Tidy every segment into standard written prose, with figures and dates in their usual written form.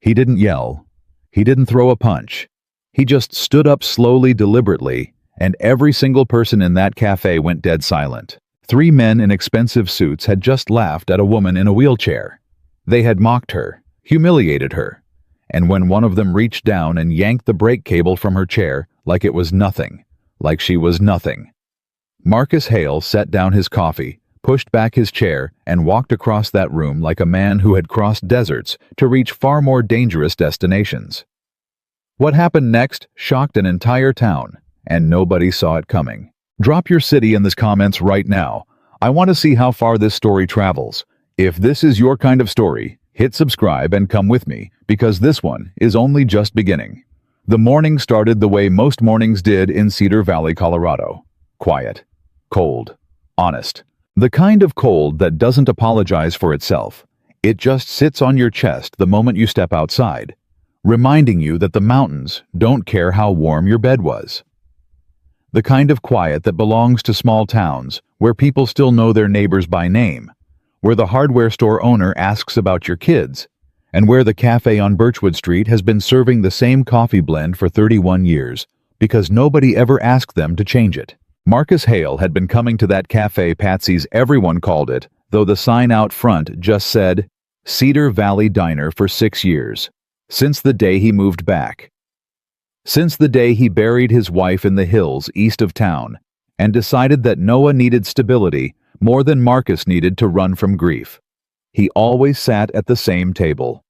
He didn't yell. He didn't throw a punch. He just stood up slowly, deliberately, and every single person in that cafe went dead silent. 3 men in expensive suits had just laughed at a woman in a wheelchair. They had mocked her, humiliated her, and when one of them reached down and yanked the brake cable from her chair like it was nothing, like she was nothing. Marcus Hale set down his coffee, pushed back his chair, and walked across that room like a man who had crossed deserts to reach far more dangerous destinations. What happened next shocked an entire town, and nobody saw it coming. Drop your city in the comments right now. I want to see how far this story travels. If this is your kind of story, hit subscribe and come with me, because this one is only just beginning. The morning started the way most mornings did in Cedar Valley, Colorado. Quiet, cold, honest. The kind of cold that doesn't apologize for itself. It just sits on your chest the moment you step outside, reminding you that the mountains don't care how warm your bed was. The kind of quiet that belongs to small towns, where people still know their neighbors by name, where the hardware store owner asks about your kids, and where the cafe on Birchwood Street has been serving the same coffee blend for 31 years, because nobody ever asked them to change it. Marcus Hale had been coming to that cafe Patsy's everyone called it, though the sign out front just said, Cedar Valley Diner for 6 years, since the day he moved back. Since the day he buried his wife in the hills east of town and decided that Noah needed stability more than Marcus needed to run from grief. He always sat at the same table.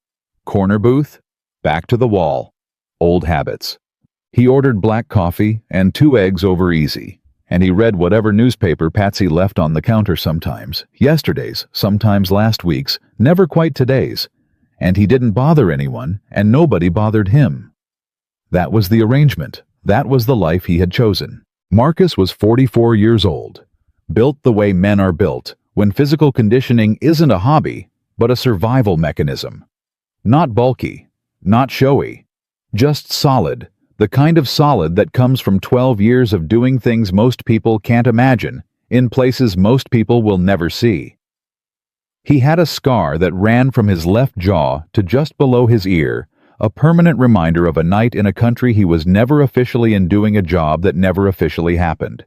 Corner booth, back to the wall, old habits. He ordered black coffee and 2 eggs over easy, and he read whatever newspaper Patsy left on the counter sometimes, yesterday's, sometimes last week's, never quite today's, and he didn't bother anyone, and nobody bothered him. That was the arrangement. That was the life he had chosen. Marcus was 44 years old, built the way men are built, when physical conditioning isn't a hobby, but a survival mechanism. Not bulky, not showy, just solid, the kind of solid that comes from 12 years of doing things most people can't imagine, in places most people will never see. He had a scar that ran from his left jaw to just below his ear, a permanent reminder of a night in a country he was never officially in doing a job that never officially happened.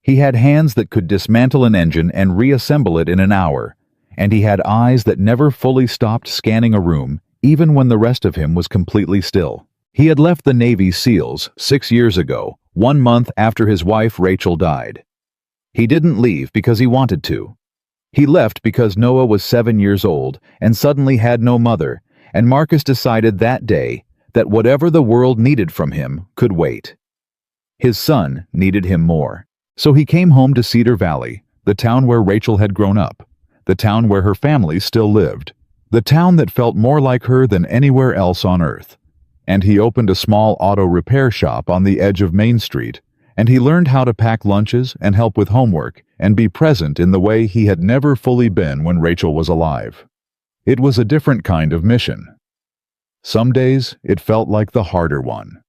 He had hands that could dismantle an engine and reassemble it in an hour, and he had eyes that never fully stopped scanning a room, even when the rest of him was completely still. He had left the Navy SEALs 6 years ago, 1 month after his wife Rachel died. He didn't leave because he wanted to. He left because Noah was 7 years old and suddenly had no mother, and Marcus decided that day that whatever the world needed from him could wait. His son needed him more. So he came home to Cedar Valley, the town where Rachel had grown up, the town where her family still lived, the town that felt more like her than anywhere else on earth. And he opened a small auto repair shop on the edge of Main Street, and he learned how to pack lunches and help with homework and be present in the way he had never fully been when Rachel was alive. It was a different kind of mission. Some days it felt like the harder one.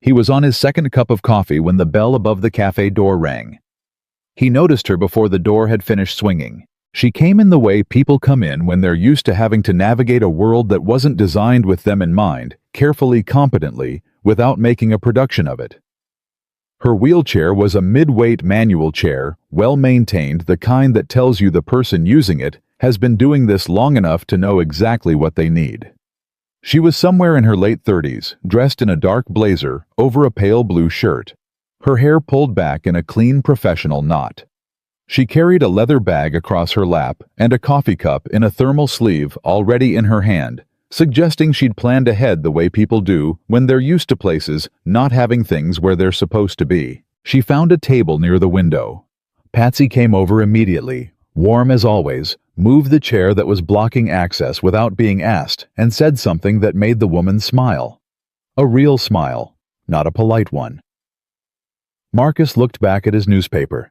He was on his second cup of coffee when the bell above the cafe door rang. He noticed her before the door had finished swinging. She came in the way people come in when they're used to having to navigate a world that wasn't designed with them in mind, carefully, competently, without making a production of it. Her wheelchair was a mid-weight manual chair, well-maintained, the kind that tells you the person using it has been doing this long enough to know exactly what they need. She was somewhere in her late 30s, dressed in a dark blazer over a pale blue shirt, her hair pulled back in a clean professional knot. She carried a leather bag across her lap and a coffee cup in a thermal sleeve already in her hand, suggesting she'd planned ahead the way people do when they're used to places not having things where they're supposed to be. She found a table near the window. Patsy came over immediately, warm as always, moved the chair that was blocking access without being asked, and said something that made the woman smile. A real smile, not a polite one. Marcus looked back at his newspaper.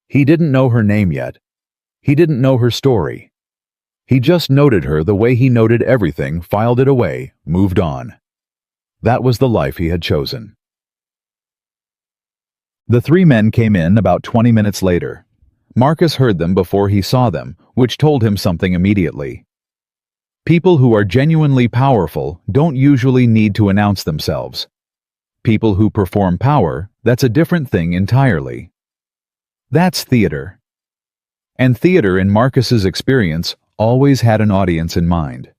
He didn't know her name yet. He didn't know her story. He just noted her the way he noted everything, filed it away, moved on. That was the life he had chosen. The 3 men came in about 20 minutes later. Marcus heard them before he saw them, which told him something immediately. People who are genuinely powerful don't usually need to announce themselves. People who perform power, that's a different thing entirely. That's theater. And theater, in Marcus's experience, always had an audience in mind.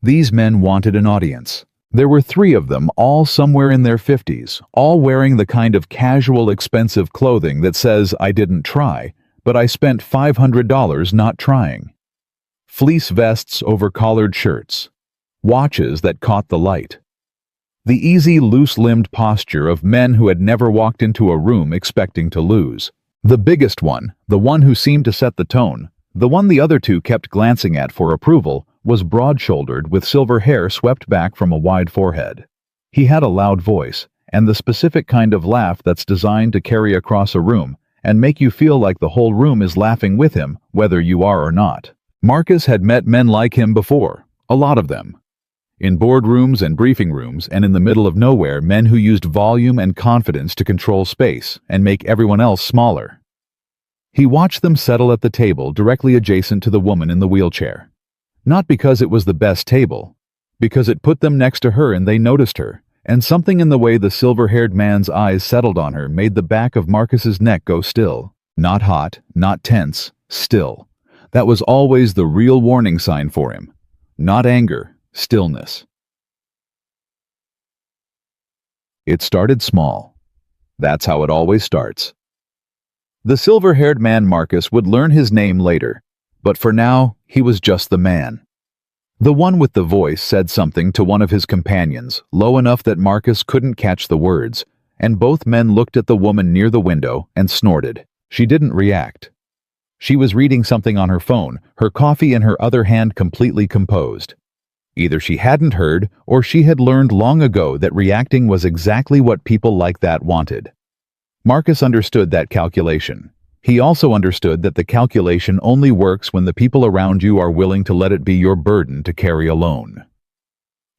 These men wanted an audience. There were 3 of them, all somewhere in their 50s, all wearing the kind of casual, expensive clothing that says, "I didn't try, but I spent $500 not trying." Fleece vests over collared shirts. Watches that caught the light. The easy, loose-limbed posture of men who had never walked into a room expecting to lose. The biggest one, the one who seemed to set the tone, the one the other 2 kept glancing at for approval, was broad-shouldered with silver hair swept back from a wide forehead. He had a loud voice, and the specific kind of laugh that's designed to carry across a room and make you feel like the whole room is laughing with him, whether you are or not. Marcus had met men like him before, a lot of them. In boardrooms and briefing rooms and in the middle of nowhere, men who used volume and confidence to control space and make everyone else smaller. He watched them settle at the table directly adjacent to the woman in the wheelchair. Not because it was the best table, because it put them next to her and they noticed her, and something in the way the silver-haired man's eyes settled on her made the back of Marcus's neck go still. Not hot, not tense, still. That was always the real warning sign for him. Not anger, stillness. It started small. That's how it always starts. The silver-haired man Marcus would learn his name later, but for now, he was just the man. The one with the voice said something to one of his companions, low enough that Marcus couldn't catch the words, and both men looked at the woman near the window and snorted. She didn't react. She was reading something on her phone, her coffee in her other hand completely composed. Either she hadn't heard, or she had learned long ago that reacting was exactly what people like that wanted. Marcus understood that calculation. He also understood that the calculation only works when the people around you are willing to let it be your burden to carry alone.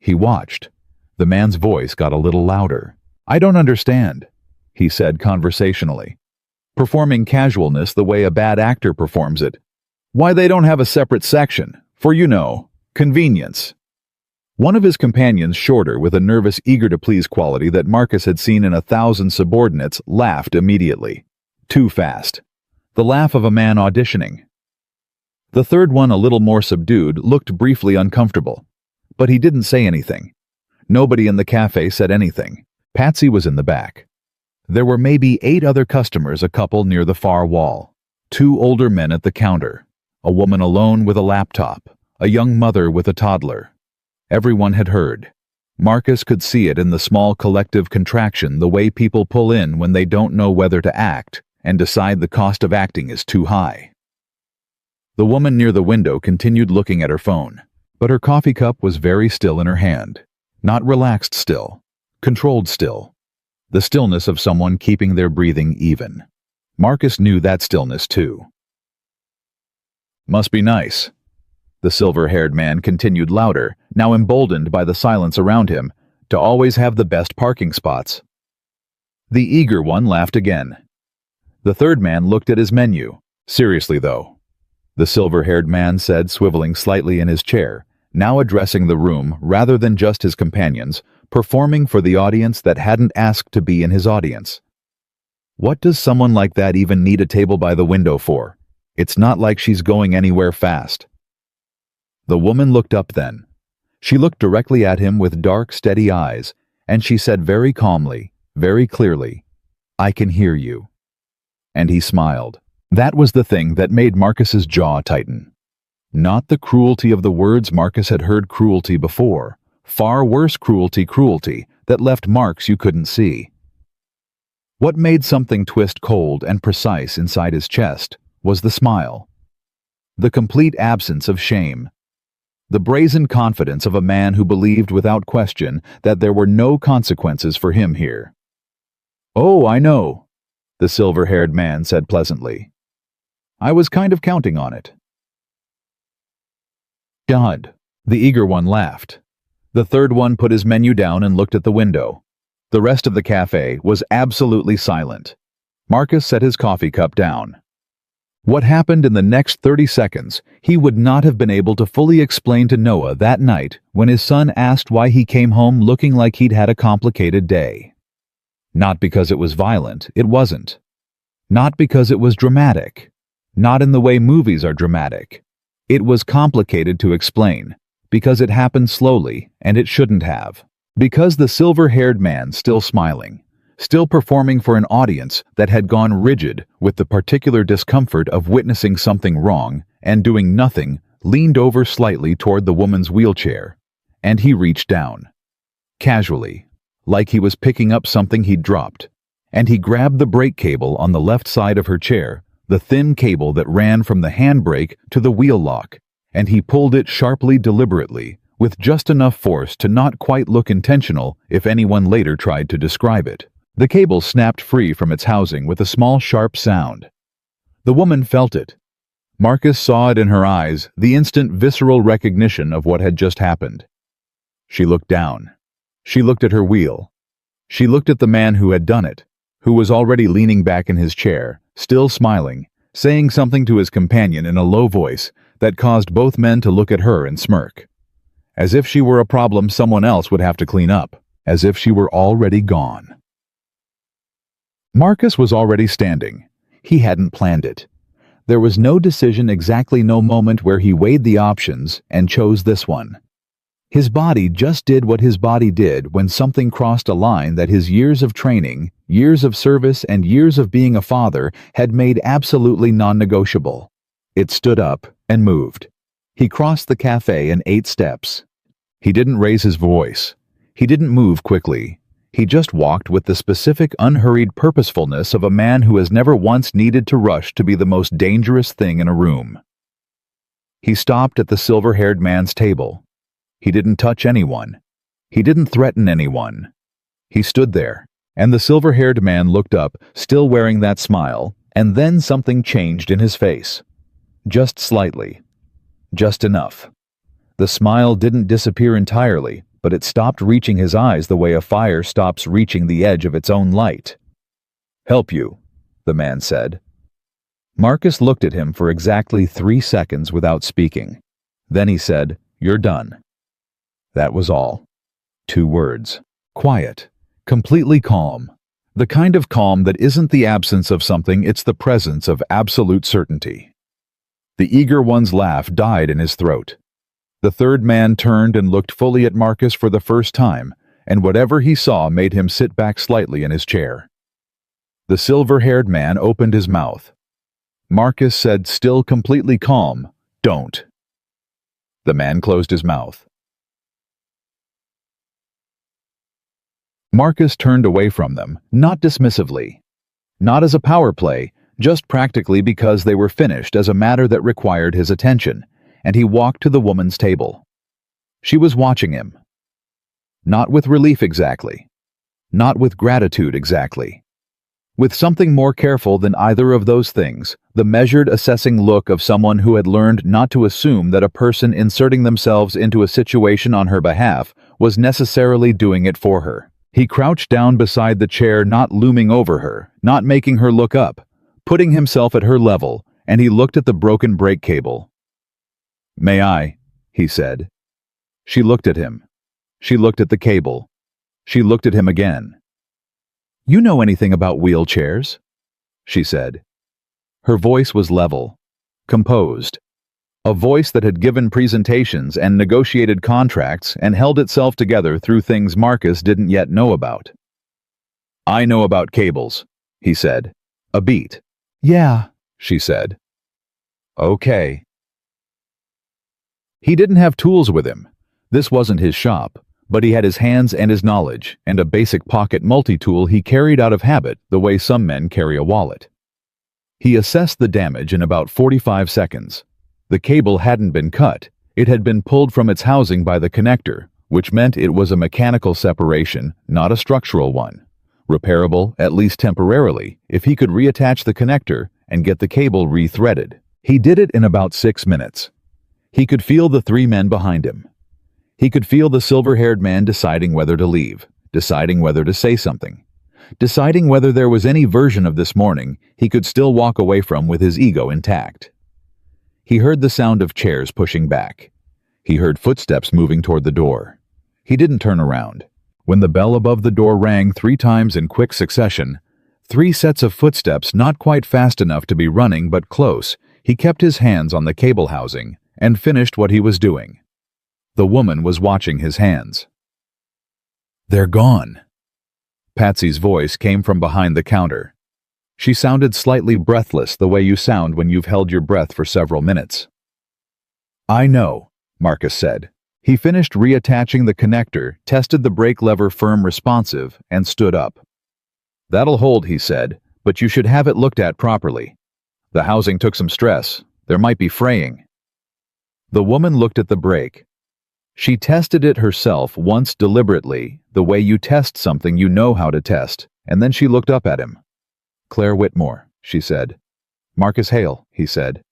He watched. The man's voice got a little louder. "I don't understand," he said conversationally, performing casualness the way a bad actor performs it. "Why they don't have a separate section, for convenience." One of his companions, shorter, with a nervous, eager-to-please quality that Marcus had seen in 1,000 subordinates, laughed immediately. Too fast. The laugh of a man auditioning. The third one, a little more subdued, looked briefly uncomfortable. But he didn't say anything. Nobody in the cafe said anything. Patsy was in the back. There were maybe 8 other customers, a couple near the far wall. 2 older men at the counter. A woman alone with a laptop. A young mother with a toddler. Everyone had heard. Marcus could see it in the small collective contraction, the way people pull in when they don't know whether to act and decide the cost of acting is too high. The woman near the window continued looking at her phone, but her coffee cup was very still in her hand. Not relaxed still, controlled still. The stillness of someone keeping their breathing even. Marcus knew that stillness too. "Must be nice," the silver-haired man continued louder, now emboldened by the silence around him, "to always have the best parking spots." The eager one laughed again. The third man looked at his menu. "Seriously, though," the silver-haired man said, swiveling slightly in his chair, now addressing the room rather than just his companions, performing for the audience that hadn't asked to be in his audience. "What does someone like that even need a table by the window for? It's not like she's going anywhere fast." The woman looked up then. She looked directly at him with dark, steady eyes, and she said very calmly, very clearly, "I can hear you." And he smiled. That was the thing that made Marcus's jaw tighten. Not the cruelty of the words. Marcus had heard cruelty before. Far worse cruelty that left marks you couldn't see. What made something twist cold and precise inside his chest was the smile. The complete absence of shame. The brazen confidence of a man who believed without question that there were no consequences for him here. "Oh, I know," the silver-haired man said pleasantly. "I was kind of counting on it." "God," the eager one laughed. The third one put his menu down and looked at the window. The rest of the cafe was absolutely silent. Marcus set his coffee cup down. What happened in the next 30 seconds, he would not have been able to fully explain to Noah that night when his son asked why he came home looking like he'd had a complicated day. Not because it was violent, it wasn't. Not because it was dramatic. Not in the way movies are dramatic. It was complicated to explain, because it happened slowly, and it shouldn't have. Because the silver-haired man, still smiling, still performing for an audience that had gone rigid with the particular discomfort of witnessing something wrong and doing nothing, leaned over slightly toward the woman's wheelchair, and he reached down. Casually, like he was picking up something he'd dropped, and he grabbed the brake cable on the left side of her chair, the thin cable that ran from the handbrake to the wheel lock, and he pulled it sharply, deliberately, with just enough force to not quite look intentional if anyone later tried to describe it. The cable snapped free from its housing with a small sharp sound. The woman felt it. Marcus saw it in her eyes, the instant visceral recognition of what had just happened. She looked down. She looked at her wheel. She looked at the man who had done it, who was already leaning back in his chair, still smiling, saying something to his companion in a low voice that caused both men to look at her and smirk. As if she were a problem someone else would have to clean up, as if she were already gone. Marcus was already standing. He hadn't planned it. There was no decision, exactly no moment where he weighed the options and chose this one. His body just did what his body did when something crossed a line that his years of training, years of service, and years of being a father had made absolutely non-negotiable. It stood up and moved. He crossed the cafe in 8 steps. He didn't raise his voice. He didn't move quickly. He just walked with the specific, unhurried purposefulness of a man who has never once needed to rush to be the most dangerous thing in a room. He stopped at the silver-haired man's table. He didn't touch anyone. He didn't threaten anyone. He stood there, and the silver-haired man looked up, still wearing that smile, and then something changed in his face. Just slightly. Just enough. The smile didn't disappear entirely, but it stopped reaching his eyes the way a fire stops reaching the edge of its own light. "Help you," the man said. Marcus looked at him for exactly 3 seconds without speaking. Then he said, "You're done." That was all. 2 words. Quiet. Completely calm. The kind of calm that isn't the absence of something, it's the presence of absolute certainty. The eager one's laugh died in his throat. The third man turned and looked fully at Marcus for the first time, and whatever he saw made him sit back slightly in his chair. The silver-haired man opened his mouth. Marcus said, still completely calm, "Don't." The man closed his mouth. Marcus turned away from them, not dismissively. Not as a power play, just practically because they were finished as a matter that required his attention, and he walked to the woman's table. She was watching him. Not with relief exactly. Not with gratitude exactly. With something more careful than either of those things, the measured, assessing look of someone who had learned not to assume that a person inserting themselves into a situation on her behalf was necessarily doing it for her. He crouched down beside the chair, not looming over her, not making her look up, putting himself at her level, and he looked at the broken brake cable. "May I?" he said. She looked at him. She looked at the cable. She looked at him again. "You know anything about wheelchairs?" she said. Her voice was level, composed. A voice that had given presentations and negotiated contracts and held itself together through things Marcus didn't yet know about. "I know about cables," he said. A beat. "Yeah," she said. "Okay." He didn't have tools with him. This wasn't his shop, but he had his hands and his knowledge, and a basic pocket multi-tool he carried out of habit the way some men carry a wallet. He assessed the damage in about 45 seconds. The cable hadn't been cut. It had been pulled from its housing by the connector, which meant it was a mechanical separation, not a structural one. Repairable, at least temporarily, if he could reattach the connector and get the cable re-threaded. He did it in about 6 minutes. He could feel the 3 men behind him. He could feel the silver-haired man deciding whether to leave, deciding whether to say something. deciding whether there was any version of this morning he could still walk away from with his ego intact. He heard the sound of chairs pushing back. He heard footsteps moving toward the door. He didn't turn around. When the bell above the door rang 3 times in quick succession, 3 sets of footsteps not quite fast enough to be running but close, he kept his hands on the cable housing and finished what he was doing. The woman was watching his hands. "They're gone." Patsy's voice came from behind the counter. She sounded slightly breathless, the way you sound when you've held your breath for several minutes. "I know," Marcus said. He finished reattaching the connector, tested the brake lever firm responsive, and stood up. "That'll hold," he said, "but you should have it looked at properly. The housing took some stress. There might be fraying." The woman looked at the brake. She tested it herself once deliberately, the way you test something you know how to test, and then she looked up at him. "Claire Whitmore," she said. "Marcus Hale," he said.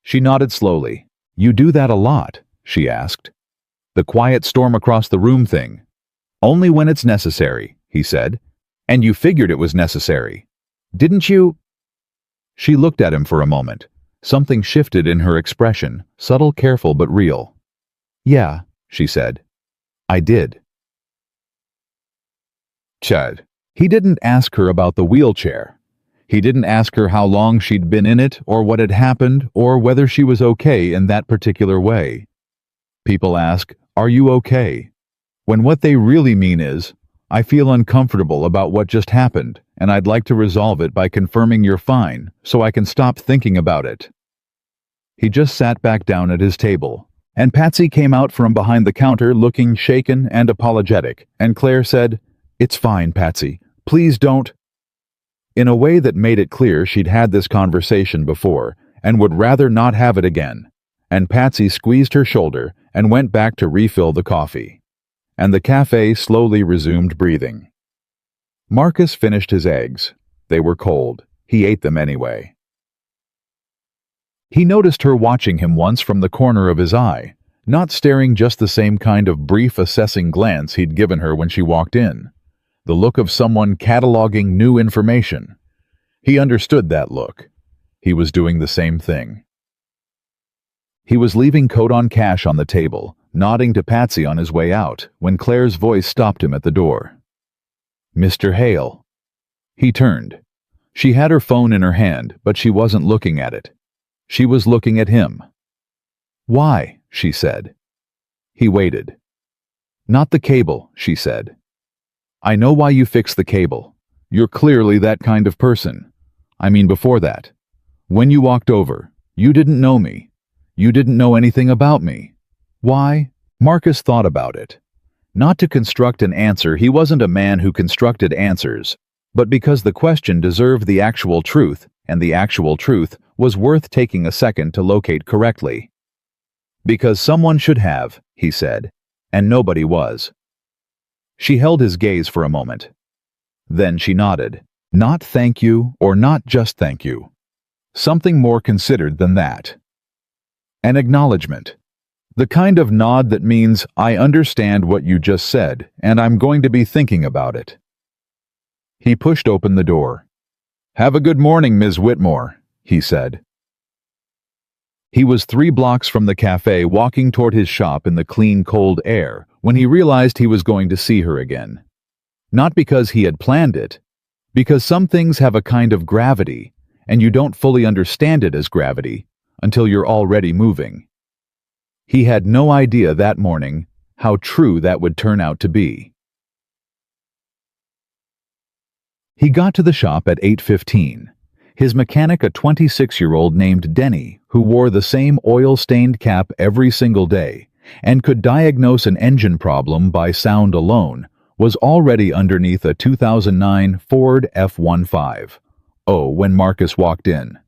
She nodded slowly. "You do that a lot?" she asked. "The quiet storm across the room thing." "Only when it's necessary," he said. "And you figured it was necessary. Didn't you?" She looked at him for a moment. Something shifted in her expression, subtle, careful, but real. "Yeah," she said. "I did." Chad. He didn't ask her about the wheelchair. He didn't ask her how long she'd been in it, or what had happened, or whether she was okay in that particular way. People ask, "Are you okay?" when what they really mean is, "I feel uncomfortable about what just happened, and I'd like to resolve it by confirming you're fine, so I can stop thinking about it." He just sat back down at his table, and Patsy came out from behind the counter looking shaken and apologetic, and Claire said, "It's fine, Patsy. Please don't," in a way that made it clear she'd had this conversation before and would rather not have it again, and Patsy squeezed her shoulder and went back to refill the coffee. And the cafe slowly resumed breathing. Marcus finished his eggs. They were cold. He ate them anyway. He noticed her watching him once from the corner of his eye, not staring, just the same kind of brief assessing glance he'd given her when she walked in. The look of someone cataloging new information. He understood that look. He was doing the same thing. He was leaving Code on Cash on the table, nodding to Patsy on his way out, when Claire's voice stopped him at the door. "Mr. Hale." He turned. She had her phone in her hand, but she wasn't looking at it. She was looking at him. "Why?" she said. He waited. "Not the cable," she said. "I know why you fixed the cable. You're clearly that kind of person. I mean, before that. When you walked over, you didn't know me. You didn't know anything about me. Why?" Marcus thought about it. Not to construct an answer, he wasn't a man who constructed answers, but because the question deserved the actual truth, and the actual truth was worth taking a second to locate correctly. "Because someone should have," he said, "and nobody was." She held his gaze for a moment. Then she nodded. Not thank you, or not just thank you. Something more considered than that. An acknowledgement. The kind of nod that means, "I understand what you just said, and I'm going to be thinking about it." He pushed open the door. "Have a good morning, Ms. Whitmore," he said. He was 3 blocks from the cafe, walking toward his shop in the clean, cold air, when he realized he was going to see her again. Not because he had planned it, because some things have a kind of gravity, and you don't fully understand it as gravity until you're already moving. He had no idea that morning how true that would turn out to be. He got to the shop at 8:15. His mechanic, a 26-year-old named Denny, who wore the same oil-stained cap every single day and could diagnose an engine problem by sound alone, was already underneath a 2009 Ford F-15. When Marcus walked in.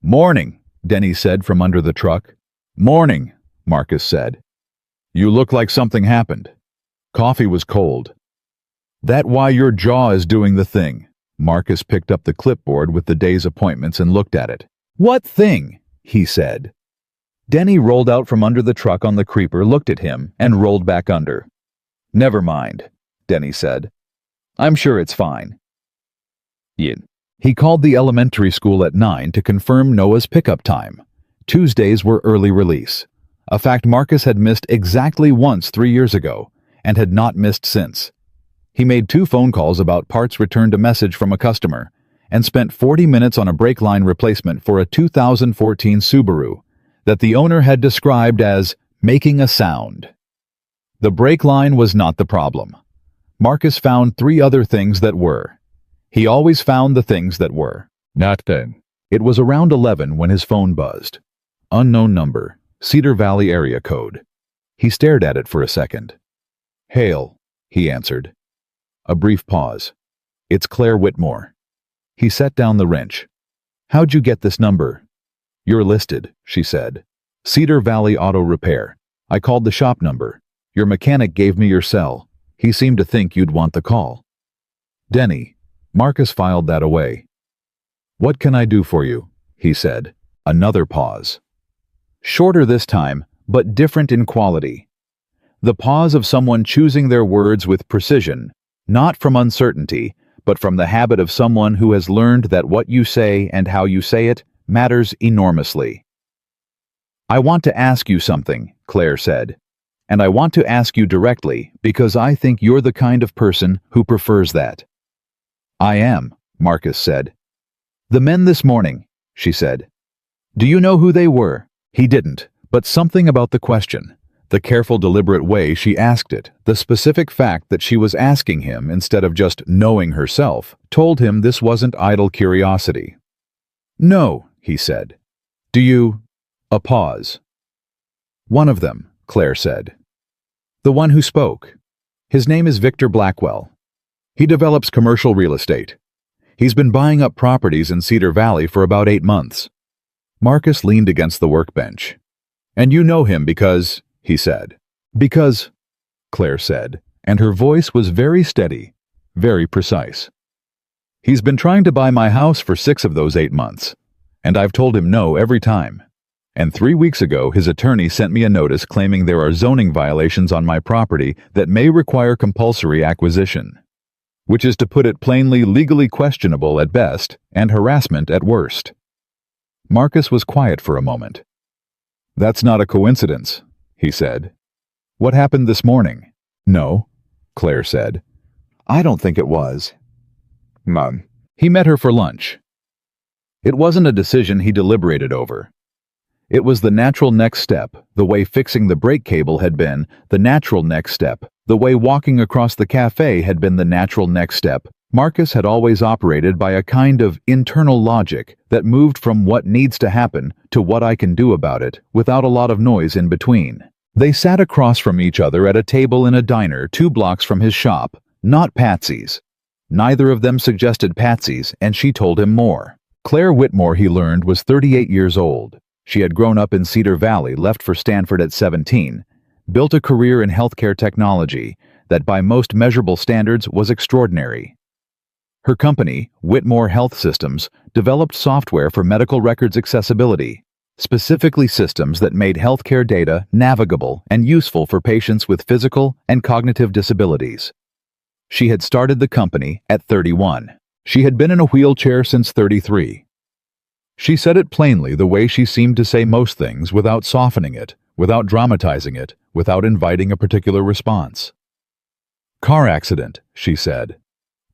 "Morning," Denny said from under the truck. "Morning," Marcus said. "You look like something happened." Coffee was cold. "That why your jaw is doing the thing?" Marcus picked up the clipboard with the day's appointments and looked at it. "What thing?" he said. Denny rolled out from under the truck on the creeper, looked at him, and rolled back under. "Never mind," Denny said. I'm sure it's fine. Yin. He called the elementary school at 9 to confirm Noah's pickup time. Tuesdays were early release, a fact Marcus had missed exactly once 3 years ago and had not missed since. He made 2 phone calls about parts returned a message from a customer and spent 40 minutes on a brake line replacement for a 2014 Subaru that the owner had described as making a sound. The brake line was not the problem. Marcus found 3 other things that were. He always found the things that were. Not then. It was around 11 when his phone buzzed. Unknown number, Cedar Valley area code. He stared at it for a second. Hail, he answered. A brief pause. It's Claire Whitmore. He set down the wrench. How'd you get this number? You're listed, she said. Cedar Valley Auto Repair. I called the shop number. Your mechanic gave me your cell. He seemed to think you'd want the call. Denny. Marcus filed that away. What can I do for you? He said. Another pause. Shorter this time, but different in quality. The pause of someone choosing their words with precision, not from uncertainty, but from the habit of someone who has learned that what you say and how you say it matters enormously. I want to ask you something, Claire said. And I want to ask you directly because I think you're the kind of person who prefers that. I am, Marcus said. The men this morning, she said. Do you know who they were? He didn't, but something about the question, the careful, deliberate way she asked it, the specific fact that she was asking him instead of just knowing herself, told him this wasn't idle curiosity. No, he said. Do you... A pause. One of them, Claire said. The one who spoke. His name is Victor Blackwell. He develops commercial real estate. He's been buying up properties in Cedar Valley for about 8 months. Marcus leaned against the workbench. And you know him because, he said. Because, Claire said, and her voice was very steady, very precise. He's been trying to buy my house for 6 of those 8 months, and I've told him no every time. And 3 weeks ago, his attorney sent me a notice claiming there are zoning violations on my property that may require compulsory acquisition, which is, to put it plainly, legally questionable at best and harassment at worst. Marcus was quiet for a moment. That's not a coincidence, he said. What happened this morning? No, Claire said. I don't think it was. Mom. He met her for lunch. It wasn't a decision he deliberated over. It was the natural next step, the way fixing the brake cable had been the natural next step, the way walking across the cafe had been the natural next step. Marcus had always operated by a kind of internal logic that moved from what needs to happen to what I can do about it, without a lot of noise in between. They sat across from each other at a table in a diner 2 blocks from his shop, not Patsy's. Neither of them suggested Patsy's, and she told him more. Claire Whitmore, he learned, was 38 years old. She had grown up in Cedar Valley, left for Stanford at 17, built a career in healthcare technology that by most measurable standards was extraordinary. Her company, Whitmore Health Systems, developed software for medical records accessibility, specifically systems that made healthcare data navigable and useful for patients with physical and cognitive disabilities. She had started the company at 31. She had been in a wheelchair since 33. She said it plainly, the way she seemed to say most things, without softening it, without dramatizing it, without inviting a particular response. Car accident, she said.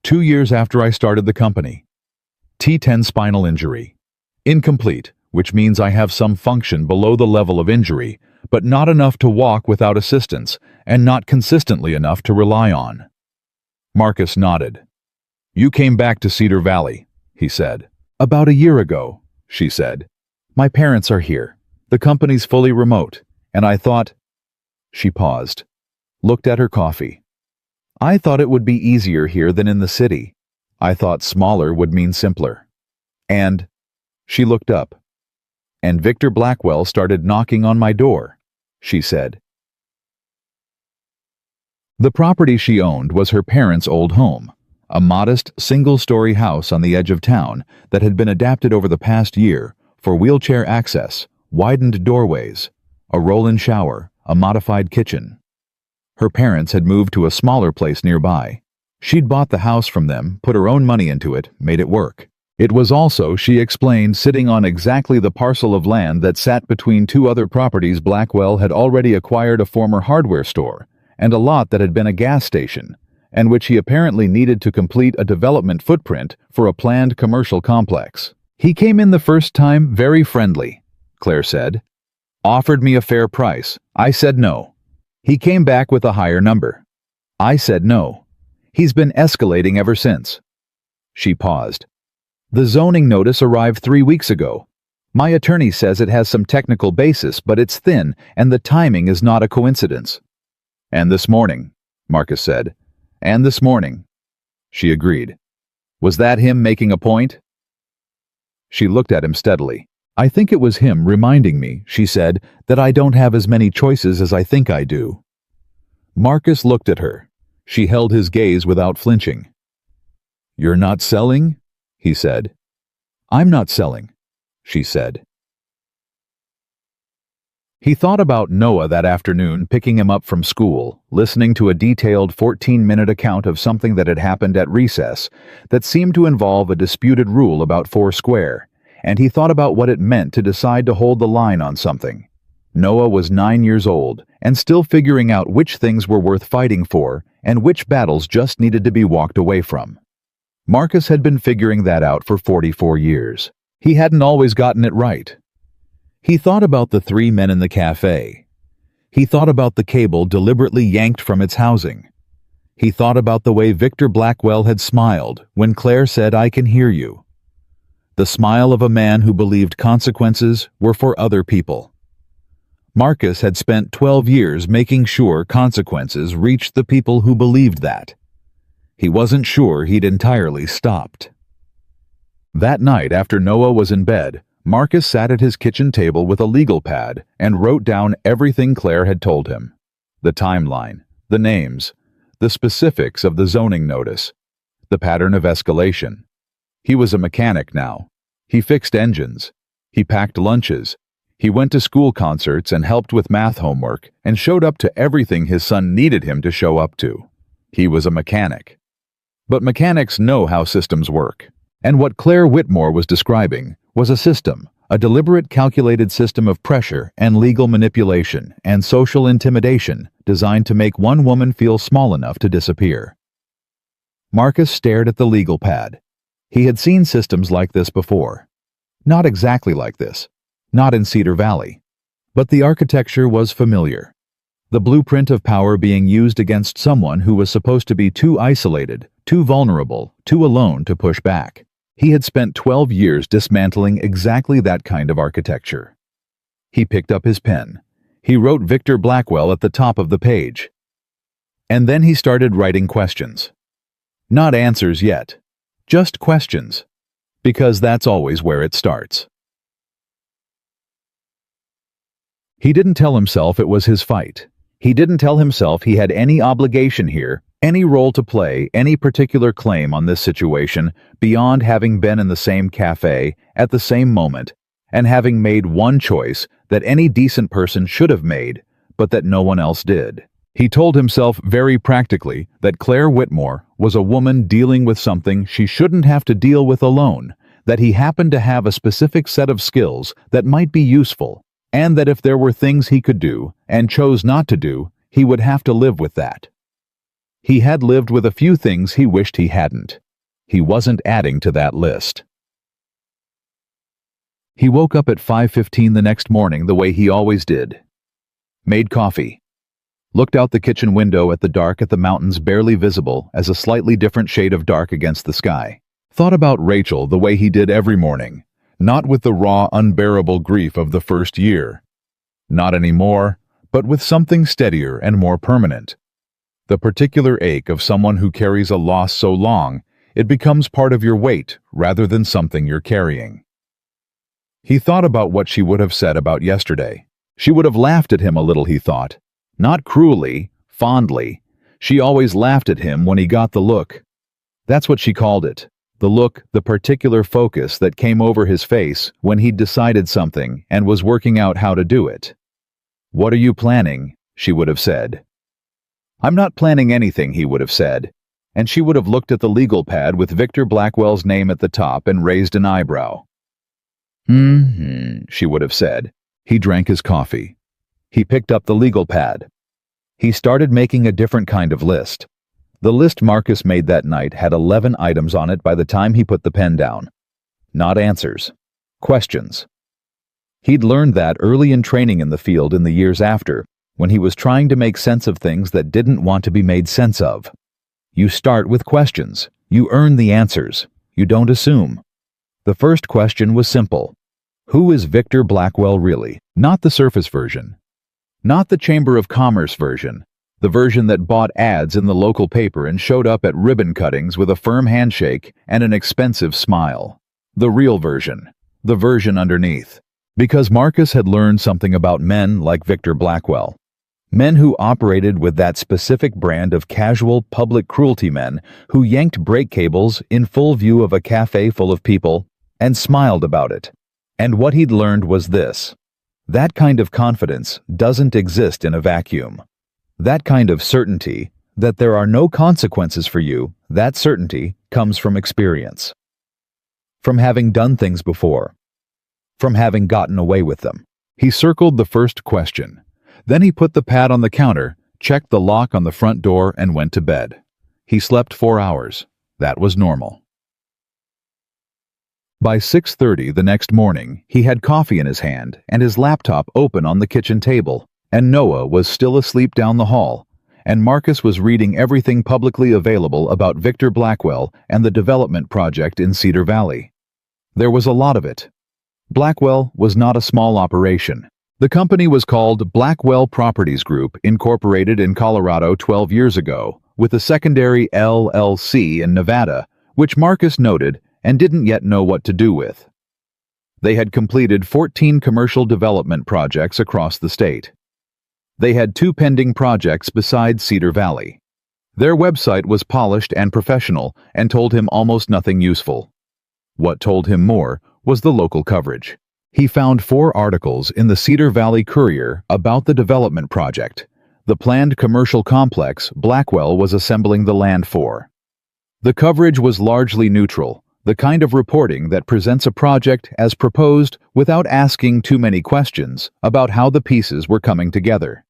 2 years after I started the company. T10 spinal injury. Incomplete, which means I have some function below the level of injury, but not enough to walk without assistance, and not consistently enough to rely on. Marcus nodded. You came back to Cedar Valley, he said. About a year ago, she said. My parents are here. The company's fully remote, and I thought... She paused, looked at her coffee. I thought it would be easier here than in the city. I thought smaller would mean simpler. And... She looked up. And Victor Blackwell started knocking on my door, she said. The property she owned was her parents' old home, a modest, single-story house on the edge of town that had been adapted over the past year for wheelchair access, widened doorways, a roll-in shower, a modified kitchen. Her parents had moved to a smaller place nearby, She'd bought the house from them, put her own money into it, made it work. It was also, she explained, sitting on exactly the parcel of land that sat between two other properties. Blackwell had already acquired a former hardware store and a lot that had been a gas station, and which he apparently needed to complete a development footprint for a planned commercial complex. He came in the first time very friendly, Claire said. Offered me a fair price. I said no. He came back with a higher number. I said no. He's been escalating ever since. She paused. The zoning notice arrived 3 weeks ago. My attorney says it has some technical basis, but it's thin, and the timing is not a coincidence. And this morning, Marcus said. And this morning. She agreed. Was that him making a point? She looked at him steadily. I think it was him reminding me, she said, that I don't have as many choices as I think I do. Marcus looked at her. She held his gaze without flinching. You're not selling? He said. I'm not selling, she said. He thought about Noah that afternoon, picking him up from school, listening to a detailed 14-minute account of something that had happened at recess that seemed to involve a disputed rule about foursquare, and he thought about what it meant to decide to hold the line on something. Noah was 9 years old and still figuring out which things were worth fighting for and which battles just needed to be walked away from. Marcus had been figuring that out for 44 years. He hadn't always gotten it right. He thought about the 3 men in the cafe. He thought about the cable deliberately yanked from its housing. He thought about the way Victor Blackwell had smiled when Claire said, I can hear you. The smile of a man who believed consequences were for other people. Marcus had spent 12 years making sure consequences reached the people who believed that. He wasn't sure he'd entirely stopped. That night, after Noah was in bed, Marcus sat at his kitchen table with a legal pad and wrote down everything Claire had told him. The timeline, the names, the specifics of the zoning notice, the pattern of escalation. He was a mechanic now. He fixed engines. He packed lunches. He went to school concerts and helped with math homework and showed up to everything his son needed him to show up to. He was a mechanic. But mechanics know how systems work. And what Claire Whitmore was describing was a system, a deliberate, calculated system of pressure and legal manipulation and social intimidation designed to make one woman feel small enough to disappear. Marcus stared at the legal pad. He had seen systems like this before. Not exactly like this. Not in Cedar Valley. But the architecture was familiar. The blueprint of power being used against someone who was supposed to be too isolated, too vulnerable, too alone to push back. He had spent 12 years dismantling exactly that kind of architecture. He picked up his pen. He wrote Victor Blackwell at the top of the page. And then he started writing questions. Not answers yet. Just questions. Because that's always where it starts. He didn't tell himself it was his fight. He didn't tell himself he had any obligation here, any role to play, any particular claim on this situation beyond having been in the same cafe at the same moment and having made one choice that any decent person should have made, but that no one else did. He told himself very practically that Claire Whitmore was a woman dealing with something she shouldn't have to deal with alone, that he happened to have a specific set of skills that might be useful, and that if there were things he could do and chose not to do, he would have to live with that. He had lived with a few things he wished he hadn't. He wasn't adding to that list. He woke up at 5:15 the next morning the way he always did. Made coffee. Looked out the kitchen window at the dark at the mountains barely visible as a slightly different shade of dark against the sky. Thought about Rachel the way he did every morning, not with the raw, unbearable grief of the first year. Not anymore, but with something steadier and more permanent. The particular ache of someone who carries a loss so long, it becomes part of your weight rather than something you're carrying. He thought about what she would have said about yesterday. She would have laughed at him a little, he thought. Not cruelly, fondly. She always laughed at him when he got the look. That's what she called it. The look, the particular focus that came over his face when he'd decided something and was working out how to do it. What are you planning? She would have said. I'm not planning anything, he would have said. and she would have looked at the legal pad with Victor Blackwell's name at the top and raised an eyebrow. She would have said. He drank his coffee. He picked up the legal pad. He started making a different kind of list. The list Marcus made that night had 11 items on it by the time he put the pen down. Not answers. Questions. He'd learned that early in training in the field in the years after, when he was trying to make sense of things that didn't want to be made sense of. You start with questions. You earn the answers. You don't assume. The first question was simple. Who is Victor Blackwell really? Not the surface version. Not the Chamber of Commerce version. The version that bought ads in the local paper and showed up at ribbon cuttings with a firm handshake and an expensive smile. The real version. The version underneath. Because Marcus had learned something about men like Victor Blackwell. Men who operated with that specific brand of casual public cruelty men who yanked brake cables in full view of a cafe full of people and smiled about it. And what he'd learned was this. That kind of confidence doesn't exist in a vacuum. That kind of certainty that there are no consequences for you, that certainty comes from experience. From having done things before. From having gotten away with them. He circled the first question. Then he put the pad on the counter, checked the lock on the front door, and went to bed. He slept 4 hours. That was normal. By 6:30 the next morning, he had coffee in his hand and his laptop open on the kitchen table, and Noah was still asleep down the hall, and Marcus was reading everything publicly available about Victor Blackwell and the development project in Cedar Valley. There was a lot of it. Blackwell was not a small operation. The company was called Blackwell Properties Group, incorporated in Colorado 12 years ago, with a secondary LLC in Nevada, which Marcus noted and didn't yet know what to do with. They had completed 14 commercial development projects across the state. They had 2 pending projects besides Cedar Valley. Their website was polished and professional and told him almost nothing useful. What told him more was the local coverage. He found 4 articles in the Cedar Valley Courier about the development project, the planned commercial complex Blackwell was assembling the land for. The coverage was largely neutral, the kind of reporting that presents a project as proposed without asking too many questions about how the pieces were coming together.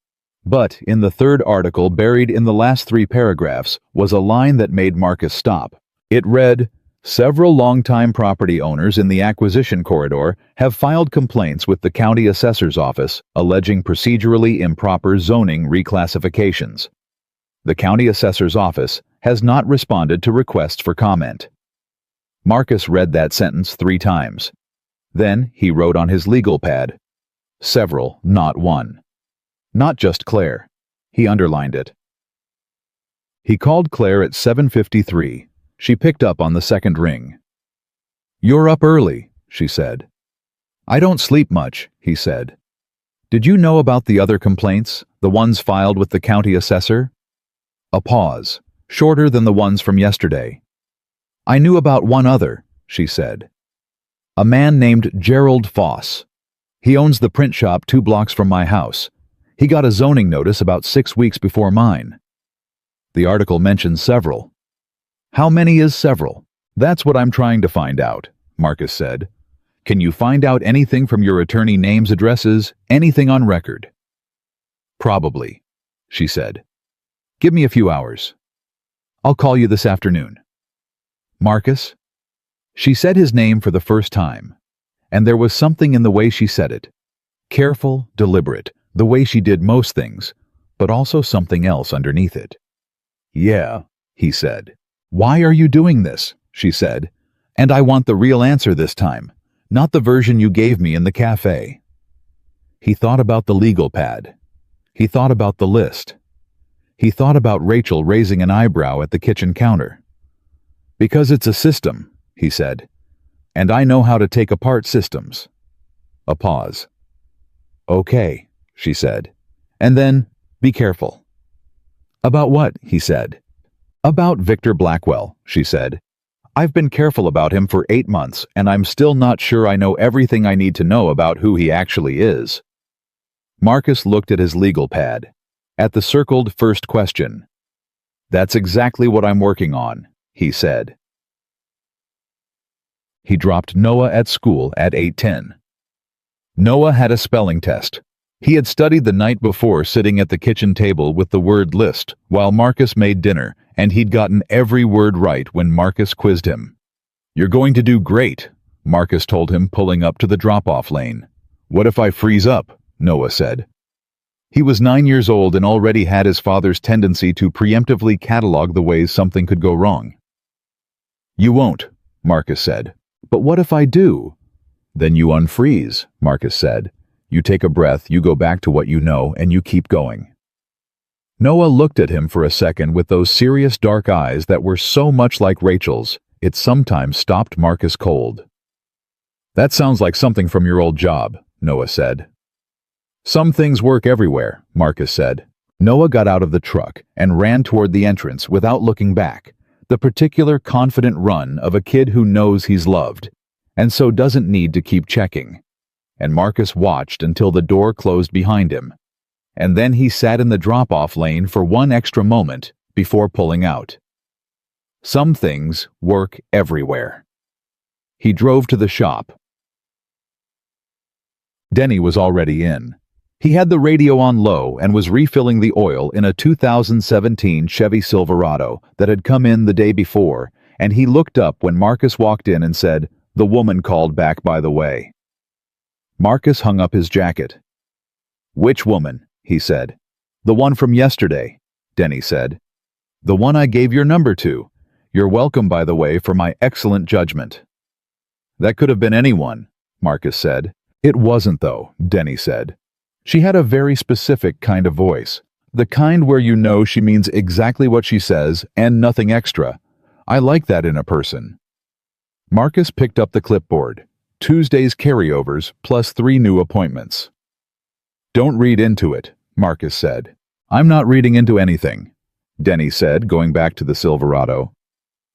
But in the 3rd article, buried in the last 3 paragraphs, was a line that made Marcus stop. It read, "Several longtime property owners in the acquisition corridor have filed complaints with the county assessor's office alleging procedurally improper zoning reclassifications. The county assessor's office has not responded to requests for comment." Marcus read that sentence 3 times. Then he wrote on his legal pad, "Several, not one." Not just Claire. He underlined it. He called Claire at 7:53. She picked up on the 2nd ring. "You're up early," she said. "I don't sleep much," he said. "Did you know about the other complaints, the ones filed with the county assessor?" A pause, shorter than the ones from yesterday. "I knew about one other," she said. "A man named Gerald Foss. He owns the print shop 2 blocks from my house. He got a zoning notice about 6 weeks before mine." The article mentions several. "How many is several? That's what I'm trying to find out," Marcus said. "Can you find out anything from your attorney names, addresses, anything on record?" "Probably," she said. "Give me a few hours. I'll call you this afternoon." "Marcus?" She said his name for the first time, and there was something in the way she said it. Careful, deliberate, the way she did most things, but also something else underneath it. "Yeah," he said. "Why are you doing this?" she said. "And I want the real answer this time, not the version you gave me in the cafe." He thought about the legal pad. He thought about the list. He thought about Rachel raising an eyebrow at the kitchen counter. "Because it's a system," he said, "and I know how to take apart systems." A pause. "Okay," she said. "And then, be careful." "About what?" he said. "About Victor Blackwell," she said. "I've been careful about him for 8 months, and I'm still not sure I know everything I need to know about who he actually is." Marcus looked at his legal pad, at the circled first question. That's exactly what I'm working on, he said. He dropped Noah at school at 8:10. Noah had a spelling test. He had studied the night before sitting at the kitchen table with the word list while Marcus made dinner, and he'd gotten every word right when Marcus quizzed him. "You're going to do great," Marcus told him, pulling up to the drop-off lane. "What if I freeze up?" Noah said. He was 9 years old and already had his father's tendency to preemptively catalog the ways something could go wrong. "You won't," Marcus said. "But what if I do?" "Then you unfreeze," Marcus said. "You take a breath, you go back to what you know, and you keep going." Noah looked at him for a second with those serious dark eyes that were so much like Rachel's, it sometimes stopped Marcus cold. "That sounds like something from your old job," Noah said. "Some things work everywhere," Marcus said. Noah got out of the truck and ran toward the entrance without looking back, the particular confident run of a kid who knows he's loved, and so doesn't need to keep checking. And Marcus watched until the door closed behind him, and then he sat in the drop-off lane for one extra moment before pulling out. Some things work everywhere. He drove to the shop. Denny was already in. He had the radio on low and was refilling the oil in a 2017 Chevy Silverado that had come in the day before, and he looked up when Marcus walked in and said, "The woman called back, by the way." Marcus hung up his jacket. "Which woman?" he said. "The one from yesterday," Denny said. "The one I gave your number to. You're welcome, by the way, for my excellent judgment." "That could have been anyone," Marcus said. "It wasn't, though," Denny said. "She had a very specific kind of voice. The kind where you know she means exactly what she says and nothing extra. I like that in a person." Marcus picked up the clipboard. Tuesday's carryovers plus 3 new appointments. "Don't read into it," Marcus said. "I'm not reading into anything," Denny said, going back to the Silverado.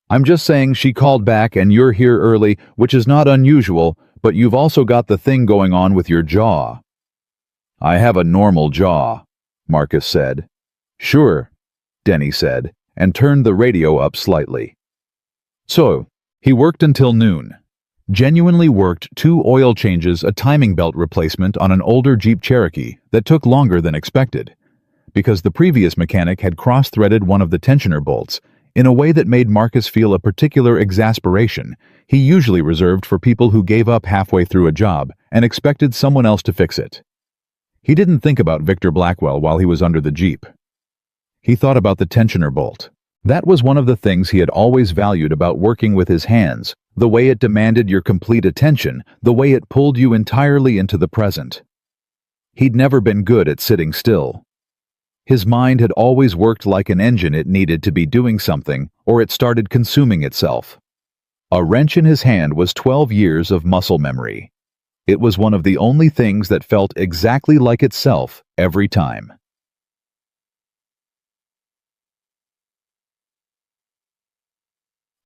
"I'm just saying she called back and you're here early, which is not unusual, but you've also got the thing going on with your jaw." "I have a normal jaw," Marcus said. "Sure," Denny said, and turned the radio up slightly. So, he worked until noon. Genuinely worked 2 oil changes, a timing belt replacement on an older Jeep Cherokee that took longer than expected, because the previous mechanic had cross-threaded one of the tensioner bolts in a way that made Marcus feel a particular exasperation he usually reserved for people who gave up halfway through a job and expected someone else to fix it. He didn't think about Victor Blackwell while he was under the Jeep. He thought about the tensioner bolt. That was one of the things he had always valued about working with his hands, the way it demanded your complete attention, the way it pulled you entirely into the present. He'd never been good at sitting still. His mind had always worked like an engine. It needed to be doing something, or it started consuming itself. A wrench in his hand was 12 years of muscle memory. It was one of the only things that felt exactly like itself every time.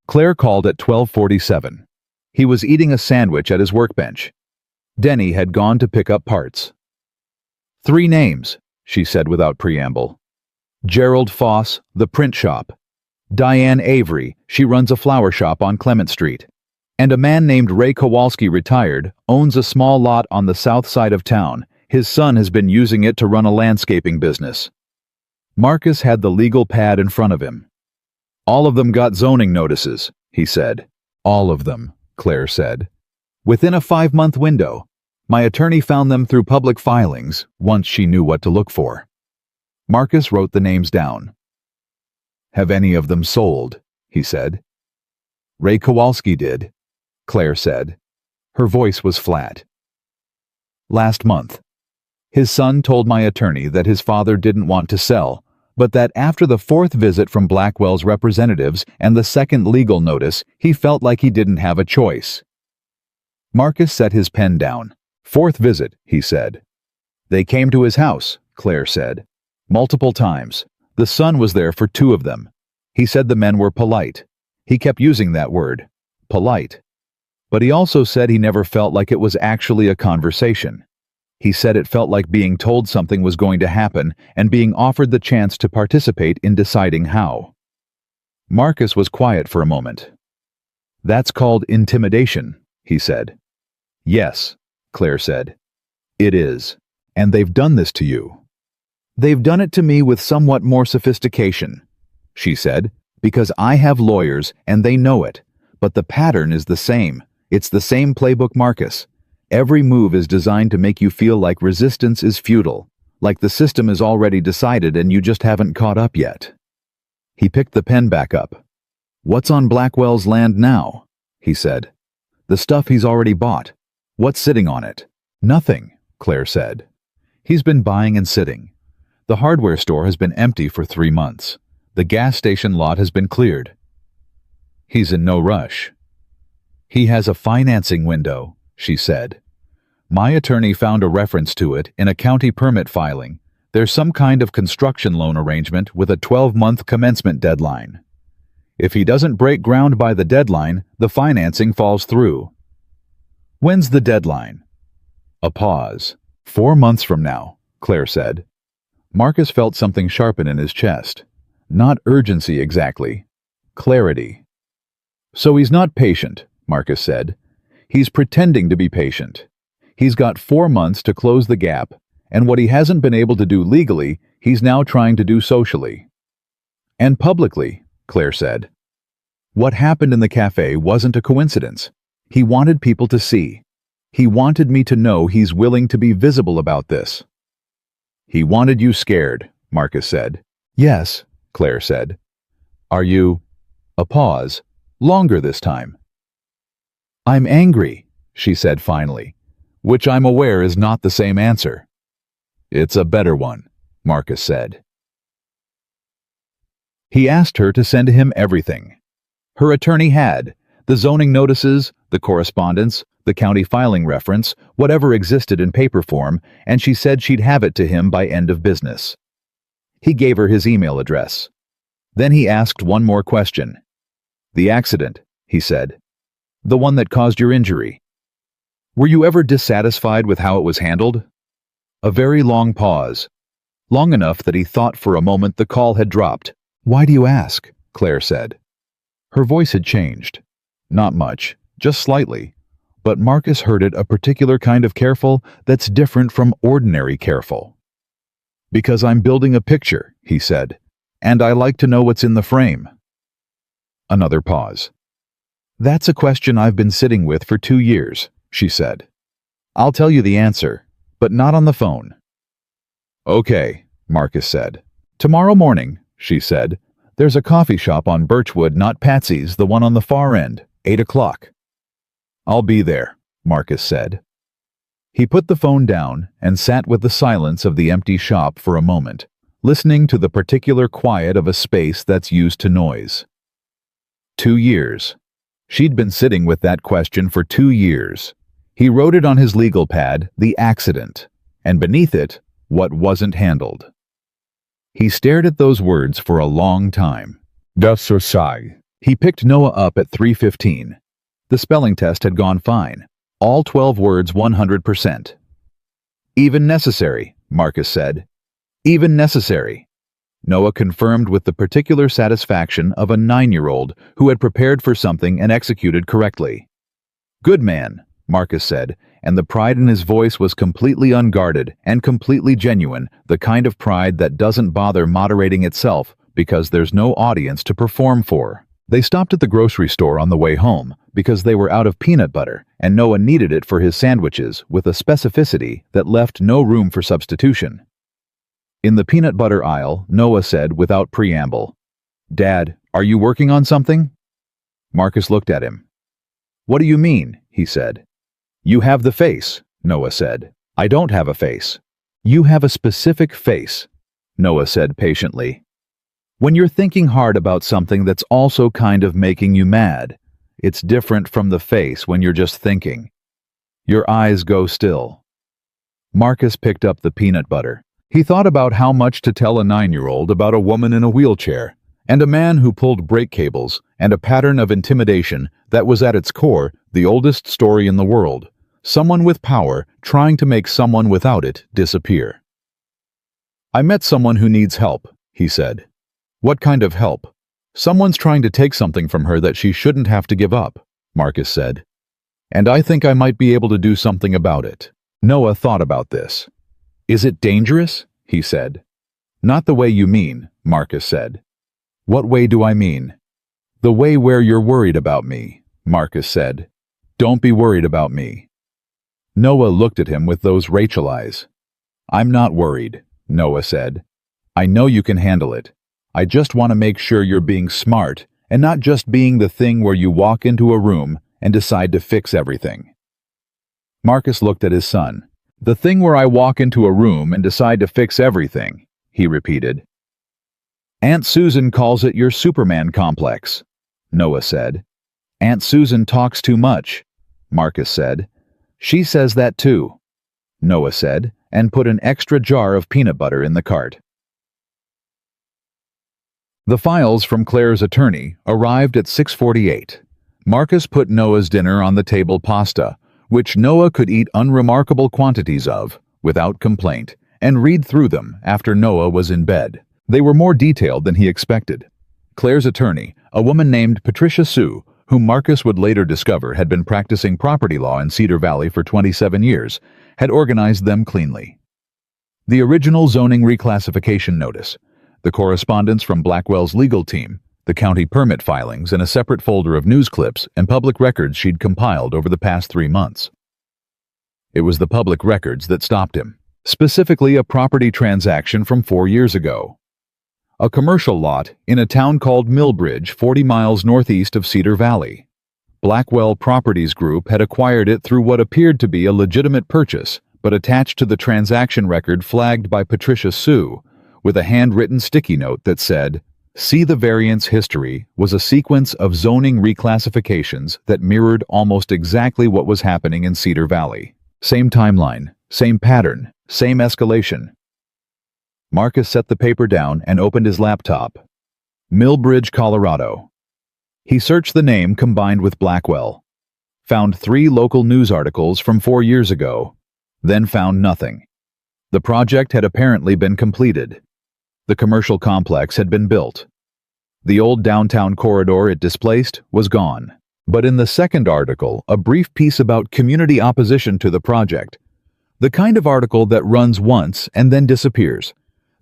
Claire called at 12:47. He was eating a sandwich at his workbench. Denny had gone to pick up parts. "3 names," she said without preamble. "Gerald Foss, the print shop. Diane Avery, she runs a flower shop on Clement Street. And a man named Ray Kowalski, retired, owns a small lot on the south side of town. His son has been using it to run a landscaping business." Marcus had the legal pad in front of him. "All of them got zoning notices," he said. "All of them," Claire said. "Within a 5-month window. My attorney found them through public filings, once she knew what to look for." Marcus wrote the names down. "Have any of them sold?" he said. "Ray Kowalski did," Claire said. Her voice was flat. "Last month. His son told my attorney that his father didn't want to sell, but that after the 4th visit from Blackwell's representatives and the 2nd legal notice, he felt like he didn't have a choice." Marcus set his pen down. "4th visit," he said. "They came to his house," Claire said. "Multiple times. The son was there for 2 of them. He said the men were polite. He kept using that word, polite. But he also said he never felt like it was actually a conversation. He said it felt like being told something was going to happen and being offered the chance to participate in deciding how." Marcus was quiet for a moment. "That's called intimidation," he said. "Yes," Claire said. "It is. And they've done this to you." "They've done it to me with somewhat more sophistication," she said, "because I have lawyers and they know it. But the pattern is the same. It's the same playbook, Marcus. Every move is designed to make you feel like resistance is futile, like the system is already decided and you just haven't caught up yet." He picked the pen back up. "What's on Blackwell's land now?" he said. "The stuff he's already bought. What's sitting on it?" "Nothing," Claire said. "He's been buying and sitting. The hardware store has been empty for 3 months. The gas station lot has been cleared. He's in no rush." "He has a financing window," she said. "My attorney found a reference to it in a county permit filing. There's some kind of construction loan arrangement with a 12-month commencement deadline. If he doesn't break ground by the deadline, the financing falls through." "When's the deadline?" A pause. 4 months from now," Claire said. Marcus felt something sharpen in his chest. Not urgency exactly. Clarity. "So he's not patient," Marcus said. "He's pretending to be patient. He's got 4 months to close the gap, and what he hasn't been able to do legally, he's now trying to do socially." "And publicly," Claire said. "What happened in the cafe wasn't a coincidence. He wanted people to see. He wanted me to know he's willing to be visible about this." "He wanted you scared," Marcus said. "Yes," Claire said. "Are you—" A pause. Longer this time. "I'm angry," she said finally, "which I'm aware is not the same answer." "It's a better one," Marcus said. He asked her to send him everything. Her attorney had the zoning notices, the correspondence, the county filing reference, whatever existed in paper form, and she said she'd have it to him by end of business. He gave her his email address. Then he asked one more question. "The accident," he said. "The one that caused your injury. Were you ever dissatisfied with how it was handled?" A very long pause. Long enough that he thought for a moment the call had dropped. "Why do you ask?" Claire said. Her voice had changed. Not much, just slightly. But Marcus heard it a particular kind of careful that's different from ordinary careful. "Because I'm building a picture," he said, "and I like to know what's in the frame." Another pause. "That's a question I've been sitting with for 2 years, she said. "I'll tell you the answer, but not on the phone." "Okay," Marcus said. "Tomorrow morning," she said, "there's a coffee shop on Birchwood, not Patsy's, the one on the far end, 8 o'clock. "I'll be there," Marcus said. He put the phone down and sat with the silence of the empty shop for a moment, listening to the particular quiet of a space that's used to noise. 2 years. She'd been sitting with that question for 2 years. He wrote it on his legal pad, "The accident," and beneath it, "What wasn't handled." He stared at those words for a long time. Das Sorsai. He picked Noah up at 3:15. The spelling test had gone fine. All 12 words 100%. "Even necessary," Marcus said. "Even necessary." Noah confirmed with the particular satisfaction of a 9-year-old who had prepared for something and executed correctly. "Good man," Marcus said, and the pride in his voice was completely unguarded and completely genuine, the kind of pride that doesn't bother moderating itself because there's no audience to perform for. They stopped at the grocery store on the way home because they were out of peanut butter and Noah needed it for his sandwiches with a specificity that left no room for substitution. In the peanut butter aisle, Noah said without preamble, "Dad, are you working on something?" Marcus looked at him. "What do you mean?" he said. "You have the face," Noah said. "I don't have a face." "You have a specific face," Noah said patiently. "When you're thinking hard about something that's also kind of making you mad, it's different from the face when you're just thinking. Your eyes go still." Marcus picked up the peanut butter. He thought about how much to tell a 9-year-old about a woman in a wheelchair, and a man who pulled brake cables, and a pattern of intimidation that was at its core the oldest story in the world, someone with power trying to make someone without it disappear. "I met someone who needs help," he said. "What kind of help?" Someone's trying to take something from her that she shouldn't have to give up, Marcus said. And I think I might be able to do something about it. Noah thought about this. Is it dangerous? He said. Not the way you mean, Marcus said. What way do I mean? The way where you're worried about me, Marcus said. Don't be worried about me. Noah looked at him with those Rachel eyes. I'm not worried, Noah said. I know you can handle it. I just want to make sure you're being smart and not just being the thing where you walk into a room and decide to fix everything. Marcus looked at his son. The thing where I walk into a room and decide to fix everything, he repeated. Aunt Susan calls it your Superman complex, Noah said. Aunt Susan talks too much, Marcus said. She says that too, Noah said, and put an extra jar of peanut butter in the cart. The files from Claire's attorney arrived at 6:48. Marcus put Noah's dinner on the table pasta, which Noah could eat unremarkable quantities of, without complaint, and read through them after Noah was in bed. They were more detailed than he expected. Claire's attorney, a woman named Patricia Sue, whom Marcus would later discover had been practicing property law in Cedar Valley for 27 years, had organized them cleanly. The original zoning reclassification notice, the correspondence from Blackwell's legal team, the county permit filings, and a separate folder of news clips and public records she'd compiled over the past 3 months. It was the public records that stopped him, specifically a property transaction from 4 years ago. A commercial lot in a town called Millbridge, 40 miles northeast of Cedar Valley. Blackwell Properties Group had acquired it through what appeared to be a legitimate purchase, but attached to the transaction record flagged by Patricia Sue, with a handwritten sticky note that said, "See the variance history" was a sequence of zoning reclassifications that mirrored almost exactly what was happening in Cedar Valley. Same timeline, same pattern, same escalation. Marcus set the paper down and opened his laptop. Millbridge, Colorado. He searched the name combined with Blackwell. Found 3 local news articles from 4 years ago, then found nothing. The project had apparently been completed. The commercial complex had been built. The old downtown corridor it displaced was gone. But in the second article, a brief piece about community opposition to the project. The kind of article that runs once and then disappears.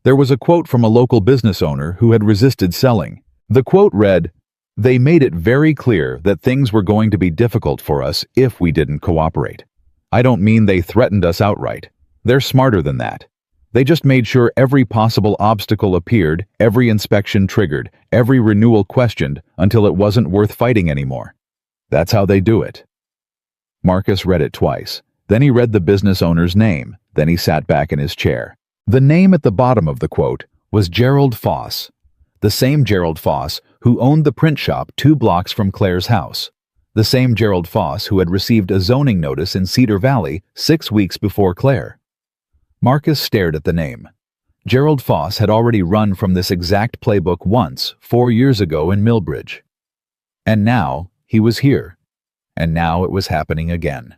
There was a quote from a local business owner who had resisted selling. The quote read, "They made it very clear that things were going to be difficult for us if we didn't cooperate. I don't mean they threatened us outright. They're smarter than that. They just made sure every possible obstacle appeared, every inspection triggered, every renewal questioned, until it wasn't worth fighting anymore. That's how they do it." Marcus read it twice. Then he read the business owner's name. Then he sat back in his chair. The name at the bottom of the quote was Gerald Foss, the same Gerald Foss who owned the print shop 2 blocks from Claire's house, the same Gerald Foss who had received a zoning notice in Cedar Valley 6 weeks before Claire. Marcus stared at the name. Gerald Foss had already run from this exact playbook once, 4 years ago in Millbridge. And now he was here. And now it was happening again.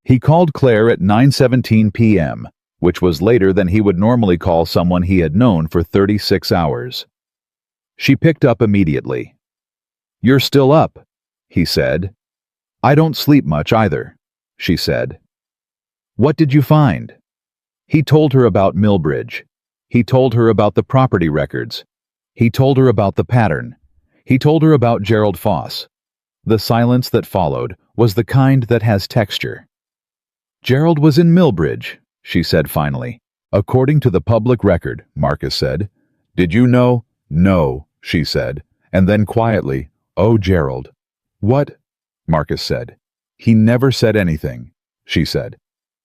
He called Claire at 9:17 p.m., which was later than he would normally call someone he had known for 36 hours. She picked up immediately. "You're still up," he said. "I don't sleep much either," she said. "What did you find?" He told her about Millbridge. He told her about the property records. He told her about the pattern. He told her about Gerald Foss. The silence that followed was the kind that has texture. "Gerald was in Millbridge," she said finally. "According to the public record," Marcus said. "Did you know?" "No," she said. And then quietly, "Oh, Gerald." "What?" Marcus said. "He never said anything," she said.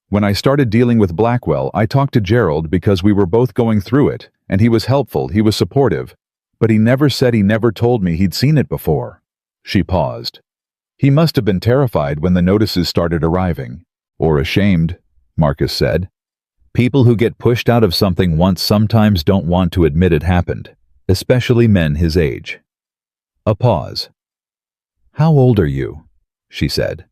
"When I started dealing with Blackwell, I talked to Gerald because we were both going through it, and he was helpful, he was supportive. But he never said he never told me he'd seen it before." She paused. "He must have been terrified when the notices started arriving. Or ashamed," Marcus said. "People who get pushed out of something once sometimes don't want to admit it happened, especially men his age." A pause. "How old are you?" she said.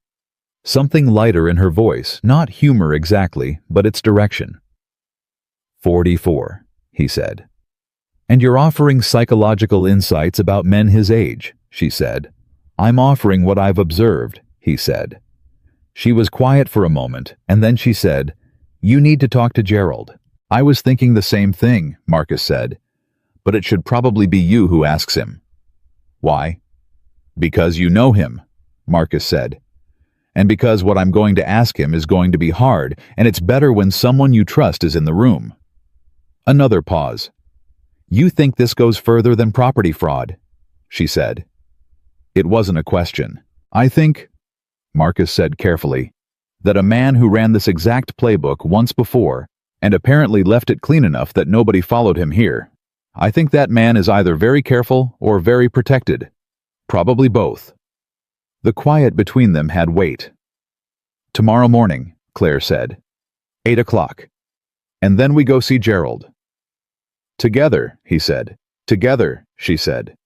Something lighter in her voice, not humor exactly, but its direction. 44, he said. And you're offering psychological insights about men his age, she said. I'm offering what I've observed, he said. She was quiet for a moment, and then she said, You need to talk to Gerald. I was thinking the same thing, Marcus said. But it should probably be you who asks him. Why? Because you know him, Marcus said. And because what I'm going to ask him is going to be hard, and it's better when someone you trust is in the room. Another pause. You think this goes further than property fraud, she said. It wasn't a question. I think, Marcus said carefully, that a man who ran this exact playbook once before and apparently left it clean enough that nobody followed him here. I think that man is either very careful or very protected. Probably both. The quiet between them had weight. Tomorrow morning, Claire said. 8 o'clock. And then we go see Gerald. Together, he said. Together, she said.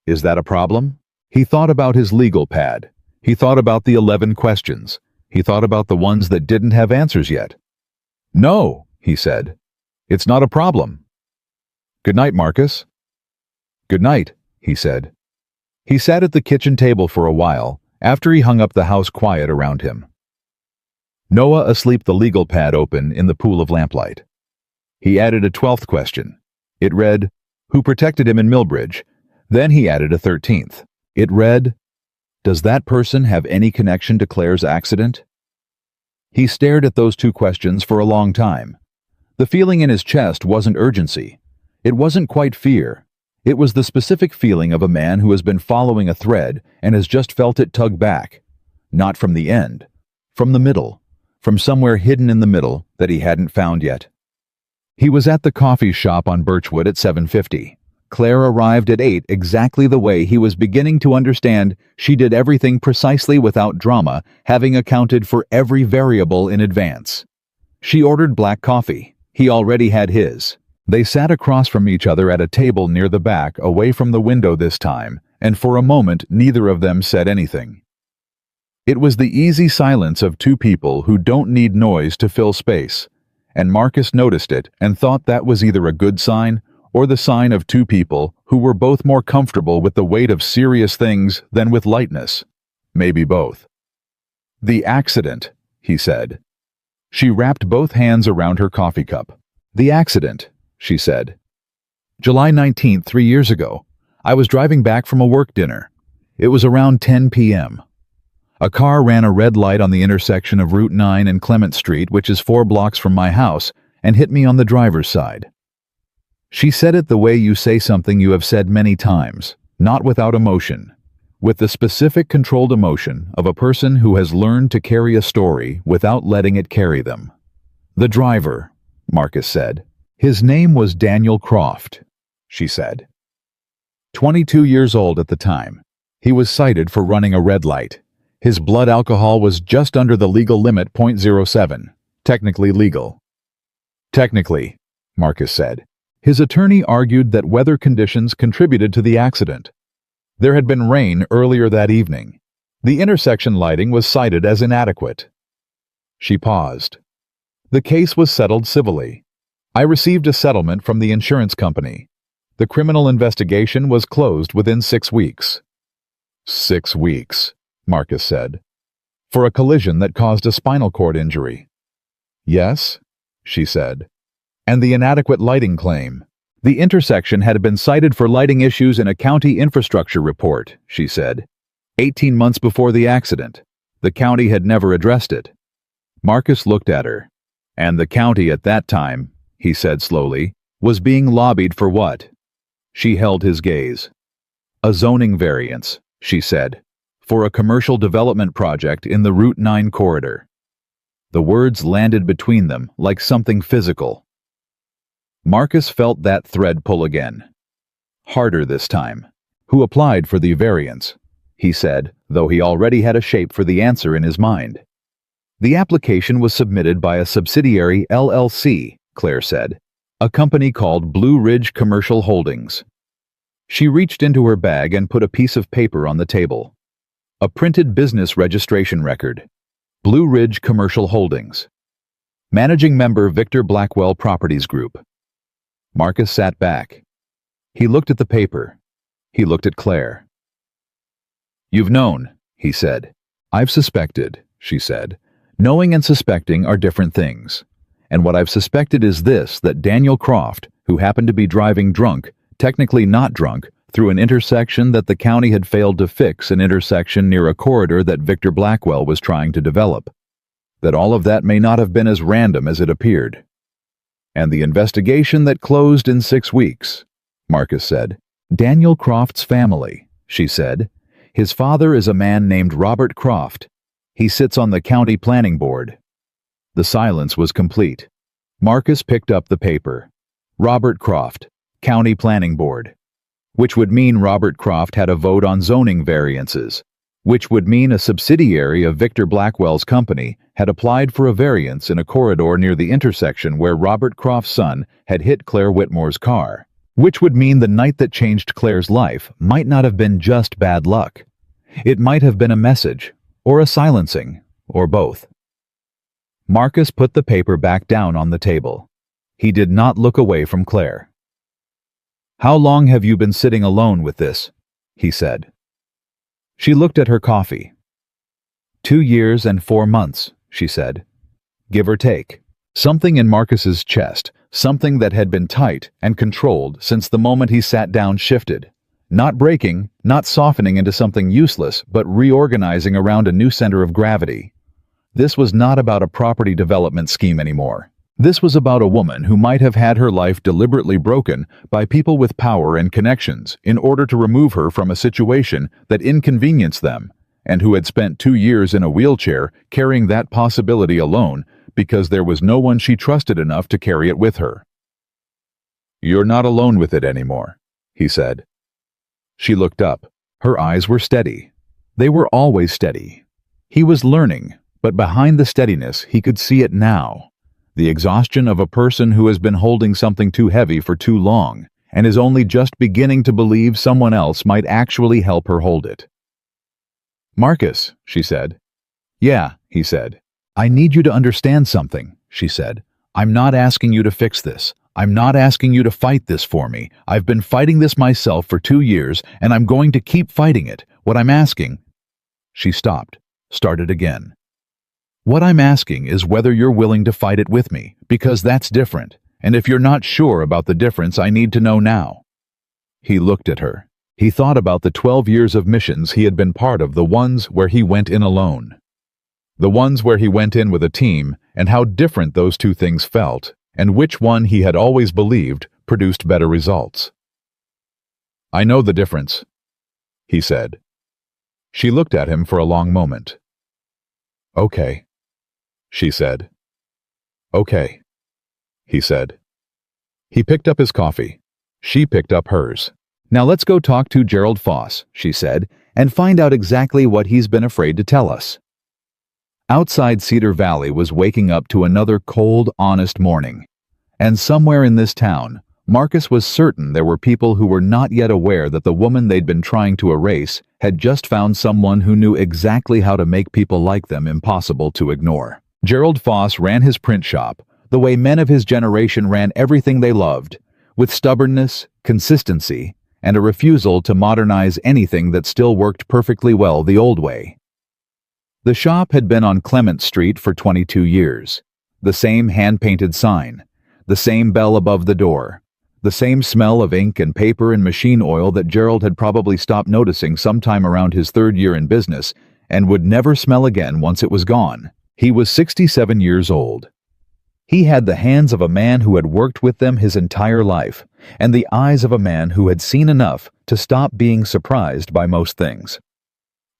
Is that a problem? He thought about his legal pad. He thought about the 11 questions. He thought about the ones that didn't have answers yet. No, he said. It's not a problem. Good night, Marcus. Good night, he said. He sat at the kitchen table for a while, after he hung up the house quiet around him. Noah asleep, the legal pad open in the pool of lamplight. He added a 12th question. It read, Who protected him in Millbridge? Then he added a 13th. It read, Does that person have any connection to Claire's accident? He stared at those 2 questions for a long time. The feeling in his chest wasn't urgency. It wasn't quite fear. It was the specific feeling of a man who has been following a thread and has just felt it tug back. Not from the end. From the middle. From somewhere hidden in the middle that he hadn't found yet. He was at the coffee shop on Birchwood at 7:50. Claire arrived at 8 exactly the way he was beginning to understand she did everything precisely without drama, having accounted for every variable in advance. She ordered black coffee. He already had his. They sat across from each other at a table near the back, away from the window this time, and for a moment neither of them said anything. It was the easy silence of 2 people who don't need noise to fill space, and Marcus noticed it and thought that was either a good sign or the sign of 2 people who were both more comfortable with the weight of serious things than with lightness. Maybe both. The accident, he said. She wrapped both hands around her coffee cup. The accident, she said. July 19th, 3 years ago. I was driving back from a work dinner. It was around 10 p.m. A car ran a red light on the intersection of Route 9 and Clement Street, which is 4 blocks from my house, and hit me on the driver's side. She said it the way you say something you have said many times, not without emotion, with the specific controlled emotion of a person who has learned to carry a story without letting it carry them. The driver, Marcus said. His name was Daniel Croft, she said. 22 years old at the time. He was cited for running a red light. His blood alcohol was just under the legal limit, .07, technically legal. Technically, Marcus said. His attorney argued that weather conditions contributed to the accident. There had been rain earlier that evening. The intersection lighting was cited as inadequate. She paused. The case was settled civilly. I received a settlement from the insurance company. The criminal investigation was closed within 6 weeks. 6 weeks, Marcus said. For a collision that caused a spinal cord injury. Yes, she said. And the inadequate lighting claim. The intersection had been cited for lighting issues in a county infrastructure report, she said. 18 months before the accident. The county had never addressed it. Marcus looked at her. And the county at that time, he said slowly, was being lobbied for what? She held his gaze. A zoning variance, she said, for a commercial development project in the Route 9 corridor. The words landed between them like something physical. Marcus felt that thread pull again. Harder this time. Who applied for the variance? He said, though he already had a shape for the answer in his mind. The application was submitted by a subsidiary LLC, Claire said, a company called Blue Ridge Commercial Holdings. She reached into her bag and put a piece of paper on the table. A printed business registration record. Blue Ridge Commercial Holdings. Managing Member Victor Blackwell Properties Group. Marcus sat back. He looked at the paper. He looked at Claire. "You've known," he said. "I've suspected," she said. "Knowing and suspecting are different things. And what I've suspected is this, that Daniel Croft, who happened to be driving drunk, technically not drunk, through an intersection that the county had failed to fix, an intersection near a corridor that Victor Blackwell was trying to develop. That all of that may not have been as random as it appeared. And the investigation that closed in 6 weeks," Marcus said. "Daniel Croft's family," she said. "His father is a man named Robert Croft. He sits on the county planning board." The silence was complete. Marcus picked up the paper. Robert Croft, County Planning Board. Which would mean Robert Croft had a vote on zoning variances. Which would mean a subsidiary of Victor Blackwell's company had applied for a variance in a corridor near the intersection where Robert Croft's son had hit Claire Whitmore's car. Which would mean the night that changed Claire's life might not have been just bad luck. It might have been a message, or a silencing, or both. Marcus put the paper back down on the table. He did not look away from Claire. "How long have you been sitting alone with this?" he said. She looked at her coffee. 2 years and 4 months, she said. Give or take. Something in Marcus's chest, something that had been tight and controlled since the moment he sat down, shifted. Not breaking, not softening into something useless, but reorganizing around a new center of gravity. This was not about a property development scheme anymore. This was about a woman who might have had her life deliberately broken by people with power and connections in order to remove her from a situation that inconvenienced them, and who had spent 2 years in a wheelchair carrying that possibility alone because there was no one she trusted enough to carry it with her. "You're not alone with it anymore," he said. She looked up. Her eyes were steady. They were always steady. He was learning, but behind the steadiness he could see it now. The exhaustion of a person who has been holding something too heavy for too long and is only just beginning to believe someone else might actually help her hold it. "Marcus," she said. "Yeah," he said. "I need you to understand something," she said. "I'm not asking you to fix this. I'm not asking you to fight this for me. I've been fighting this myself for 2 years, and I'm going to keep fighting it. What I'm asking—" She stopped, started again. "What I'm asking is whether you're willing to fight it with me, because that's different. And if you're not sure about the difference, I need to know now." He looked at her. He thought about the 12 years of missions he had been part of, the ones where he went in alone. The ones where he went in with a team, and how different those two things felt, and which one he had always believed produced better results. "I know the difference," he said. She looked at him for a long moment. "Okay," she said. "Okay," he said. He picked up his coffee. She picked up hers. "Now let's go talk to Gerald Foss," she said, "and find out exactly what he's been afraid to tell us." Outside Cedar Valley was waking up to another cold, honest morning. And somewhere in this town, Marcus was certain there were people who were not yet aware that the woman they'd been trying to erase had just found someone who knew exactly how to make people like them impossible to ignore. Gerald Foss ran his print shop the way men of his generation ran everything they loved, with stubbornness, consistency, and a refusal to modernize anything that still worked perfectly well the old way. The shop had been on Clement Street for 22 years. The same hand-painted sign, the same bell above the door, the same smell of ink and paper and machine oil that Gerald had probably stopped noticing sometime around his 3rd year in business and would never smell again once it was gone. He was 67 years old. He had the hands of a man who had worked with them his entire life, and the eyes of a man who had seen enough to stop being surprised by most things.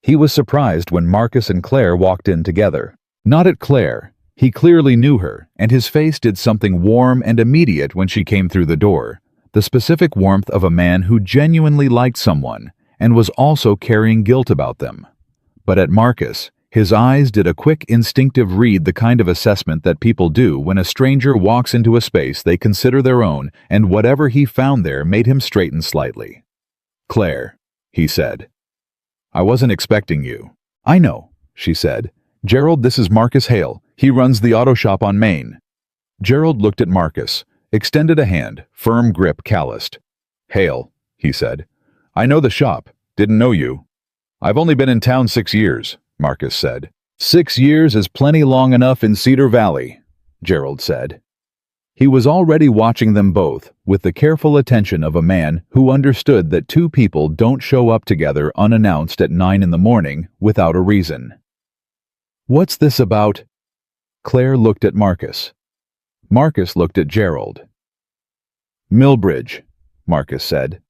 He was surprised when Marcus and Claire walked in together. Not at Claire. He clearly knew her, and his face did something warm and immediate when she came through the door, the specific warmth of a man who genuinely liked someone and was also carrying guilt about them. But at Marcus, his eyes did a quick instinctive read, the kind of assessment that people do when a stranger walks into a space they consider their own, and whatever he found there made him straighten slightly. "Claire," he said. "I wasn't expecting you." "I know," she said. Gerald, this is Marcus Hale. He runs the auto shop on Main. Gerald looked at Marcus, extended a hand, firm grip calloused. Hale, he said. I know the shop. Didn't know you. I've only been in town 6 years, Marcus said. 6 years is plenty long enough in Cedar Valley, Gerald said. He was already watching them both with the careful attention of a man who understood that two people don't show up together unannounced at 9 in the morning without a reason. What's this about? Claire looked at Marcus. Marcus looked at Gerald. Millbridge, Marcus said.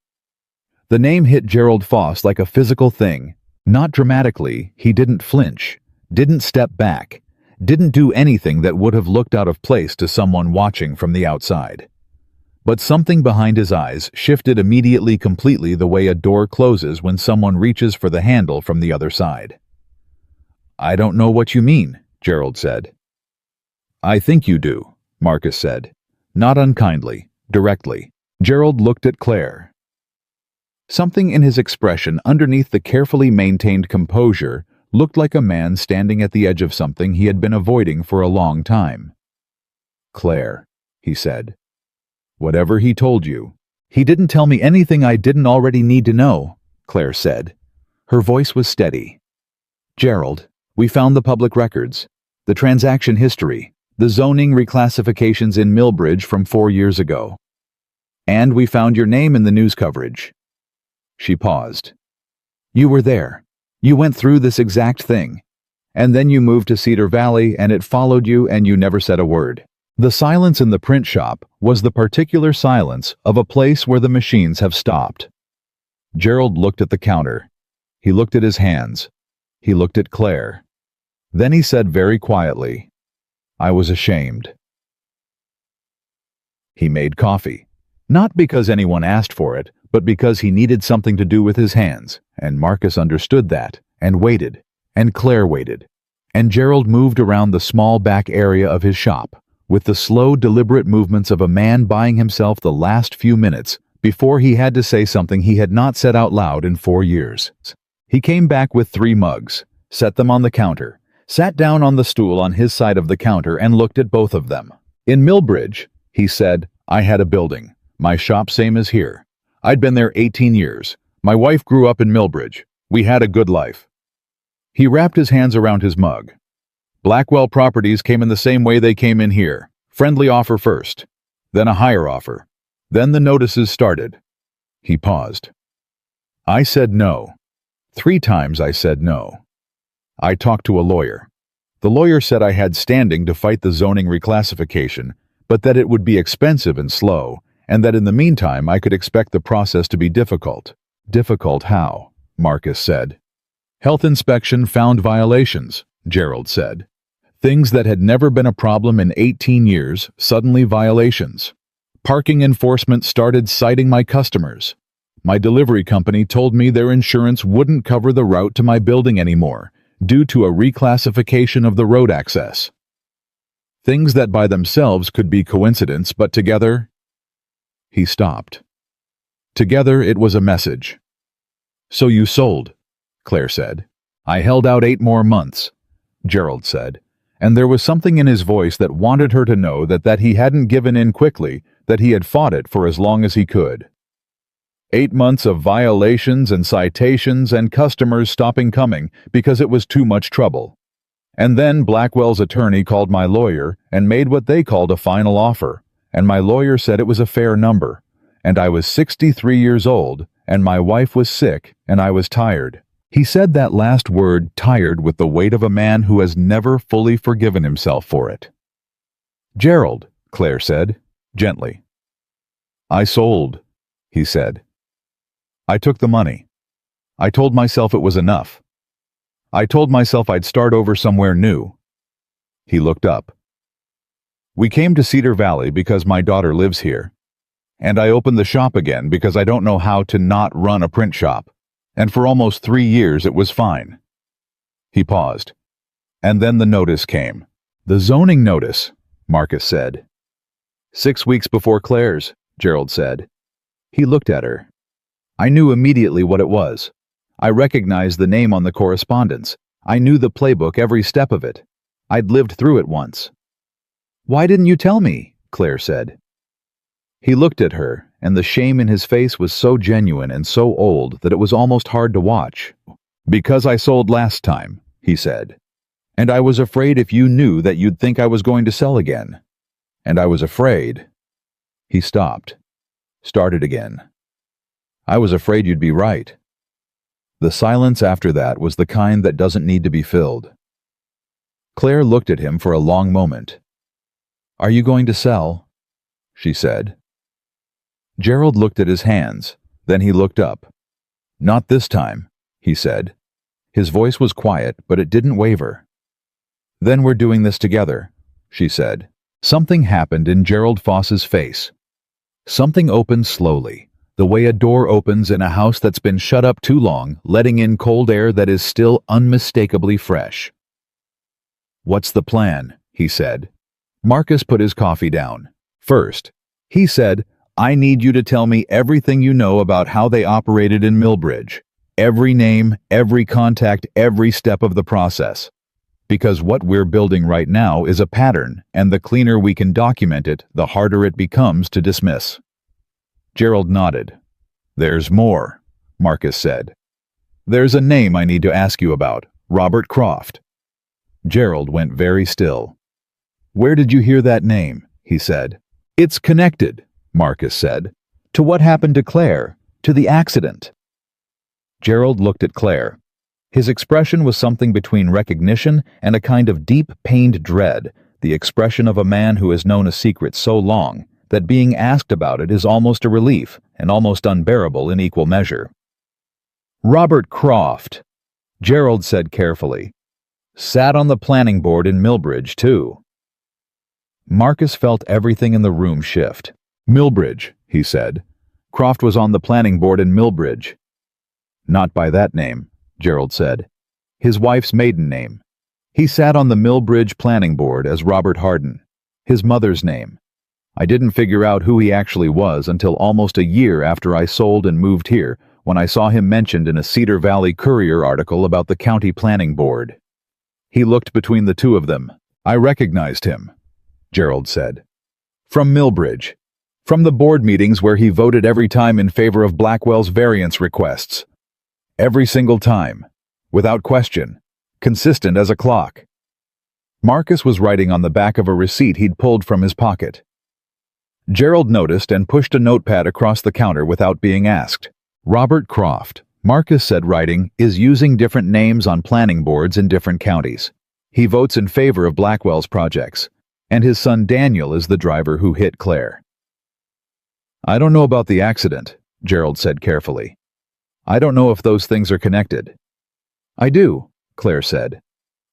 The name hit Gerald Foss like a physical thing. Not dramatically, he didn't flinch, didn't step back, didn't do anything that would have looked out of place to someone watching from the outside. But something behind his eyes shifted immediately completely the way a door closes when someone reaches for the handle from the other side. I don't know what you mean, Gerald said. I think you do, Marcus said. Not unkindly, directly. Gerald looked at Claire. Something in his expression underneath the carefully maintained composure looked like a man standing at the edge of something he had been avoiding for a long time. Claire, he said. Whatever he told you. He didn't tell me anything I didn't already need to know, Claire said. Her voice was steady. Gerald, we found the public records, the transaction history, the zoning reclassifications in Millbridge from 4 years ago. And we found your name in the news coverage. She paused. You were there. You went through this exact thing. And then you moved to Cedar Valley and it followed you and you never said a word. The silence in the print shop was the particular silence of a place where the machines have stopped. Gerald looked at the counter. He looked at his hands. He looked at Claire. Then he said very quietly, I was ashamed. He made coffee. Not because anyone asked for it, but because he needed something to do with his hands, and Marcus understood that, and waited, and Claire waited, and Gerald moved around the small back area of his shop, with the slow, deliberate movements of a man buying himself the last few minutes before he had to say something he had not said out loud in 4 years. He came back with 3 mugs, set them on the counter, sat down on the stool on his side of the counter and looked at both of them. In Millbridge, he said, I had a building. My shop same as here. I'd been there 18 years. My wife grew up in Millbridge. We had a good life. He wrapped his hands around his mug. Blackwell Properties came in the same way they came in here. Friendly offer first, then a higher offer. Then the notices started. He paused. I said no. 3 times I said no. I talked to a lawyer. The lawyer said I had standing to fight the zoning reclassification, but that it would be expensive and slow, and that in the meantime I could expect the process to be difficult. Difficult how? Marcus said. Health inspection found violations, Gerald said. Things that had never been a problem in 18 years, suddenly violations. Parking enforcement started citing my customers. My delivery company told me their insurance wouldn't cover the route to my building anymore, due to a reclassification of the road access. Things that by themselves could be coincidence, but together... He stopped. Together it was a message. So you sold, Claire said. I held out 8 more months, Gerald said, and there was something in his voice that wanted her to know that he hadn't given in quickly, that he had fought it for as long as he could. 8 months of violations and citations and customers stopping coming because it was too much trouble. And then Blackwell's attorney called my lawyer and made what they called a final offer, and my lawyer said it was a fair number, and I was 63 years old, and my wife was sick, and I was tired. He said that last word tired with the weight of a man who has never fully forgiven himself for it. Gerald, Claire said, gently. I sold, he said. I took the money. I told myself it was enough. I told myself I'd start over somewhere new. He looked up. We came to Cedar Valley because my daughter lives here. And I opened the shop again because I don't know how to not run a print shop. And for almost 3 years it was fine. He paused. And then the notice came. The zoning notice, Marcus said. 6 weeks before Claire's, Gerald said. He looked at her. I knew immediately what it was. I recognized the name on the correspondence. I knew the playbook every step of it. I'd lived through it once. Why didn't you tell me? Claire said. He looked at her, and the shame in his face was so genuine and so old that it was almost hard to watch. Because I sold last time, he said. And I was afraid if you knew that you'd think I was going to sell again. And I was afraid. He stopped. Started again. I was afraid you'd be right. The silence after that was the kind that doesn't need to be filled. Claire looked at him for a long moment. Are you going to sell? She said. Gerald looked at his hands. Then he looked up. Not this time, he said. His voice was quiet, but it didn't waver. Then we're doing this together, she said. Something happened in Gerald Foss's face. Something opened slowly, the way a door opens in a house that's been shut up too long, letting in cold air that is still unmistakably fresh. What's the plan? He said. Marcus put his coffee down. First, he said, I need you to tell me everything you know about how they operated in Millbridge. Every name, every contact, every step of the process. Because what we're building right now is a pattern, and the cleaner we can document it, the harder it becomes to dismiss. Gerald nodded. There's more, Marcus said. There's a name I need to ask you about, Robert Croft. Gerald went very still. Where did you hear that name? He said. It's connected, Marcus said, to what happened to Claire, to the accident. Gerald looked at Claire. His expression was something between recognition and a kind of deep, pained dread, the expression of a man who has known a secret so long that being asked about it is almost a relief and almost unbearable in equal measure. Robert Croft, Gerald said carefully. Sat on the planning board in Millbridge, too. Marcus felt everything in the room shift. Millbridge, he said. Croft was on the planning board in Millbridge. Not by that name, Gerald said. His wife's maiden name. He sat on the Millbridge planning board as Robert Harden. His mother's name. I didn't figure out who he actually was until almost a year after I sold and moved here, when I saw him mentioned in a Cedar Valley Courier article about the county planning board. He looked between the two of them. I recognized him, Gerald said. From Millbridge. From the board meetings where he voted every time in favor of Blackwell's variance requests. Every single time. Without question. Consistent as a clock. Marcus was writing on the back of a receipt he'd pulled from his pocket. Gerald noticed and pushed a notepad across the counter without being asked. Robert Croft, Marcus said, writing, is using different names on planning boards in different counties. He votes in favor of Blackwell's projects, and his son Daniel is the driver who hit Claire. I don't know about the accident, Gerald said carefully. I don't know if those things are connected. I do, Claire said.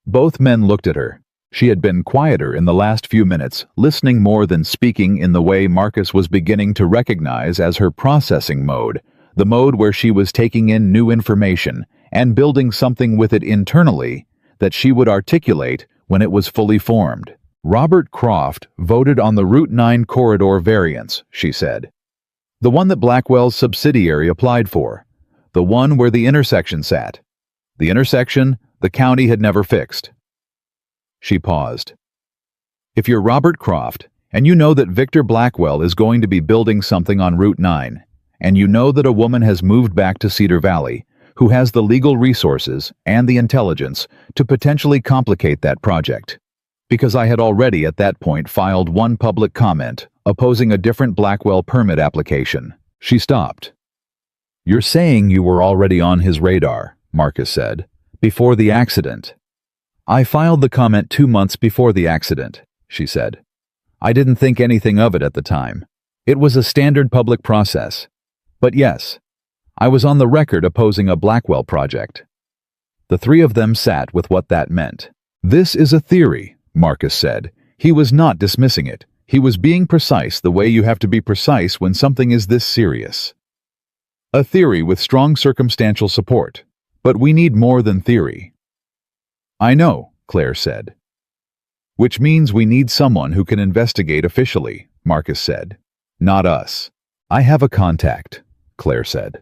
Both men looked at her. She had been quieter in the last few minutes, listening more than speaking in the way Marcus was beginning to recognize as her processing mode, the mode where she was taking in new information and building something with it internally that she would articulate when it was fully formed. Robert Croft voted on the Route 9 corridor variance, she said. The one that Blackwell's subsidiary applied for. The one where the intersection sat. The intersection the county had never fixed. She paused. If you're Robert Croft, and you know that Victor Blackwell is going to be building something on Route 9, and you know that a woman has moved back to Cedar Valley, who has the legal resources and the intelligence to potentially complicate that project, because I had already at that point filed one public comment opposing a different Blackwell permit application. She stopped. You're saying you were already on his radar, Marcus said, before the accident. I filed the comment 2 months before the accident, she said. I didn't think anything of it at the time. It was a standard public process. But yes, I was on the record opposing a Blackwell project. The three of them sat with what that meant. This is a theory, Marcus said. He was not dismissing it. He was being precise the way you have to be precise when something is this serious. A theory with strong circumstantial support. But we need more than theory. I know, Claire said. Which means we need someone who can investigate officially, Marcus said. Not us. I have a contact, Claire said.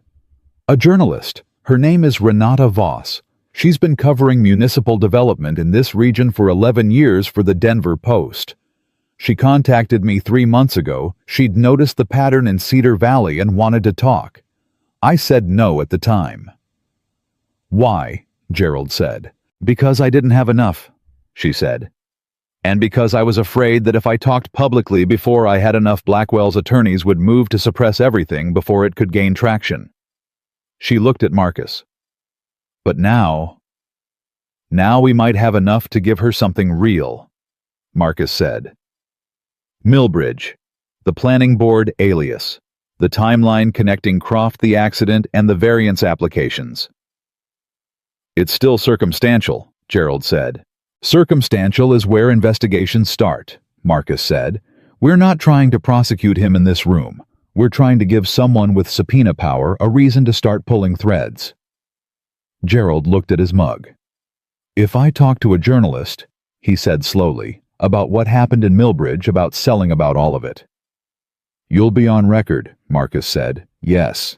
A journalist. Her name is Renata Voss. She's been covering municipal development in this region for 11 years for the Denver Post. She contacted me 3 months ago. She'd noticed the pattern in Cedar Valley and wanted to talk. I said no at the time. Why? Gerald said. Because I didn't have enough, she said. And because I was afraid that if I talked publicly before I had enough, Blackwell's attorneys would move to suppress everything before it could gain traction. She looked at Marcus. But now we might have enough to give her something real, Marcus said. Millbridge, the planning board alias, the timeline connecting Croft, the accident, and the variance applications. It's still circumstantial, Gerald said. Circumstantial is where investigations start, Marcus said. We're not trying to prosecute him in this room. We're trying to give someone with subpoena power a reason to start pulling threads. Gerald looked at his mug. If I talk to a journalist, he said slowly, about what happened in Millbridge, about selling about all of it. You'll be on record, Marcus said. Yes.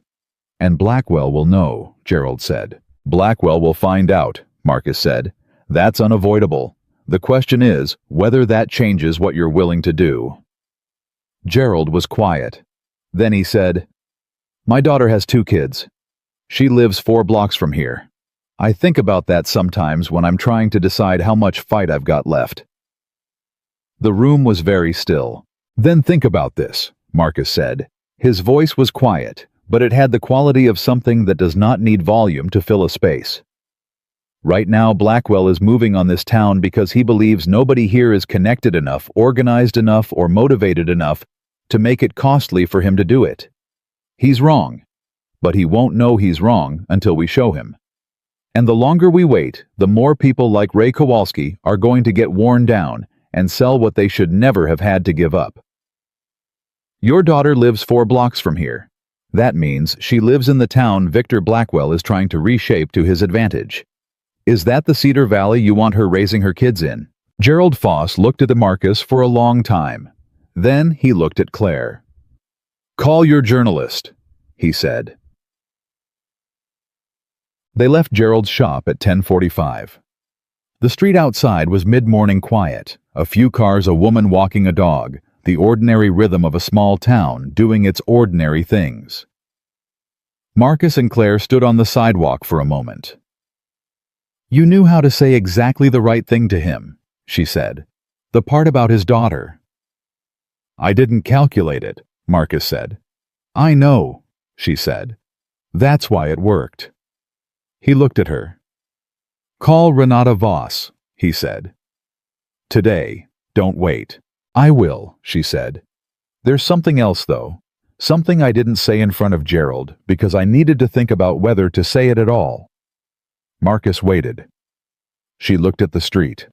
And Blackwell will know, Gerald said. Blackwell will find out, Marcus said. That's unavoidable. The question is whether that changes what you're willing to do. Gerald was quiet. Then he said, My daughter has 2 kids. She lives 4 blocks from here. I think about that sometimes when I'm trying to decide how much fight I've got left. The room was very still. Then think about this, Marcus said. His voice was quiet, but it had the quality of something that does not need volume to fill a space. Right now, Blackwell is moving on this town because he believes nobody here is connected enough, organized enough, or motivated enough to make it costly for him to do it. He's wrong, but he won't know he's wrong until we show him. And the longer we wait, the more people like Ray Kowalski are going to get worn down and sell what they should never have had to give up. Your daughter lives 4 blocks from here. That means she lives in the town Victor Blackwell is trying to reshape to his advantage. Is that the Cedar Valley you want her raising her kids in? Gerald Foss looked at Marcus for a long time. Then he looked at Claire. Call your journalist, he said. They left Gerald's shop at 10:45. The street outside was mid-morning quiet. A few cars, a woman walking a dog, the ordinary rhythm of a small town doing its ordinary things. Marcus and Claire stood on the sidewalk for a moment. You knew how to say exactly the right thing to him, she said. The part about his daughter. I didn't calculate it, Marcus said. I know, she said. That's why it worked. He looked at her. Call Renata Voss, he said. Today, don't wait. I will, she said. There's something else, though. Something I didn't say in front of Gerald because I needed to think about whether to say it at all. Marcus waited. She looked at the street.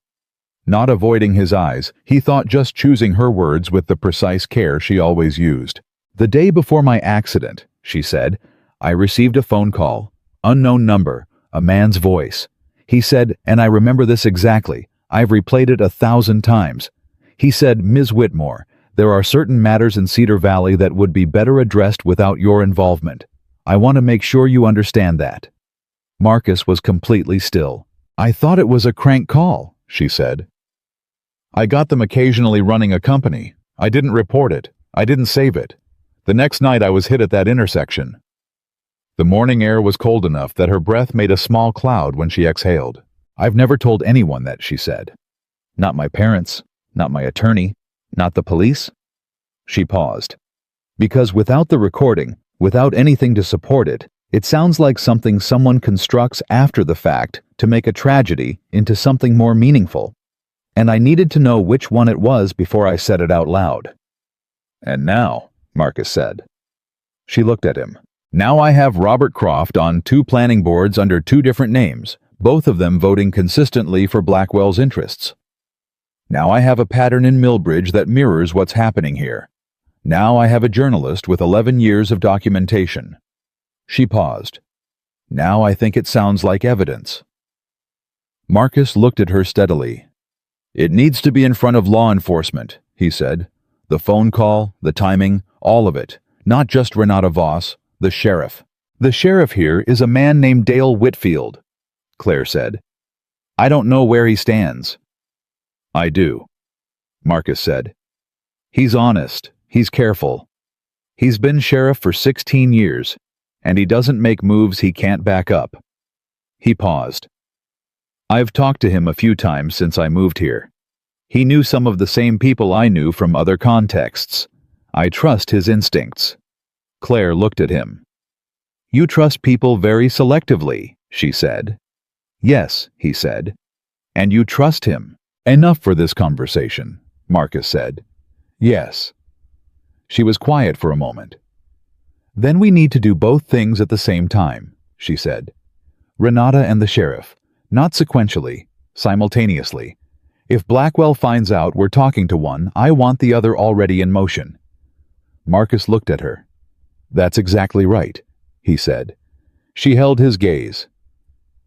Not avoiding his eyes, he thought just choosing her words with the precise care she always used. The day before my accident, she said, I received a phone call. Unknown number, a man's voice. He said, and I remember this exactly, I've replayed it 1,000 times. He said, Ms. Whitmore, there are certain matters in Cedar Valley that would be better addressed without your involvement. I want to make sure you understand that. Marcus was completely still. I thought it was a crank call, she said. I got them occasionally running a company. I didn't report it. I didn't save it. The next night I was hit at that intersection. The morning air was cold enough that her breath made a small cloud when she exhaled. I've never told anyone that, she said. Not my parents, not my attorney, not the police. She paused. Because without the recording, without anything to support it, it sounds like something someone constructs after the fact to make a tragedy into something more meaningful. And I needed to know which one it was before I said it out loud. And now, Marcus said. She looked at him. Now I have Robert Croft on 2 planning boards under 2 different names, both of them voting consistently for Blackwell's interests. Now I have a pattern in Millbridge that mirrors what's happening here. Now I have a journalist with 11 years of documentation. She paused. Now I think it sounds like evidence. Marcus looked at her steadily. It needs to be in front of law enforcement, he said. The phone call, the timing, all of it. Not just Renata Voss, the sheriff. The sheriff here is a man named Dale Whitfield. Claire said. I don't know where he stands. I do, Marcus said. He's honest. He's careful. He's been sheriff for 16 years, and he doesn't make moves he can't back up. He paused. I've talked to him a few times since I moved here. He knew some of the same people I knew from other contexts. I trust his instincts. Claire looked at him. You trust people very selectively, she said. Yes, he said. And you trust him. Enough for this conversation, Marcus said. Yes. She was quiet for a moment. Then we need to do both things at the same time, she said. Renata and the sheriff, not sequentially, simultaneously. If Blackwell finds out we're talking to one, I want the other already in motion. Marcus looked at her. That's exactly right, he said. She held his gaze.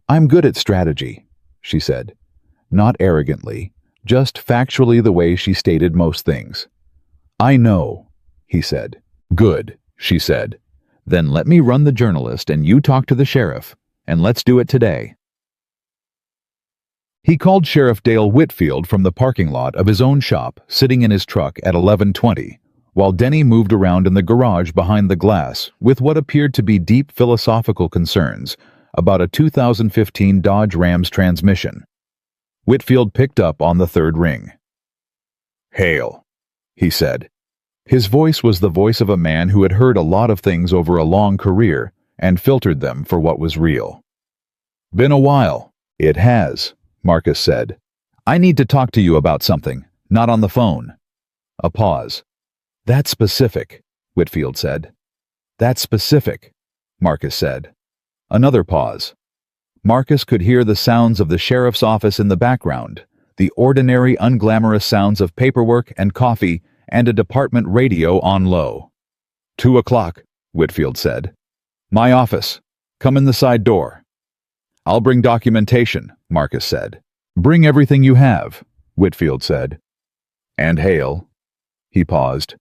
I'm good at strategy, she said. Not arrogantly, just factually the way she stated most things. I know, he said. Good, she said. Then let me run the journalist and you talk to the sheriff, and let's do it today. He called Sheriff Dale Whitfield from the parking lot of his own shop, sitting in his truck at 11:20, while Denny moved around in the garage behind the glass with what appeared to be deep philosophical concerns about a 2015 Dodge Ram's transmission. Whitfield picked up on the third ring. Hale, he said. His voice was the voice of a man who had heard a lot of things over a long career and filtered them for what was real. Been a while. It has, Marcus said. I need to talk to you about something, not on the phone. A pause. That's specific, Whitfield said. That's specific, Marcus said. Another pause. Marcus could hear the sounds of the sheriff's office in the background, the ordinary, unglamorous sounds of paperwork and coffee and a department radio on low. 2 o'clock, Whitfield said. My office. Come in the side door. I'll bring documentation, Marcus said. Bring everything you have, Whitfield said. And Hale. He paused.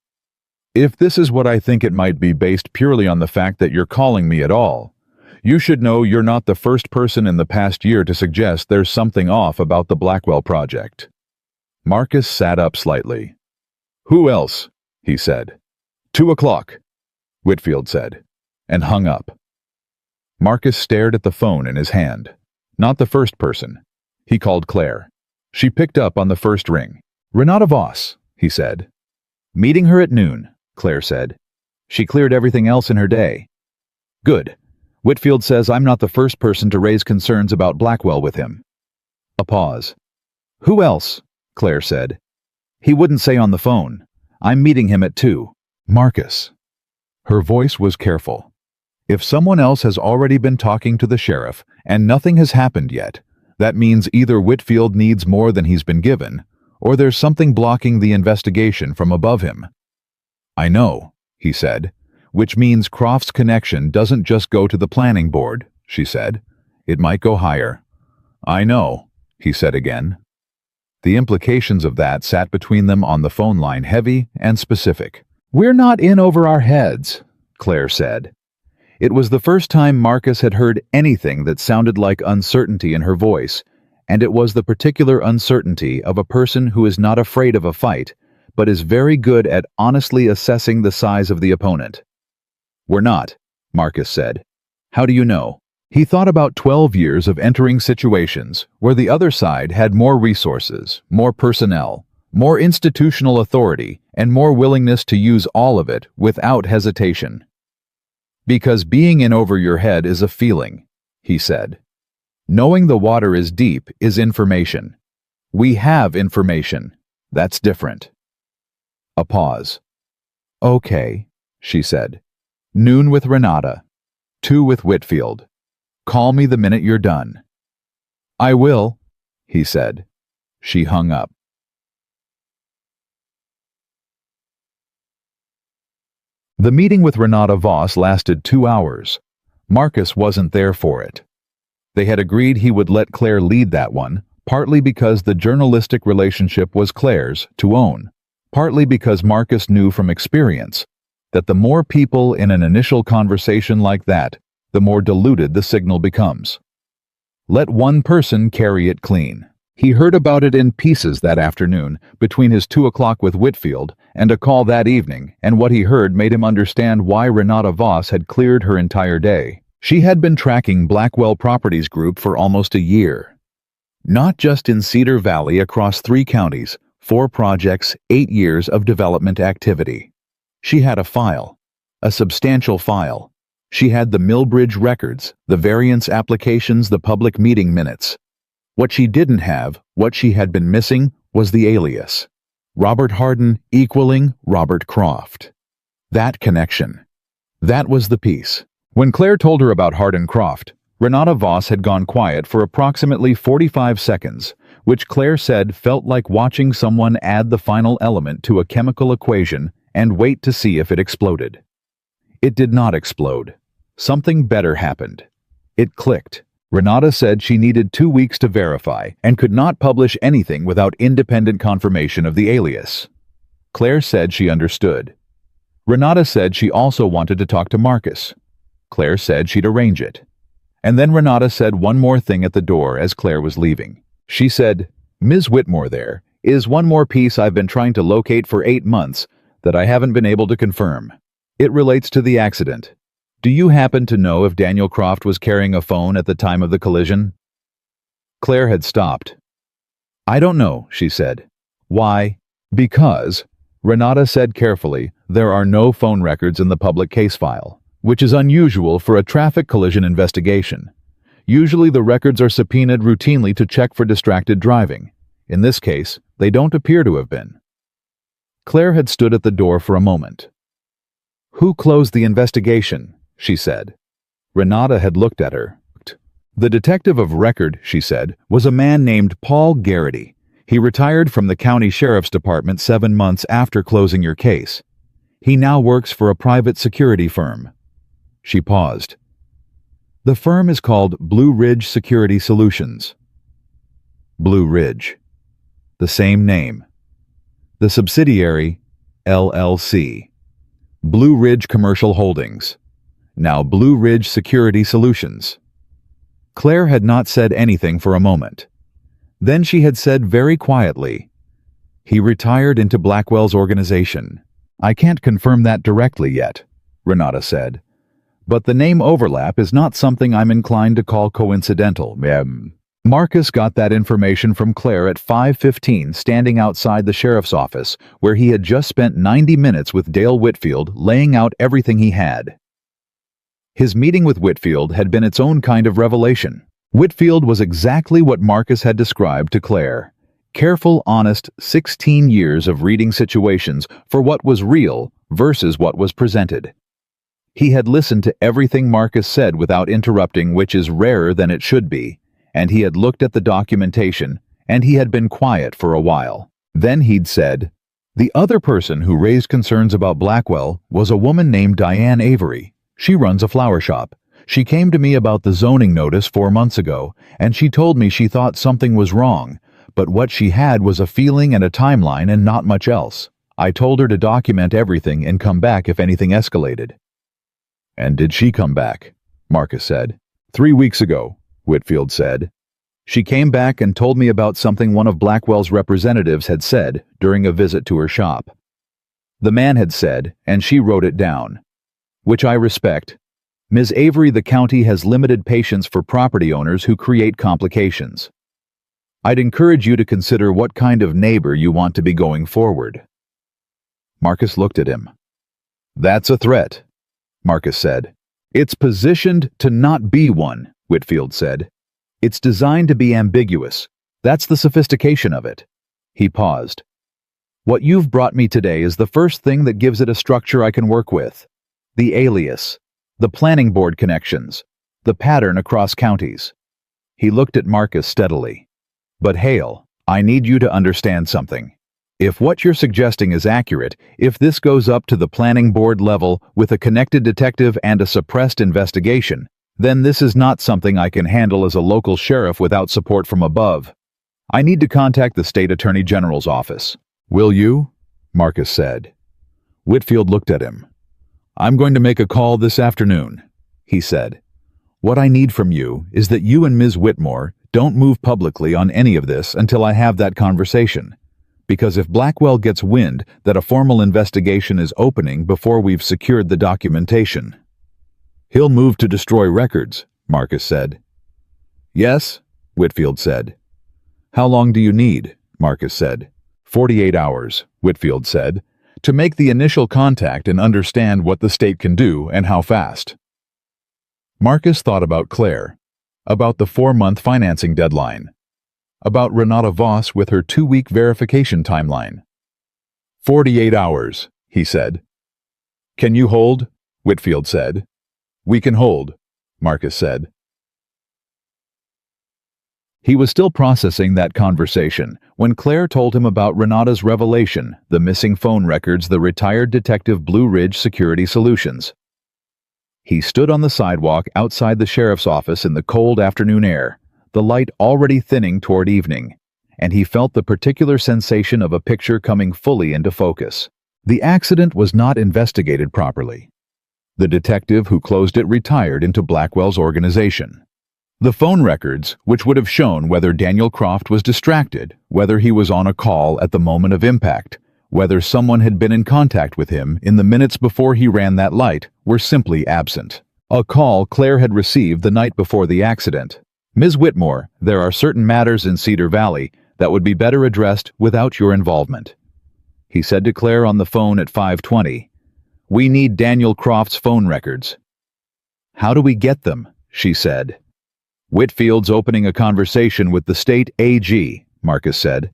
If this is what I think it might be based purely on the fact that you're calling me at all, you should know you're not the first person in the past year to suggest there's something off about the Blackwell project. Marcus sat up slightly. Who else? He said. 2 o'clock, Whitfield said, and hung up. Marcus stared at the phone in his hand. Not the first person. He called Claire. She picked up on the first ring. Renata Voss, he said. Meeting her at noon, Claire said. She cleared everything else in her day. Good. Whitfield says I'm not the first person to raise concerns about Blackwell with him. A pause. Who else? Claire said. He wouldn't say on the phone. I'm meeting him at 2. Marcus. Her voice was careful. If someone else has already been talking to the sheriff and nothing has happened yet, that means either Whitfield needs more than he's been given, or there's something blocking the investigation from above him. I know, he said, which means Croft's connection doesn't just go to the planning board, she said. It might go higher. I know, he said again. The implications of that sat between them on the phone line, heavy and specific. We're not in over our heads, Claire said. It was the first time Marcus had heard anything that sounded like uncertainty in her voice, and it was the particular uncertainty of a person who is not afraid of a fight, but is very good at honestly assessing the size of the opponent. We're not, Marcus said. How do you know? He thought about 12 years of entering situations where the other side had more resources, more personnel, more institutional authority, and more willingness to use all of it without hesitation. Because being in over your head is a feeling, he said. Knowing the water is deep is information. We have information. That's different. A pause. Okay, she said. Noon with Renata. 2 with Whitfield. Call me the minute you're done. I will, he said. She hung up. The meeting with Renata Voss lasted 2 hours. Marcus wasn't there for it. They had agreed he would let Claire lead that one, partly because the journalistic relationship was Claire's to own, partly because Marcus knew from experience that the more people in an initial conversation like that, the more diluted the signal becomes. Let one person carry it clean. He heard about it in pieces that afternoon, between his 2 o'clock with Whitfield and a call that evening, and what he heard made him understand why Renata Voss had cleared her entire day. She had been tracking Blackwell Properties Group for almost a year. Not just in Cedar Valley, across 3 counties, 4 projects, 8 years of development activity. She had a file, a substantial file. She had the Millbridge records, the variance applications, the public meeting minutes. What she didn't have, what she had been missing, was the alias. Robert Hardin equaling Robert Croft. That connection. That was the piece. When Claire told her about Hardin Croft, Renata Voss had gone quiet for approximately 45 seconds, which Claire said felt like watching someone add the final element to a chemical equation and wait to see if it exploded. It did not explode. Something better happened. It clicked. Renata said she needed 2 weeks to verify and could not publish anything without independent confirmation of the alias. Claire said she understood. Renata said she also wanted to talk to Marcus. Claire said she'd arrange it. And then Renata said one more thing at the door as Claire was leaving. She said, "Ms. Whitmore, there is one more piece I've been trying to locate for 8 months that I haven't been able to confirm. It relates to the accident. Do you happen to know if Daniel Croft was carrying a phone at the time of the collision?" Claire had stopped. "I don't know," she said. "Why?" "Because," Renata said carefully, "there are no phone records in the public case file, which is unusual for a traffic collision investigation. Usually the records are subpoenaed routinely to check for distracted driving. In this case, they don't appear to have been." Claire had stood at the door for a moment. "Who closed the investigation?" she said. Renata had looked at her. "The detective of record," she said, "was a man named Paul Garrity. He retired from the county sheriff's department 7 months after closing your case. He now works for a private security firm." She paused. "The firm is called Blue Ridge Security Solutions." Blue Ridge. The same name. The subsidiary, LLC. Blue Ridge Commercial Holdings. Now Blue Ridge Security Solutions. Claire had not said anything for a moment. Then she had said very quietly, "He retired into Blackwell's organization. I can't confirm that directly yet," Renata said. "But the name overlap is not something I'm inclined to call coincidental." Marcus got that information from Claire at 5:15, standing outside the sheriff's office, where he had just spent 90 minutes with Dale Whitfield laying out everything he had. His meeting with Whitfield had been its own kind of revelation. Whitfield was exactly what Marcus had described to Claire. Careful, honest 16 years of reading situations for what was real versus what was presented. He had listened to everything Marcus said without interrupting, which is rarer than it should be, and he had looked at the documentation, and he had been quiet for a while. Then he'd said, "The other person who raised concerns about Blackwell was a woman named Diane Avery. She runs a flower shop. She came to me about the zoning notice 4 months ago, and she told me she thought something was wrong, but what she had was a feeling and a timeline and not much else. I told her to document everything and come back if anything escalated." "And did she come back?" Marcus said. 3 weeks ago, Whitfield said. "She came back and told me about something one of Blackwell's representatives had said during a visit to her shop. The man had said, and she wrote it down, which I respect. Ms. Avery, the county has limited patience for property owners who create complications. I'd encourage you to consider what kind of neighbor you want to be going forward." Marcus looked at him. "That's a threat," Marcus said. "It's positioned to not be one," Whitfield said. "It's designed to be ambiguous. That's the sophistication of it." He paused. "What you've brought me today is the first thing that gives it a structure I can work with. The alias, the planning board connections, the pattern across counties." He looked at Marcus steadily. "But Hale, I need you to understand something. If what you're suggesting is accurate, if this goes up to the planning board level with a connected detective and a suppressed investigation, then this is not something I can handle as a local sheriff without support from above. I need to contact the state attorney general's office." "Will you?" Marcus said. Whitfield looked at him. "I'm going to make a call this afternoon," he said. What I need from you is that you and Ms. Whitmore don't move publicly on any of this until I have that conversation. Because if Blackwell gets wind that a formal investigation is opening before we've secured the documentation, he'll move to destroy records, Marcus said. Yes, Whitfield said. How long do you need? Marcus said. 48 hours, Whitfield said, to make the initial contact and understand what the state can do and how fast. Marcus thought about Claire, about the 4-month financing deadline, about Renata Voss with her 2-week verification timeline. 48 hours, he said. Can you hold? Whitfield said. We can hold, Marcus said. He was still processing that conversation when Claire told him about Renata's revelation, the missing phone records, the retired detective Blue Ridge Security Solutions. He stood on the sidewalk outside the sheriff's office in the cold afternoon air, the light already thinning toward evening, and he felt the particular sensation of a picture coming fully into focus. The accident was not investigated properly. The detective who closed it retired into Blackwell's organization. The phone records, which would have shown whether Daniel Croft was distracted, whether he was on a call at the moment of impact, whether someone had been in contact with him in the minutes before he ran that light, were simply absent. A call Claire had received the night before the accident. Ms. Whitmore, there are certain matters in Cedar Valley that would be better addressed without your involvement. He said to Claire on the phone at 5:20, We need Daniel Croft's phone records. How do we get them? She said. Whitfield's opening a conversation with the state AG, Marcus said.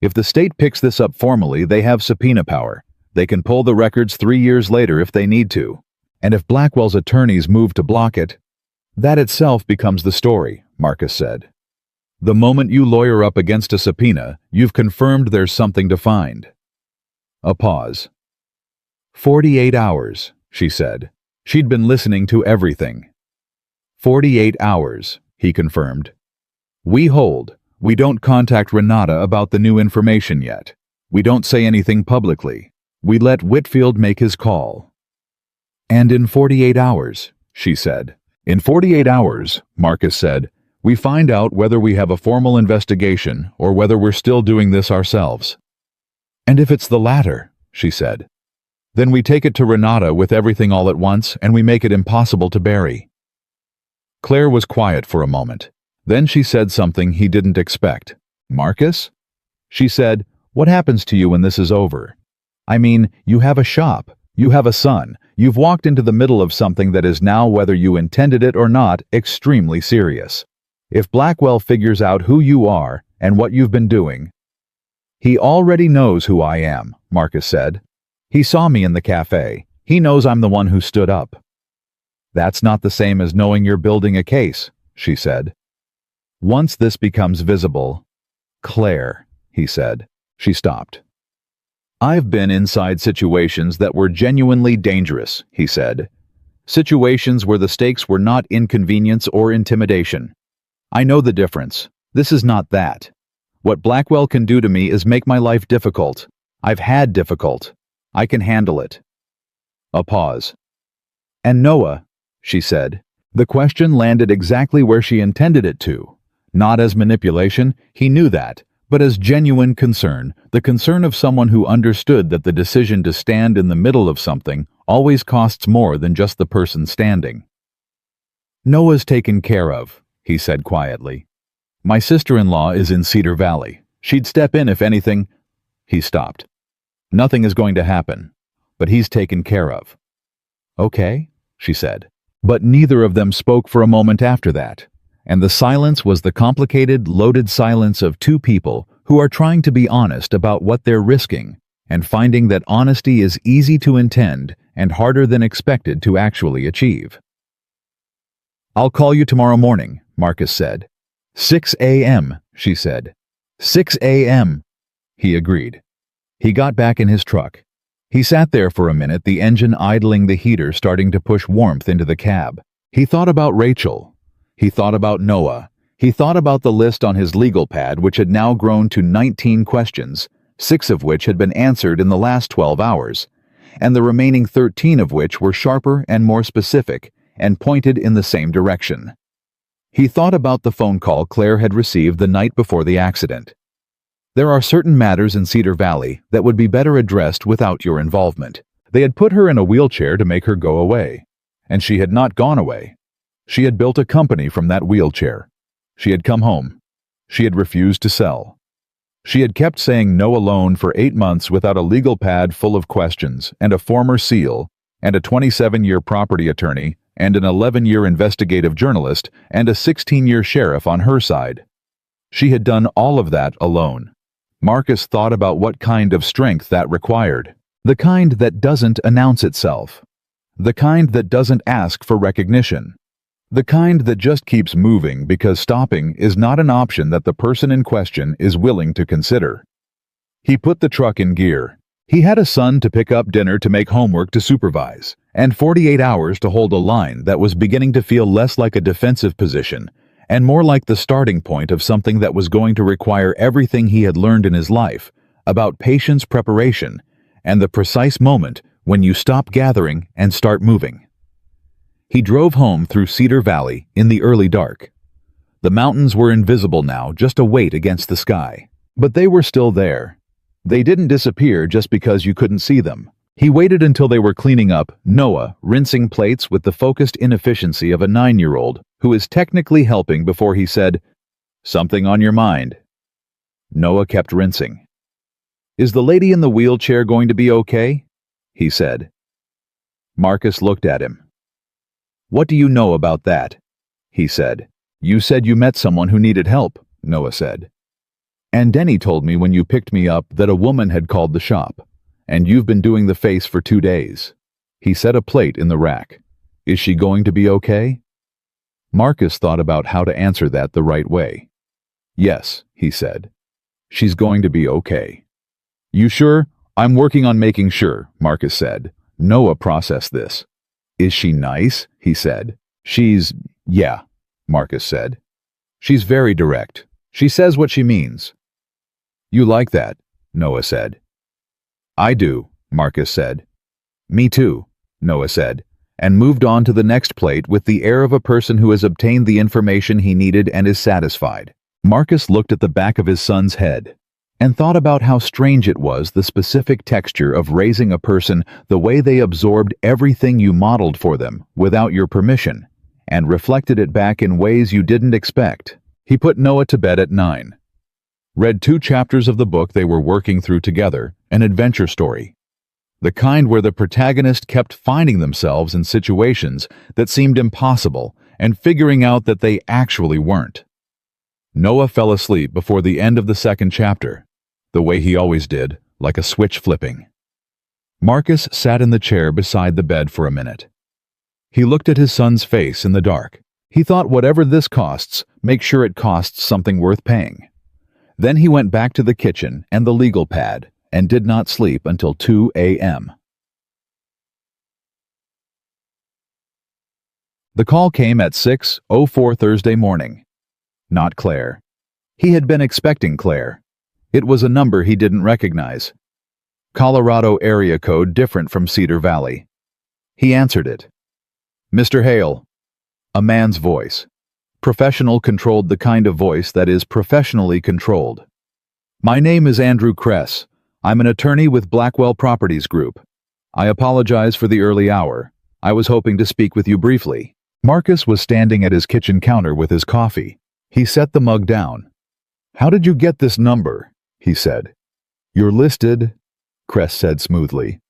If the state picks this up formally, they have subpoena power. They can pull the records 3 years later if they need to. And if Blackwell's attorneys move to block it, that itself becomes the story, Marcus said. The moment you lawyer up against a subpoena, you've confirmed there's something to find. A pause. 48 hours, she said. She'd been listening to everything. 48 hours, he confirmed. We hold. We don't contact Renata about the new information yet. We don't say anything publicly. We let Whitfield make his call. And in 48 hours, she said. In 48 hours, Marcus said, we find out whether we have a formal investigation or whether we're still doing this ourselves. And if it's the latter, she said, then we take it to Renata with everything all at once and we make it impossible to bury. Claire was quiet for a moment. Then she said something he didn't expect. Marcus? She said, what happens to you when this is over? I mean, you have a shop. You have a son. You've walked into the middle of something that is now, whether you intended it or not, extremely serious. If Blackwell figures out who you are and what you've been doing... He already knows who I am, Marcus said. He saw me in the cafe. He knows I'm the one who stood up. That's not the same as knowing you're building a case, she said. Once this becomes visible... Claire, he said. She stopped. I've been inside situations that were genuinely dangerous, he said. Situations where the stakes were not inconvenience or intimidation. I know the difference. This is not that. What Blackwell can do to me is make my life difficult. I've had difficult. I can handle it. A pause. And Noah, she said. The question landed exactly where she intended it to. Not as manipulation, he knew that, but as genuine concern, the concern of someone who understood that the decision to stand in the middle of something always costs more than just the person standing. Noah's taken care of, he said quietly. My sister-in-law is in Cedar Valley. She'd step in if anything... He stopped. Nothing is going to happen, but he's taken care of. Okay, she said. But neither of them spoke for a moment after that, and the silence was the complicated, loaded silence of two people who are trying to be honest about what they're risking, and finding that honesty is easy to intend and harder than expected to actually achieve. I'll call you tomorrow morning, Marcus said. 6 a.m., she said. 6 a.m., he agreed. He got back in his truck. He sat there for a minute, the engine idling, the heater starting to push warmth into the cab. He thought about Rachel. He thought about Noah. He thought about the list on his legal pad, which had now grown to 19 questions, 6 of which had been answered in the last 12 hours, and the remaining 13 of which were sharper and more specific, and pointed in the same direction. He thought about the phone call Claire had received the night before the accident. There are certain matters in Cedar Valley that would be better addressed without your involvement. They had put her in a wheelchair to make her go away. And she had not gone away. She had built a company from that wheelchair. She had come home. She had refused to sell. She had kept saying no alone for 8 months without a legal pad full of questions and a former SEAL and a 27-year property attorney and an 11-year investigative journalist and a 16-year sheriff on her side. She had done all of that alone. Marcus thought about what kind of strength that required. The kind that doesn't announce itself. The kind that doesn't ask for recognition. The kind that just keeps moving because stopping is not an option that the person in question is willing to consider. He put the truck in gear. He had a son to pick up, dinner to make, homework to supervise, and 48 hours to hold a line that was beginning to feel less like a defensive position and more like the starting point of something that was going to require everything he had learned in his life about patience, preparation, and the precise moment when you stop gathering and start moving. He drove home through Cedar Valley in the early dark. The mountains were invisible now, just a weight against the sky. But they were still there. They didn't disappear just because you couldn't see them. He waited until they were cleaning up, Noah rinsing plates with the focused inefficiency of a 9-year-old who is technically helping before he said, "Something on your mind?" Noah kept rinsing. "Is the lady in the wheelchair going to be okay?" he said. Marcus looked at him. "What do you know about that?" he said. "You said you met someone who needed help," Noah said. "And Denny told me when you picked me up that a woman had called the shop, and you've been doing the face for 2 days." He set a plate in the rack. "Is she going to be okay?" Marcus thought about how to answer that the right way. "Yes," he said. "She's going to be okay." "You sure?" "I'm working on making sure," Marcus said. Noah processed this. "Is she nice?" he said. Yeah," Marcus said. "She's very direct. She says what she means." "You like that," Noah said. "I do," Marcus said. "Me too," Noah said, and moved on to the next plate with the air of a person who has obtained the information he needed and is satisfied. Marcus looked at the back of his son's head and thought about how strange it was, the specific texture of raising a person, the way they absorbed everything you modeled for them without your permission, and reflected it back in ways you didn't expect. He put Noah to bed at 9. Read 2 chapters of the book they were working through together, an adventure story. The kind where the protagonist kept finding themselves in situations that seemed impossible and figuring out that they actually weren't. Noah fell asleep before the end of the 2nd chapter, the way he always did, like a switch flipping. Marcus sat in the chair beside the bed for a minute. He looked at his son's face in the dark. He thought, whatever this costs, make sure it costs something worth paying. Then he went back to the kitchen and the legal pad and did not sleep until 2 a.m. The call came at 6:04 Thursday morning. Not Claire. He had been expecting Claire. It was a number he didn't recognize. Colorado area code different from Cedar Valley. He answered it. "Mr. Hale." A man's voice. Professional controlled, the kind of voice that is professionally controlled. "My name is Andrew Kress. I'm an attorney with Blackwell Properties Group. I apologize for the early hour. I was hoping to speak with you briefly." Marcus was standing at his kitchen counter with his coffee. He set the mug down. "How did you get this number?" he said. "You're listed," Kress said smoothly.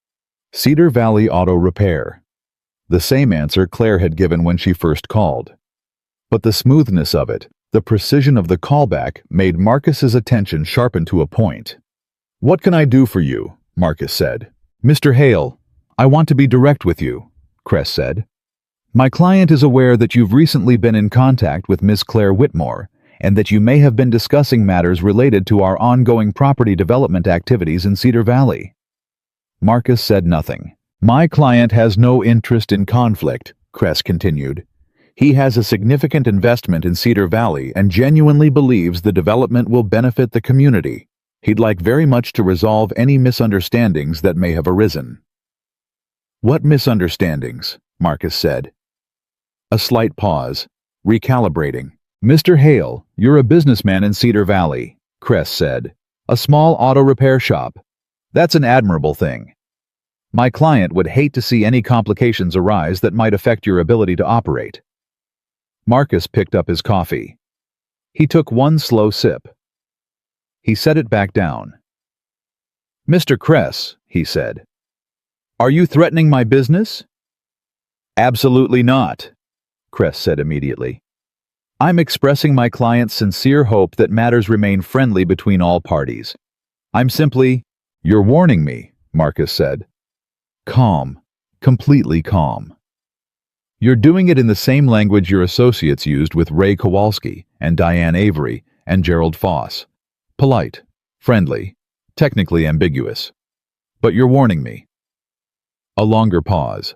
"Cedar Valley Auto Repair." The same answer Claire had given when she first called. But the smoothness of it, the precision of the callback, made Marcus's attention sharpen to a point. "What can I do for you?" Marcus said. "Mr. Hale, I want to be direct with you," Kress said. "My client is aware that you've recently been in contact with Miss Claire Whitmore and that you may have been discussing matters related to our ongoing property development activities in Cedar Valley." Marcus said nothing. "My client has no interest in conflict," Kress continued. "He has a significant investment in Cedar Valley and genuinely believes the development will benefit the community. He'd like very much to resolve any misunderstandings that may have arisen." "What misunderstandings?" Marcus said. A slight pause. Recalibrating. Mr. Hale, you're a businessman in Cedar Valley, Kress said. A small auto repair shop. That's an admirable thing. My client would hate to see any complications arise that might affect your ability to operate. Marcus picked up his coffee. He took one slow sip. He set it back down. Mr. Kress, he said, are you threatening my business? Absolutely not, Kress said immediately. I'm expressing my client's sincere hope that matters remain friendly between all parties. I'm simply... You're warning me, Marcus said. Calm, completely calm. You're doing it in the same language your associates used with Ray Kowalski and Diane Avery and Gerald Foss. Polite, friendly, technically ambiguous. But you're warning me. A longer pause.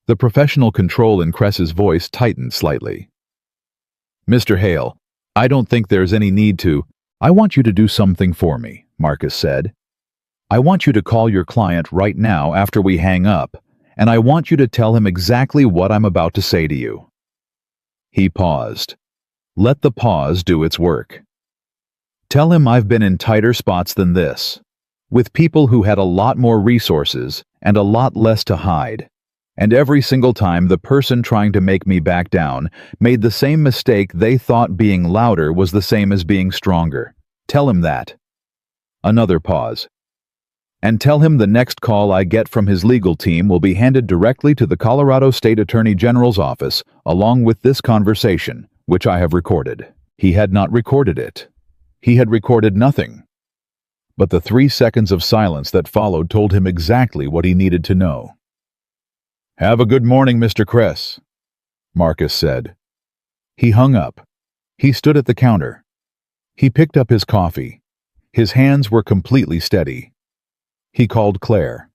The professional control in Kress's voice tightened slightly. Mr. Hale, I don't think there's any need to... I want you to do something for me, Marcus said. I want you to call your client right now after we hang up, and I want you to tell him exactly what I'm about to say to you. He paused. Let the pause do its work. Tell him I've been in tighter spots than this, with people who had a lot more resources and a lot less to hide. And every single time the person trying to make me back down made the same mistake they thought being louder was the same as being stronger. Tell him that. Another pause. And tell him the next call I get from his legal team will be handed directly to the Colorado State Attorney General's office, along with this conversation, which I have recorded. He had not recorded it. He had recorded nothing. But the 3 seconds of silence that followed told him exactly what he needed to know. Have a good morning, Mr. Kress, Marcus said. He hung up. He stood at the counter. He picked up his coffee. His hands were completely steady. He called Claire.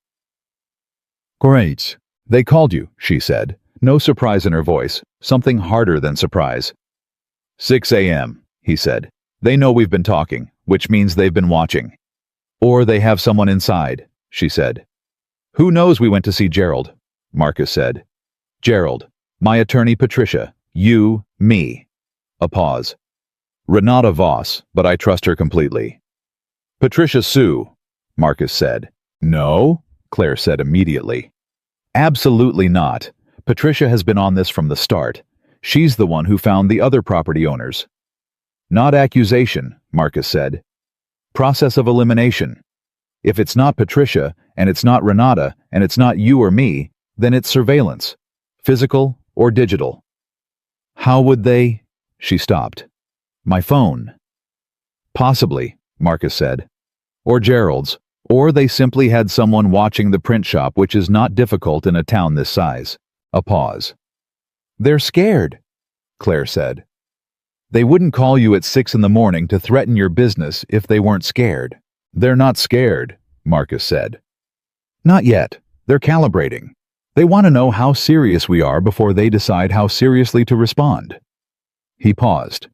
Great. They called you, she said, no surprise in her voice, something harder than surprise. 6 a.m., he said. They know we've been talking, which means they've been watching. Or they have someone inside, she said. Who knows we went to see Gerald, Marcus said. Gerald, my attorney Patricia, you, me. A pause. Renata Voss, but I trust her completely. Patricia Sue, Marcus said. No, Claire said immediately. Absolutely not. Patricia has been on this from the start. She's the one who found the other property owners. Not accusation, Marcus said. Process of elimination. If it's not Patricia, and it's not Renata, and it's not you or me, then it's surveillance, physical or digital. How would they? She stopped. My phone. Possibly, Marcus said. Or Gerald's. Or they simply had someone watching the print shop, which is not difficult in a town this size. A pause. They're scared, Claire said. They wouldn't call you at 6 in the morning to threaten your business if they weren't scared. They're not scared, Marcus said. Not yet. They're calibrating. They want to know how serious we are before they decide how seriously to respond. He paused.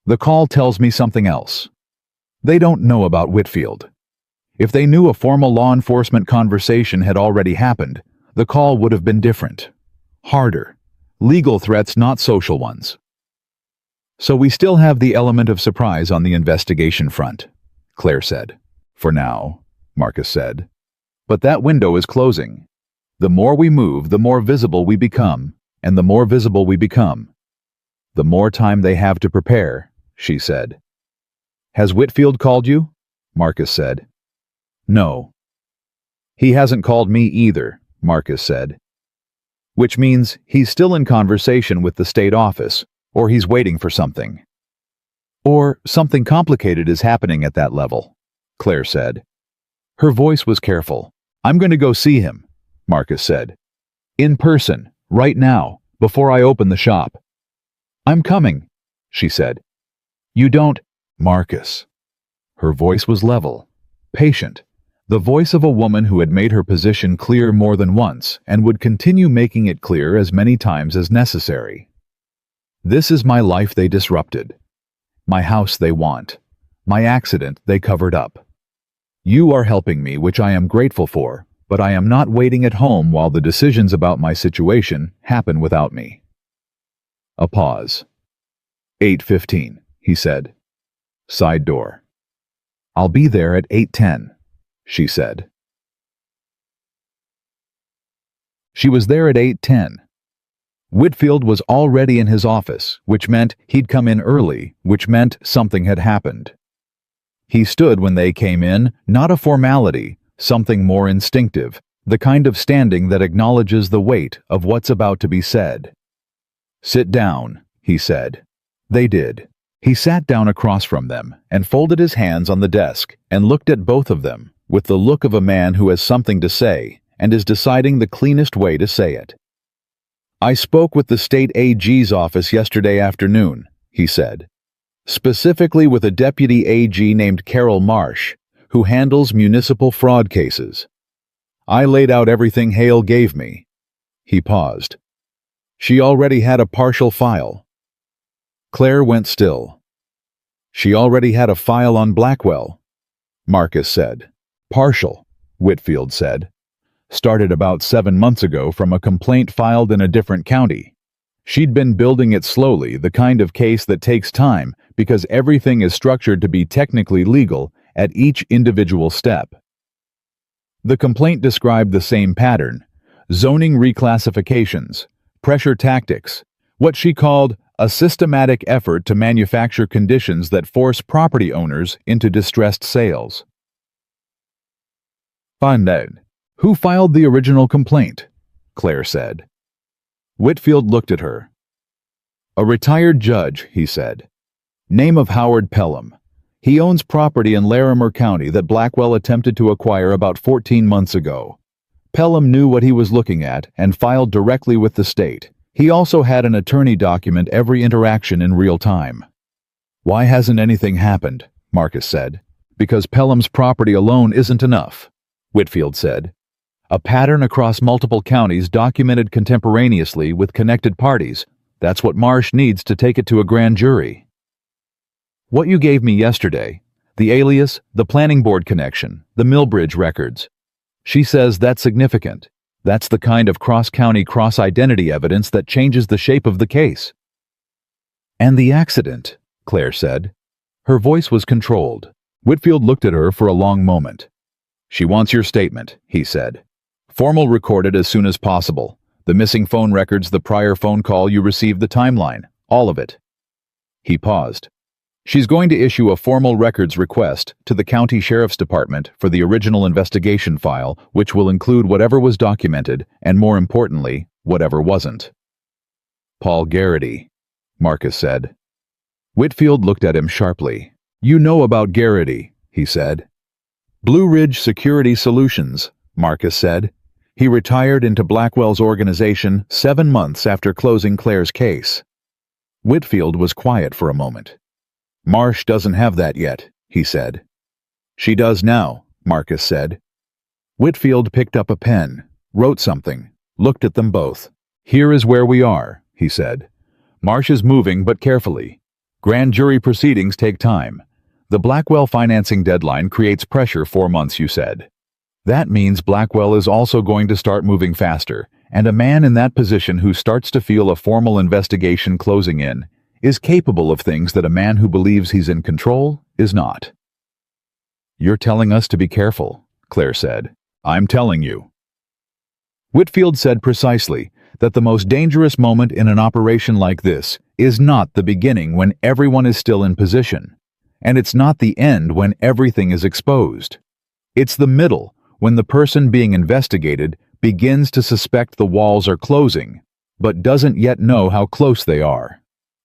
The call tells me something else. They don't know about Whitfield. If they knew a formal law enforcement conversation had already happened, the call would have been different. Harder. Legal threats, not social ones. So we still have the element of surprise on the investigation front, Claire said. For now, Marcus said. But that window is closing. The more we move, the more visible we become, and the more visible we become, the more time they have to prepare, she said. Has Whitfield called you? Marcus said. No. He hasn't called me either, Marcus said. Which means he's still in conversation with the state office, or he's waiting for something. Or something complicated is happening at that level, Claire said. Her voice was careful. I'm going to go see him, Marcus said. In person, right now, before I open the shop. I'm coming, she said. You don't, Marcus. Her voice was level, patient, the voice of a woman who had made her position clear more than once and would continue making it clear as many times as necessary. This is my life they disrupted, my house they want, my accident they covered up. You are helping me, which I am grateful for, but I am not waiting at home while the decisions about my situation happen without me. A pause. 8:15, he said. Side door. I'll be there at 8:10, she said. She was there at 8:10. Whitfield was already in his office, which meant he'd come in early, which meant something had happened. He stood when they came in, not a formality, something more instinctive, the kind of standing that acknowledges the weight of what's about to be said. "Sit down," he said. They did. He sat down across from them and folded his hands on the desk and looked at both of them with the look of a man who has something to say and is deciding the cleanest way to say it. "I spoke with the state AG's office yesterday afternoon," he said. "Specifically with a deputy AG named Carol Marsh, who handles municipal fraud cases. I laid out everything Hale gave me." He paused. "She already had a partial file." Claire went still. "She already had a file on Blackwell," Marcus said. "Partial," Whitfield said. "Started about 7 months ago from a complaint filed in a different county. She'd been building it slowly, the kind of case that takes time because everything is structured to be technically legal at each individual step." The complaint described the same pattern: zoning reclassifications, pressure tactics, what she called a systematic effort to manufacture conditions that force property owners into distressed sales. "Find out. Who filed the original complaint?" Claire said. Whitfield looked at her. "A retired judge," he said. "Name of Howard Pelham. He owns property in Larimer County that Blackwell attempted to acquire about 14 months ago. Pelham knew what he was looking at and filed directly with the state. He also had an attorney document every interaction in real time." "Why hasn't anything happened?" Marcus said. "Because Pelham's property alone isn't enough," Whitfield said. "A pattern across multiple counties documented contemporaneously with connected parties. That's what Marsh needs to take it to a grand jury." "What you gave me yesterday, the alias, the planning board connection, the Millbridge records. She says that's significant. That's the kind of cross-county, cross-identity evidence that changes the shape of the case." "And the accident," Claire said. Her voice was controlled. Whitfield looked at her for a long moment. "She wants your statement," he said. "Formal recorded as soon as possible. The missing phone records, the prior phone call you received, the timeline, all of it." He paused. "She's going to issue a formal records request to the county sheriff's department for the original investigation file, which will include whatever was documented and, more importantly, whatever wasn't." "Paul Garrity," Marcus said. Whitfield looked at him sharply. "You know about Garrity," he said. "Blue Ridge Security Solutions," Marcus said. "He retired into Blackwell's organization 7 months after closing Claire's case." Whitfield was quiet for a moment. "Marsh doesn't have that yet," he said. "She does now," Marcus said. Whitfield picked up a pen, wrote something, looked at them both. "Here is where we are," he said. "Marsh is moving, but carefully. Grand jury proceedings take time. The Blackwell financing deadline creates pressure 4 months, you said. That means Blackwell is also going to start moving faster, and a man in that position who starts to feel a formal investigation closing in is capable of things that a man who believes he's in control is not." "You're telling us to be careful," Claire said. "I'm telling you." Whitfield said precisely that the most dangerous moment in an operation like this is not the beginning when everyone is still in position, and it's not the end when everything is exposed. It's the middle, when the person being investigated begins to suspect the walls are closing, but doesn't yet know how close they are.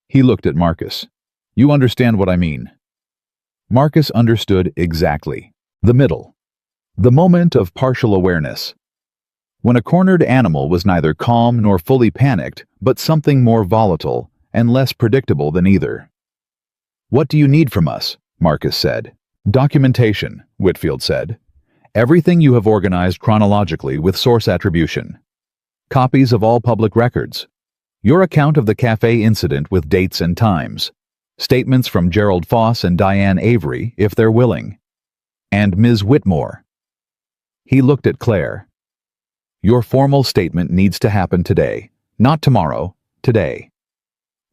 He looked at Marcus. "You understand what I mean?" Marcus understood exactly. The middle. The moment of partial awareness. When a cornered animal was neither calm nor fully panicked, but something more volatile and less predictable than either. "What do you need from us?" Marcus said. "Documentation," Whitfield said. "Everything you have organized chronologically with source attribution. Copies of all public records. Your account of the cafe incident with dates and times. Statements from Gerald Foss and Diane Avery, if they're willing. And Ms. Whitmore." He looked at Claire. "Your formal statement needs to happen today. Not tomorrow, today."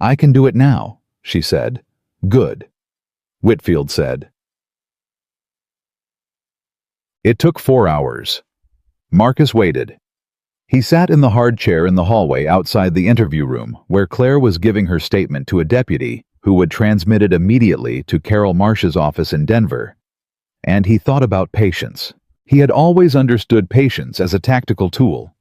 "I can do it now," she said. "Good," Whitfield said. It took 4 hours. Marcus waited. He sat in the hard chair in the hallway outside the interview room, where Claire was giving her statement to a deputy who would transmit it immediately to Carol Marsh's office in Denver. And he thought about patience. He had always understood patience as a tactical tool.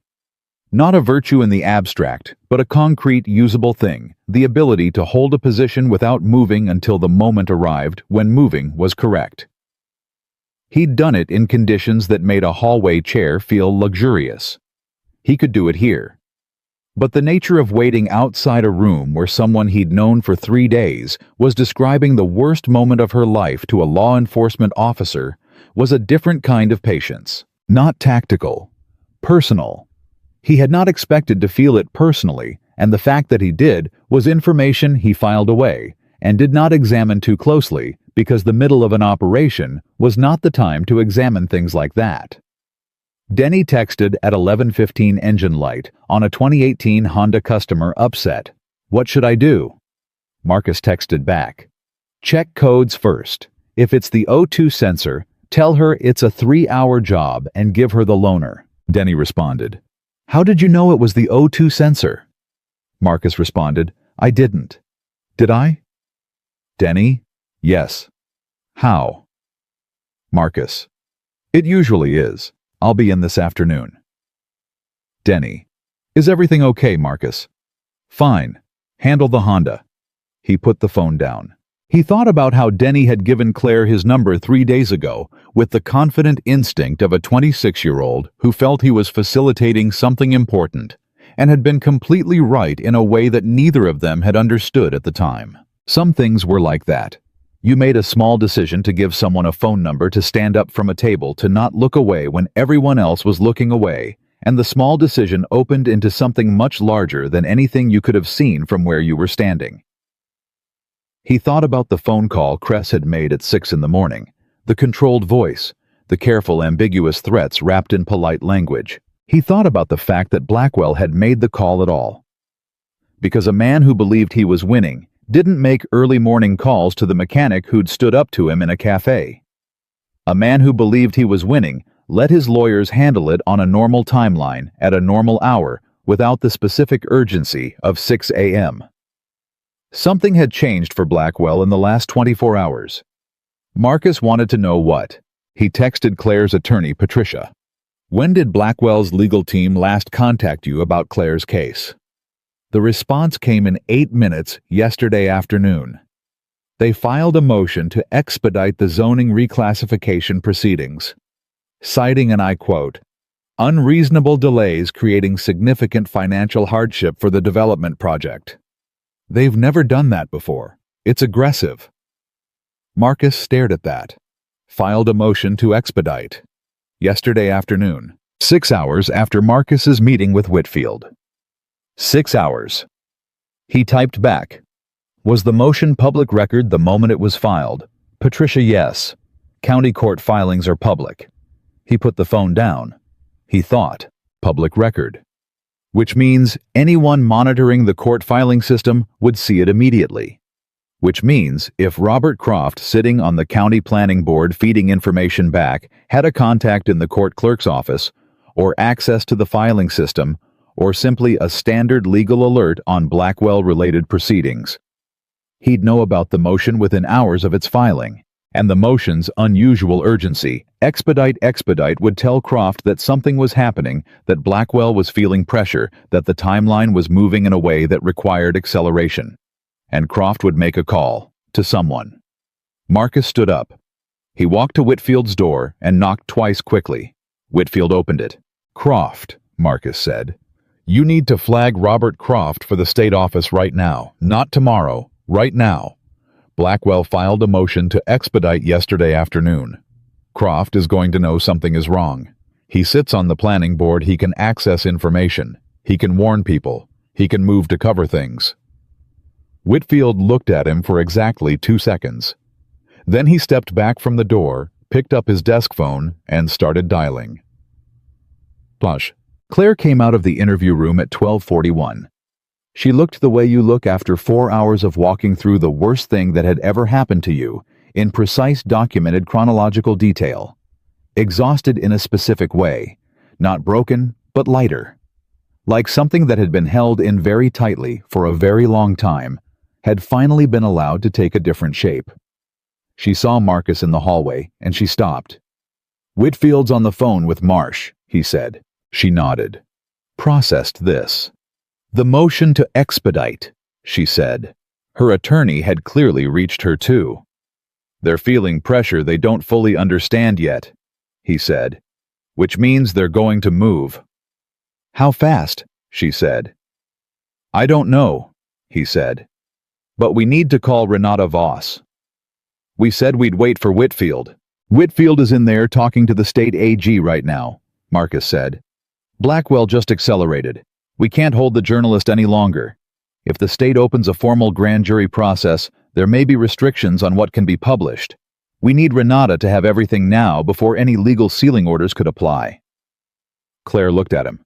Not a virtue in the abstract, but a concrete, usable thing, the ability to hold a position without moving until the moment arrived when moving was correct. He'd done it in conditions that made a hallway chair feel luxurious. He could do it here. But the nature of waiting outside a room where someone he'd known for 3 days was describing the worst moment of her life to a law enforcement officer was a different kind of patience. Not tactical. Personal. He had not expected to feel it personally, and the fact that he did was information he filed away and did not examine too closely because the middle of an operation was not the time to examine things like that. Denny texted at 11:15 engine light on a 2018 Honda customer upset. "What should I do?" Marcus texted back. "Check codes first. If it's the O2 sensor, tell her it's a 3-hour job and give her the loaner." Denny responded. "How did you know it was the O2 sensor?" Marcus responded, "I didn't." "Did I?" Denny, "Yes." "How?" Marcus, "It usually is. I'll be in this afternoon." Denny, "Is everything okay, Marcus?" "Fine. Handle the Honda." He put the phone down. He thought about how Denny had given Claire his number 3 days ago with the confident instinct of a 26-year-old who felt he was facilitating something important and had been completely right in a way that neither of them had understood at the time. Some things were like that. You made a small decision to give someone a phone number to stand up from a table to not look away when everyone else was looking away, and the small decision opened into something much larger than anything you could have seen from where you were standing. He thought about the phone call Cress had made at 6 in the morning, the controlled voice, the careful, ambiguous threats wrapped in polite language. He thought about the fact that Blackwell had made the call at all. Because a man who believed he was winning didn't make early morning calls to the mechanic who'd stood up to him in a cafe. A man who believed he was winning let his lawyers handle it on a normal timeline at a normal hour without the specific urgency of 6 a.m. Something had changed for Blackwell in the last 24 hours. Marcus wanted to know what. He texted Claire's attorney, Patricia. "When did Blackwell's legal team last contact you about Claire's case?" The response came in 8 minutes yesterday afternoon. They filed a motion to expedite the zoning reclassification proceedings, citing, and I quote, "unreasonable delays creating significant financial hardship for the development project." They've never done that before. It's aggressive. Marcus stared at that. Filed a motion to expedite. Yesterday afternoon, 6 hours after Marcus's meeting with Whitfield. 6 hours. He typed back. Was the motion public record the moment it was filed? Patricia, yes. County court filings are public. He put the phone down. He thought, public record. Which means anyone monitoring the court filing system would see it immediately. Which means if Robert Croft, sitting on the county planning board feeding information back, had a contact in the court clerk's office, or access to the filing system, or simply a standard legal alert on Blackwell-related proceedings, he'd know about the motion within hours of its filing. And the motion's unusual urgency, expedite would tell Croft that something was happening, that Blackwell was feeling pressure, that the timeline was moving in a way that required acceleration. And Croft would make a call, to someone. Marcus stood up. He walked to Whitfield's door and knocked twice quickly. Whitfield opened it. "Croft," Marcus said. "You need to flag Robert Croft for the state office right now, not tomorrow, right now." Blackwell filed a motion to expedite yesterday afternoon. Croft is going to know something is wrong. He sits on the planning board. He can access information. He can warn people. He can move to cover things. Whitfield looked at him for exactly 2 seconds. Then he stepped back from the door, picked up his desk phone, and started dialing. Plush. Claire came out of the interview room at 12:41. She looked the way you look after 4 hours of walking through the worst thing that had ever happened to you, in precise documented chronological detail. Exhausted in a specific way, not broken, but lighter. Like something that had been held in very tightly for a very long time, had finally been allowed to take a different shape. She saw Marcus in the hallway, and she stopped. "Whitfield's on the phone with Marsh," he said. She nodded. "Processed this." "The motion to expedite," she said. Her attorney had clearly reached her too. "They're feeling pressure they don't fully understand yet," he said, "which means they're going to move." "How fast?" she said. "I don't know," he said. "But we need to call Renata Voss." "We said we'd wait for Whitfield." "Whitfield is in there talking to the state AG right now," Marcus said. "Blackwell just accelerated. We can't hold the journalist any longer. If the state opens a formal grand jury process, there may be restrictions on what can be published. We need Renata to have everything now before any legal sealing orders could apply." Claire looked at him.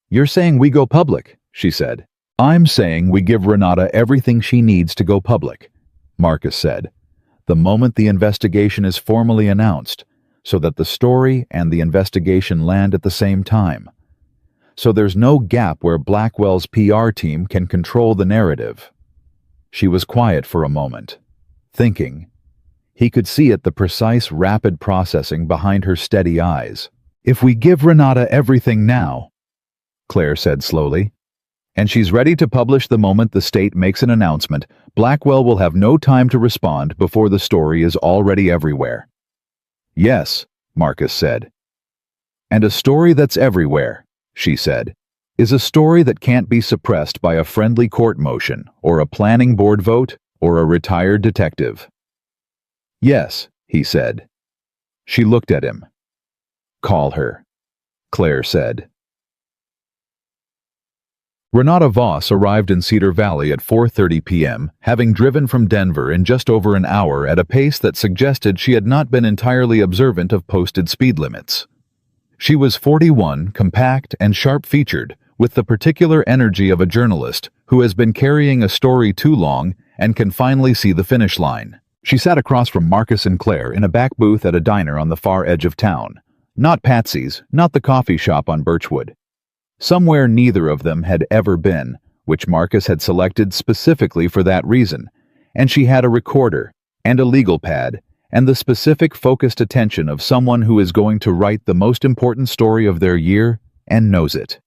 "You're saying we go public," she said. "I'm saying we give Renata everything she needs to go public," Marcus said, "the moment the investigation is formally announced, so that the story and the investigation land at the same time. So there's no gap where Blackwell's PR team can control the narrative." She was quiet for a moment, thinking. He could see it, the precise, rapid processing behind her steady eyes. "If we give Renata everything now," Claire said slowly, "and she's ready to publish the moment the state makes an announcement, Blackwell will have no time to respond before the story is already everywhere." "Yes," Marcus said. "And a story that's everywhere," she said, "is a story that can't be suppressed by a friendly court motion, or a planning board vote, or a retired detective." "Yes," he said. She looked at him. "Call her," Claire said. Renata Voss arrived in Cedar Valley at 4:30 p.m., having driven from Denver in just over an hour at a pace that suggested she had not been entirely observant of posted speed limits. She was 41, compact and sharp-featured, with the particular energy of a journalist who has been carrying a story too long and can finally see the finish line. She sat across from Marcus and Claire in a back booth at a diner on the far edge of town. Not Patsy's, not the coffee shop on Birchwood. Somewhere neither of them had ever been, which Marcus had selected specifically for that reason, and she had a recorder, and a legal pad, and the specific focused attention of someone who is going to write the most important story of their year and knows it.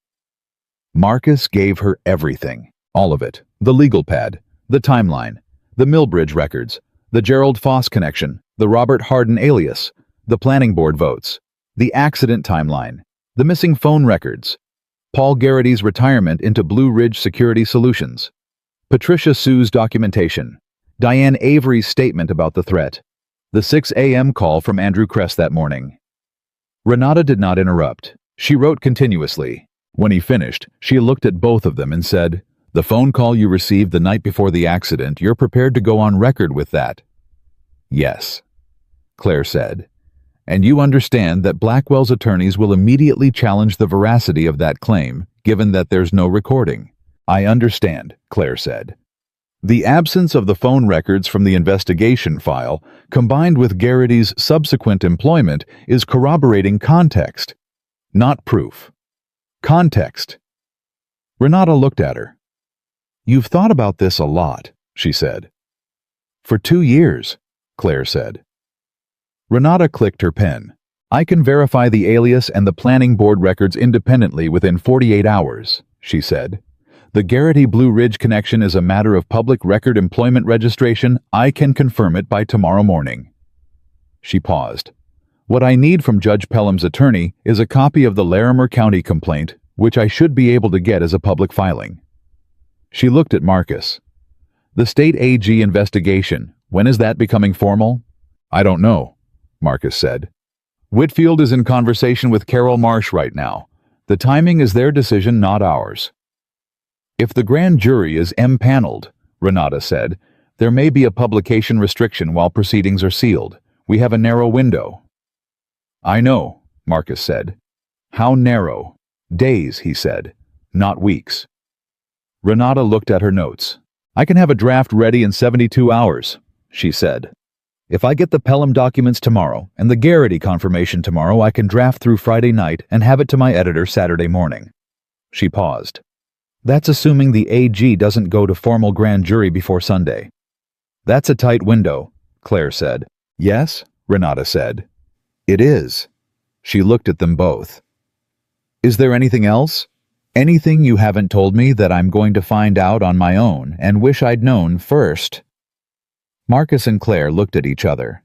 Marcus gave her everything, all of it, the legal pad, the timeline, the Millbridge records, the Gerald Foss connection, the Robert Hardin alias, the planning board votes, the accident timeline, the missing phone records, Paul Garrity's retirement into Blue Ridge Security Solutions, Patricia Sue's documentation, Diane Avery's statement about the threat, the 6 a.m. call from Andrew Kress that morning. Renata did not interrupt. She wrote continuously. When he finished, she looked at both of them and said, "The phone call you received the night before the accident, you're prepared to go on record with that?" "Yes," Claire said. "And you understand that Blackwell's attorneys will immediately challenge the veracity of that claim, given that there's no recording?" "I understand," Claire said. The absence of the phone records from the investigation file, combined with Garrity's subsequent employment, is corroborating context, not proof. Context. Renata looked at her. "You've thought about this a lot," she said. "For 2 years," Claire said. Renata clicked her pen. "I can verify the alias and the planning board records independently within 48 hours, she said. "The Garrity Blue Ridge connection is a matter of public record employment registration. I can confirm it by tomorrow morning." She paused. "What I need from Judge Pelham's attorney is a copy of the Larimer County complaint, which I should be able to get as a public filing." She looked at Marcus. "The state AG investigation, when is that becoming formal?" "I don't know," Marcus said. "Whitfield is in conversation with Carol Marsh right now. The timing is their decision, not ours." "If the grand jury is empaneled," Renata said, "there may be a publication restriction while proceedings are sealed. We have a narrow window." "I know," Marcus said. "How narrow?" "Days," he said, "not weeks." Renata looked at her notes. I can have a draft ready in 72 hours, she said. If I get the Pelham documents tomorrow and the Garrity confirmation tomorrow, I can draft through Friday night and have it to my editor Saturday morning. She paused. That's assuming the AG doesn't go to formal grand jury before Sunday. That's a tight window, Claire said. Yes, Renata said. It is. She looked at them both. Is there anything else? Anything you haven't told me that I'm going to find out on my own and wish I'd known first? Marcus and Claire looked at each other.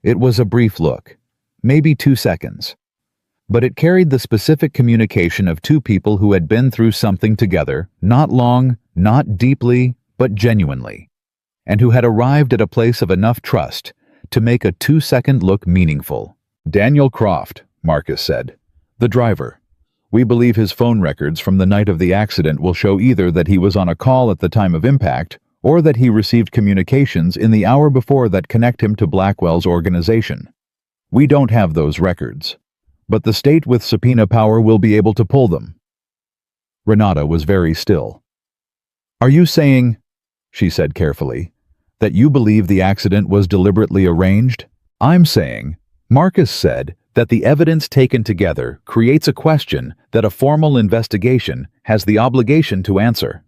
It was a brief look, maybe 2 seconds. But it carried the specific communication of two people who had been through something together, not long, not deeply, but genuinely, and who had arrived at a place of enough trust to make a 2-second look meaningful. Daniel Croft, Marcus said. The driver. We believe his phone records from the night of the accident will show either that he was on a call at the time of impact or that he received communications in the hour before that connect him to Blackwell's organization. We don't have those records, but the state with subpoena power will be able to pull them. Renata was very still. Are you saying, she said carefully, that you believe the accident was deliberately arranged? I'm saying, Marcus said, that the evidence taken together creates a question that a formal investigation has the obligation to answer.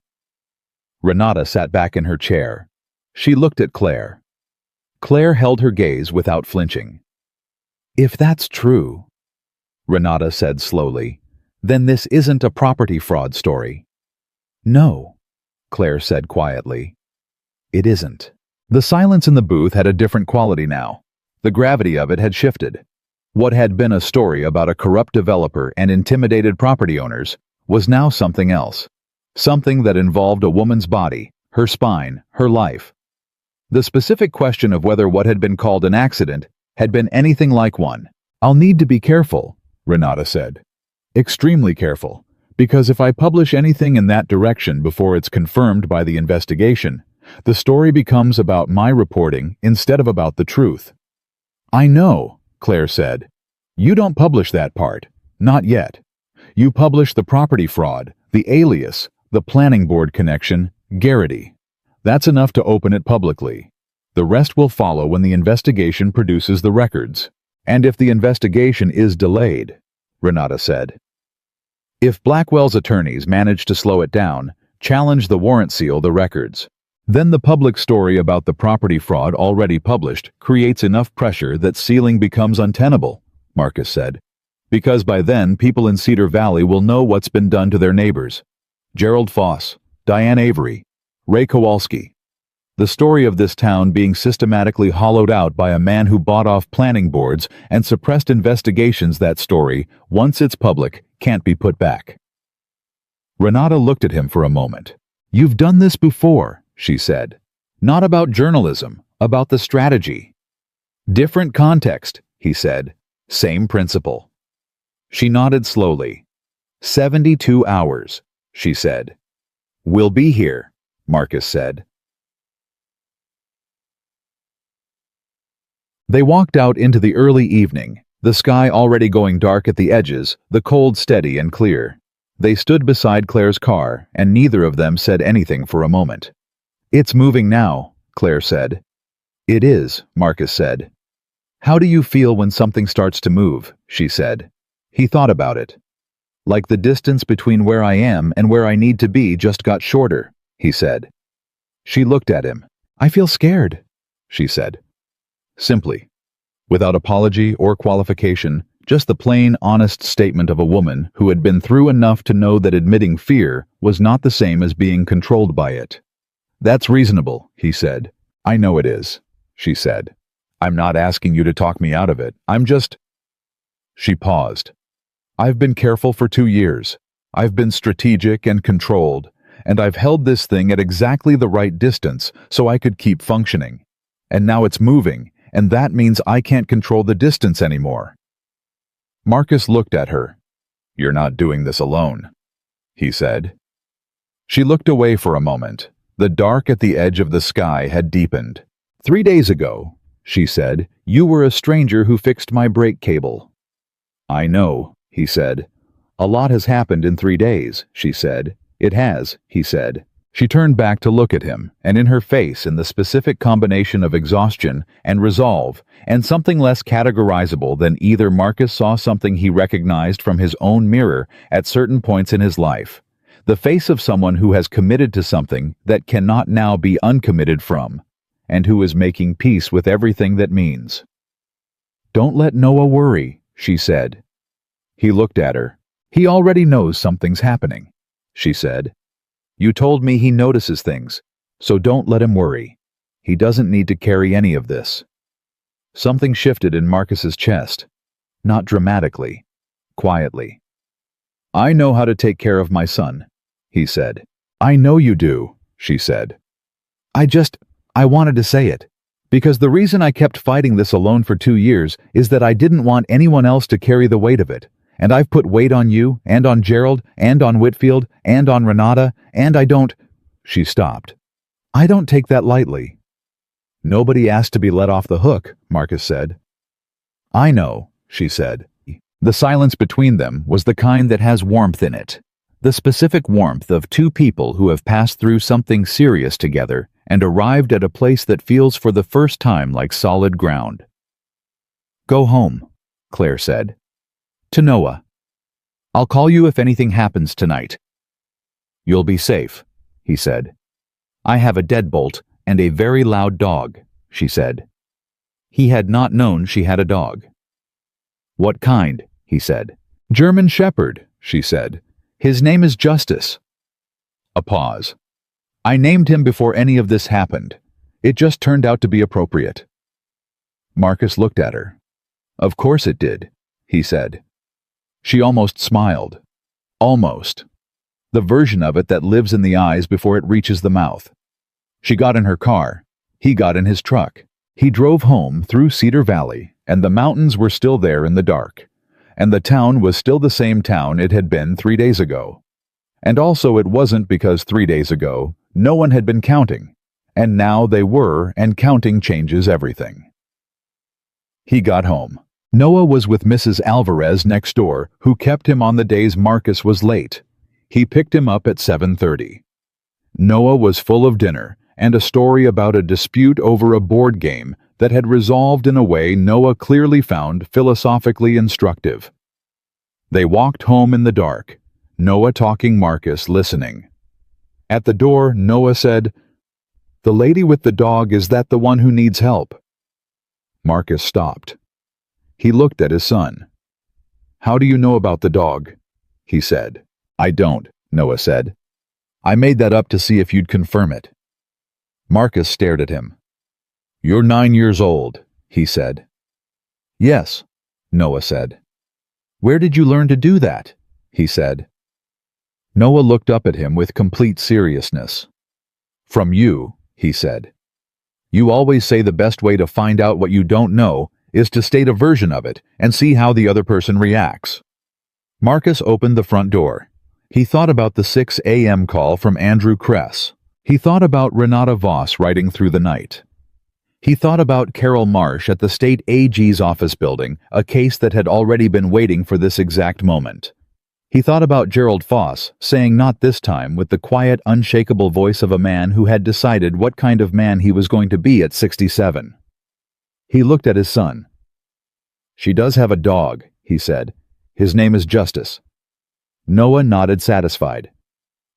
Renata sat back in her chair. She looked at Claire. Claire held her gaze without flinching. If that's true, Renata said slowly, then this isn't a property fraud story. No, Claire said quietly. It isn't. The silence in the booth had a different quality now. The gravity of it had shifted. What had been a story about a corrupt developer and intimidated property owners was now something else. Something that involved a woman's body, her spine, her life. The specific question of whether what had been called an accident had been anything like one. I'll need to be careful, Renata said. Extremely careful, because if I publish anything in that direction before it's confirmed by the investigation, the story becomes about my reporting instead of about the truth. I know, Claire said. You don't publish that part. Not yet. You publish the property fraud, the alias, the planning board connection, Garrity. That's enough to open it publicly. The rest will follow when the investigation produces the records. And if the investigation is delayed, Renata said. If Blackwell's attorneys manage to slow it down, challenge the warrant seal the records, then the public story about the property fraud already published creates enough pressure that sealing becomes untenable, Marcus said. Because by then people in Cedar Valley will know what's been done to their neighbors. Gerald Foss, Diane Avery, Ray Kowalski. The story of this town being systematically hollowed out by a man who bought off planning boards and suppressed investigations, that story, once it's public, can't be put back. Renata looked at him for a moment. You've done this before, she said. Not about journalism, about the strategy. Different context, he said. Same principle. She nodded slowly. 72 hours, she said. We'll be here, Marcus said. They walked out into the early evening, the sky already going dark at the edges, the cold steady and clear. They stood beside Claire's car, and neither of them said anything for a moment. It's moving now, Claire said. It is, Marcus said. How do you feel when something starts to move? She said. He thought about it. Like the distance between where I am and where I need to be just got shorter, he said. She looked at him. I feel scared, she said. Simply, without apology or qualification, just the plain, honest statement of a woman who had been through enough to know that admitting fear was not the same as being controlled by it. That's reasonable, he said. I know it is, she said. I'm not asking you to talk me out of it. I'm just... She paused. I've been careful for 2 years. I've been strategic and controlled, and I've held this thing at exactly the right distance so I could keep functioning. And now it's moving, and that means I can't control the distance anymore. Marcus looked at her. You're not doing this alone, he said. She looked away for a moment. The dark at the edge of the sky had deepened. 3 days ago, she said, you were a stranger who fixed my brake cable. I know, he said. A lot has happened in 3 days, she said. It has, he said. She turned back to look at him, and in her face, in the specific combination of exhaustion and resolve, and something less categorizable than either, Marcus saw something he recognized from his own mirror at certain points in his life. The face of someone who has committed to something that cannot now be uncommitted from, and who is making peace with everything that means. "Don't let Noah worry," she said. He looked at her. "He already knows something's happening," she said. "You told me he notices things, so don't let him worry. He doesn't need to carry any of this." Something shifted in Marcus's chest. Not dramatically, quietly. "I know how to take care of my son," he said. "I know you do," she said. I wanted to say it. Because the reason I kept fighting this alone for 2 years is that I didn't want anyone else to carry the weight of it. And I've put weight on you, and on Gerald, and on Whitfield, and on Renata, and I don't—" She stopped. "I don't take that lightly." "Nobody asked to be let off the hook," Marcus said. "I know," she said. The silence between them was the kind that has warmth in it. The specific warmth of two people who have passed through something serious together and arrived at a place that feels for the first time like solid ground. "Go home," Claire said. "To Noah. I'll call you if anything happens tonight." "You'll be safe," he said. "I have a deadbolt and a very loud dog," she said. He had not known she had a dog. "What kind?" he said. "German Shepherd," she said. "His name is Justice." A pause. "I named him before any of this happened. It just turned out to be appropriate." Marcus looked at her. "Of course it did," he said. She almost smiled. Almost. The version of it that lives in the eyes before it reaches the mouth. She got in her car. He got in his truck. He drove home through Cedar Valley, and the mountains were still there in the dark. And the town was still the same town it had been 3 days ago. And also it wasn't because 3 days ago no one had been counting, and now they were, and counting changes everything. He got home. Noah was with Mrs. Alvarez next door, who kept him on the days Marcus was late. He picked him up at 7:30. Noah was full of dinner and a story about a dispute over a board game that had resolved in a way Noah clearly found philosophically instructive. They walked home in the dark, Noah talking, Marcus listening. At the door, Noah said, "The lady with the dog, is that the one who needs help?" Marcus stopped. He looked at his son. "How do you know about the dog?" he said. "I don't," Noah said. "I made that up to see if you'd confirm it." Marcus stared at him. "You're 9 years old," he said. "Yes," Noah said. "Where did you learn to do that?" he said. Noah looked up at him with complete seriousness. "From you," he said. "You always say the best way to find out what you don't know is to state a version of it and see how the other person reacts." Marcus opened the front door. He thought about the 6 a.m. call from Andrew Kress. He thought about Renata Voss riding through the night. He thought about Carol Marsh at the state AG's office building, a case that had already been waiting for this exact moment. He thought about Gerald Foss, saying not this time with the quiet, unshakable voice of a man who had decided what kind of man he was going to be at 67. He looked at his son. "She does have a dog," he said. "His name is Justice." Noah nodded, satisfied.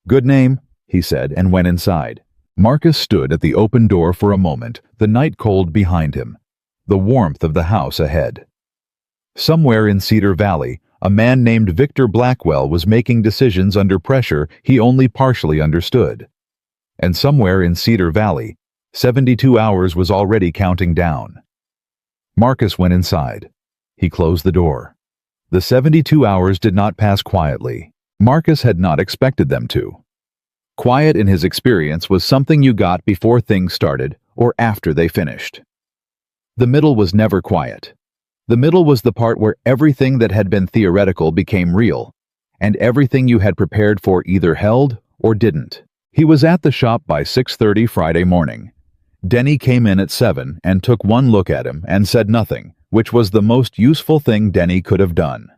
"Good name," he said, and went inside. Marcus stood at the open door for a moment, the night cold behind him, the warmth of the house ahead. Somewhere in Cedar Valley, a man named Victor Blackwell was making decisions under pressure he only partially understood. And somewhere in Cedar Valley, 72 hours was already counting down. Marcus went inside. He closed the door. The 72 hours did not pass quietly. Marcus had not expected them to. Quiet in his experience was something you got before things started or after they finished. The middle was never quiet. The middle was the part where everything that had been theoretical became real, and everything you had prepared for either held or didn't. He was at the shop by 6:30 Friday morning. Denny came in at 7 and took one look at him and said nothing, which was the most useful thing Denny could have done.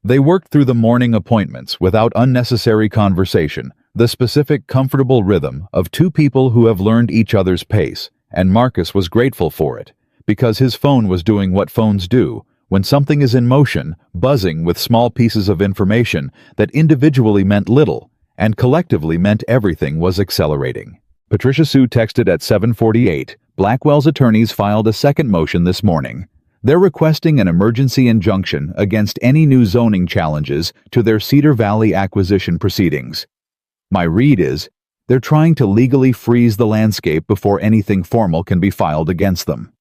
They worked through the morning appointments without unnecessary conversation, The specific, comfortable rhythm of two people who have learned each other's pace, and Marcus was grateful for it, because his phone was doing what phones do when something is in motion, buzzing with small pieces of information that individually meant little and collectively meant everything was accelerating. Patricia Sue texted at 7:48, Blackwell's attorneys filed a second motion this morning. They're requesting an emergency injunction against any new zoning challenges to their Cedar Valley acquisition proceedings. My read is, they're trying to legally freeze the landscape before anything formal can be filed against them.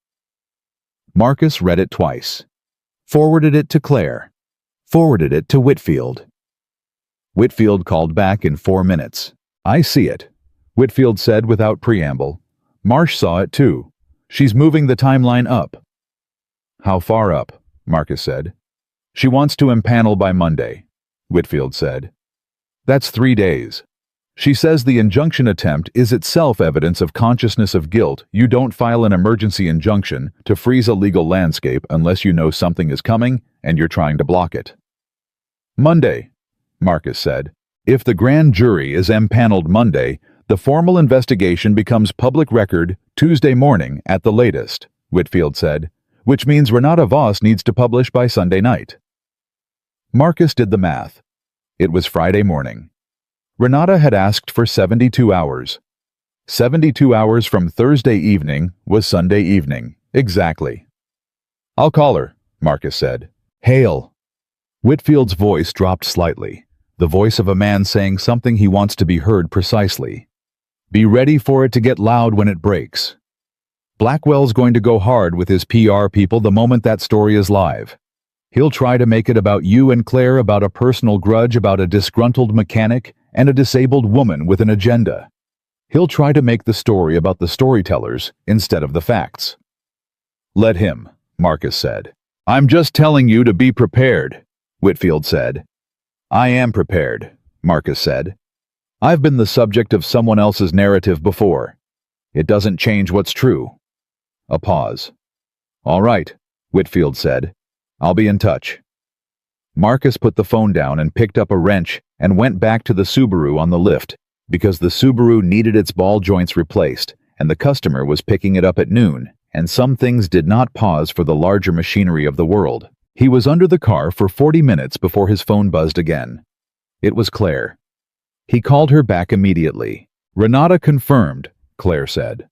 Marcus read it twice. Forwarded it to Claire. Forwarded it to Whitfield. Whitfield called back in 4 minutes. I see it, Whitfield said without preamble. Marsh saw it too. She's moving the timeline up. How far up? Marcus said. She wants to impanel by Monday, Whitfield said. That's 3 days. She says the injunction attempt is itself evidence of consciousness of guilt. You don't file an emergency injunction to freeze a legal landscape unless you know something is coming and you're trying to block it. Monday, Marcus said. If the grand jury is empaneled Monday, the formal investigation becomes public record Tuesday morning at the latest, Whitfield said, which means Renata Voss needs to publish by Sunday night. Marcus did the math. It was Friday morning. Renata had asked for 72 hours. 72 hours from Thursday evening was Sunday evening. Exactly. I'll call her, Marcus said. Hail. Whitfield's voice dropped slightly, the voice of a man saying something he wants to be heard precisely. Be ready for it to get loud when it breaks. Blackwell's going to go hard with his PR people the moment that story is live. He'll try to make it about you and Claire, about a personal grudge, about a disgruntled mechanic and a disabled woman with an agenda. He'll try to make the story about the storytellers instead of the facts. Let him, Marcus said. I'm just telling you to be prepared, Whitfield said. I am prepared, Marcus said. I've been the subject of someone else's narrative before. It doesn't change what's true. A pause. All right, Whitfield said. I'll be in touch. Marcus put the phone down and picked up a wrench and went back to the Subaru on the lift, because the Subaru needed its ball joints replaced, and the customer was picking it up at noon, and some things did not pause for the larger machinery of the world. He was under the car for 40 minutes before his phone buzzed again. It was Claire. He called her back immediately. Renata confirmed, Claire said.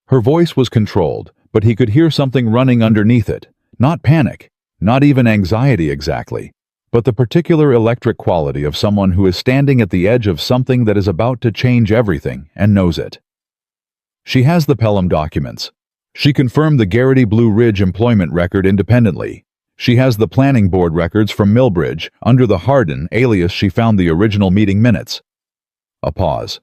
Her voice was controlled, but he could hear something running underneath it. Not panic, not even anxiety exactly, but the particular electric quality of someone who is standing at the edge of something that is about to change everything and knows it. She has the Pelham documents. She confirmed the Garrity Blue Ridge employment record independently. She has the planning board records from Millbridge. Under the Hardin alias, she found the original meeting minutes. A pause.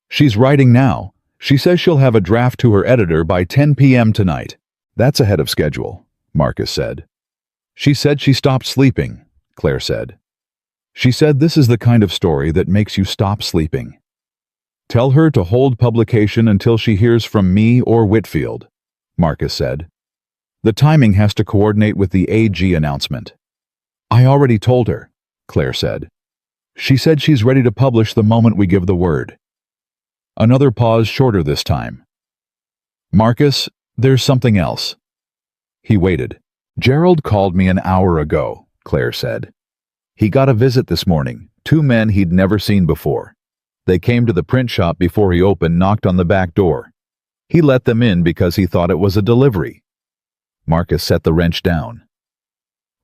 She's writing now. She says she'll have a draft to her editor by 10 p.m. tonight. That's ahead of schedule, Marcus said. She said she stopped sleeping, Claire said. She said this is the kind of story that makes you stop sleeping. Tell her to hold publication until she hears from me or Whitfield, Marcus said. The timing has to coordinate with the AG announcement. I already told her, Claire said. She said she's ready to publish the moment we give the word. Another pause, shorter this time. Marcus, there's something else. He waited. Gerald called me an hour ago, Claire said. He got a visit this morning, 2 men he'd never seen before. They came to the print shop before he opened, knocked on the back door. He let them in because he thought it was a delivery. Marcus set the wrench down.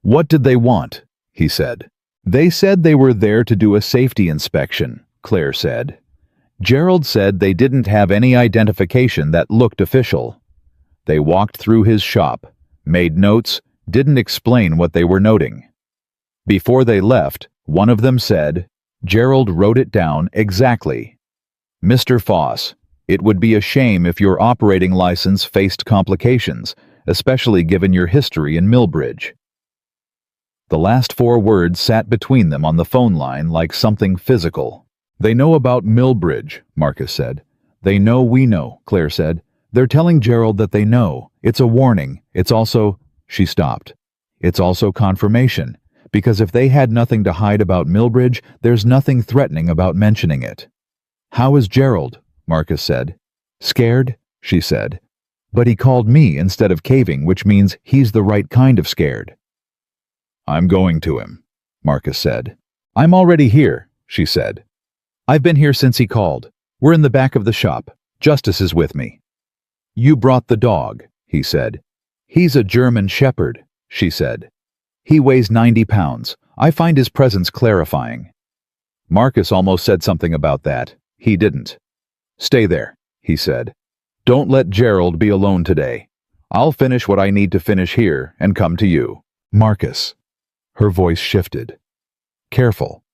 What did they want? He said. They said they were there to do a safety inspection, Claire said. Gerald said they didn't have any identification that looked official. They walked through his shop, made notes, didn't explain what they were noting. Before they left, one of them said, Gerald wrote it down exactly. Mr. Foss, it would be a shame if your operating license faced complications, especially given your history in Millbridge. The last 4 words sat between them on the phone line like something physical. They know about Millbridge, Marcus said. They know we know, Claire said. They're telling Gerald that they know. It's a warning. It's also... She stopped. It's also confirmation, because if they had nothing to hide about Millbridge, there's nothing threatening about mentioning it. "How is Gerald?" Marcus said. "Scared?" she said. "But he called me instead of caving, which means he's the right kind of scared." "I'm going to him," Marcus said. "I'm already here," she said. "I've been here since he called. We're in the back of the shop. Justice is with me." "You brought the dog," he said. "He's a German shepherd," she said. "He weighs 90 pounds. I find his presence clarifying." Marcus almost said something about that. He didn't. "Stay there," he said. "Don't let Gerald be alone today. I'll finish what I need to finish here and come to you." "Marcus." Her voice shifted. "Careful.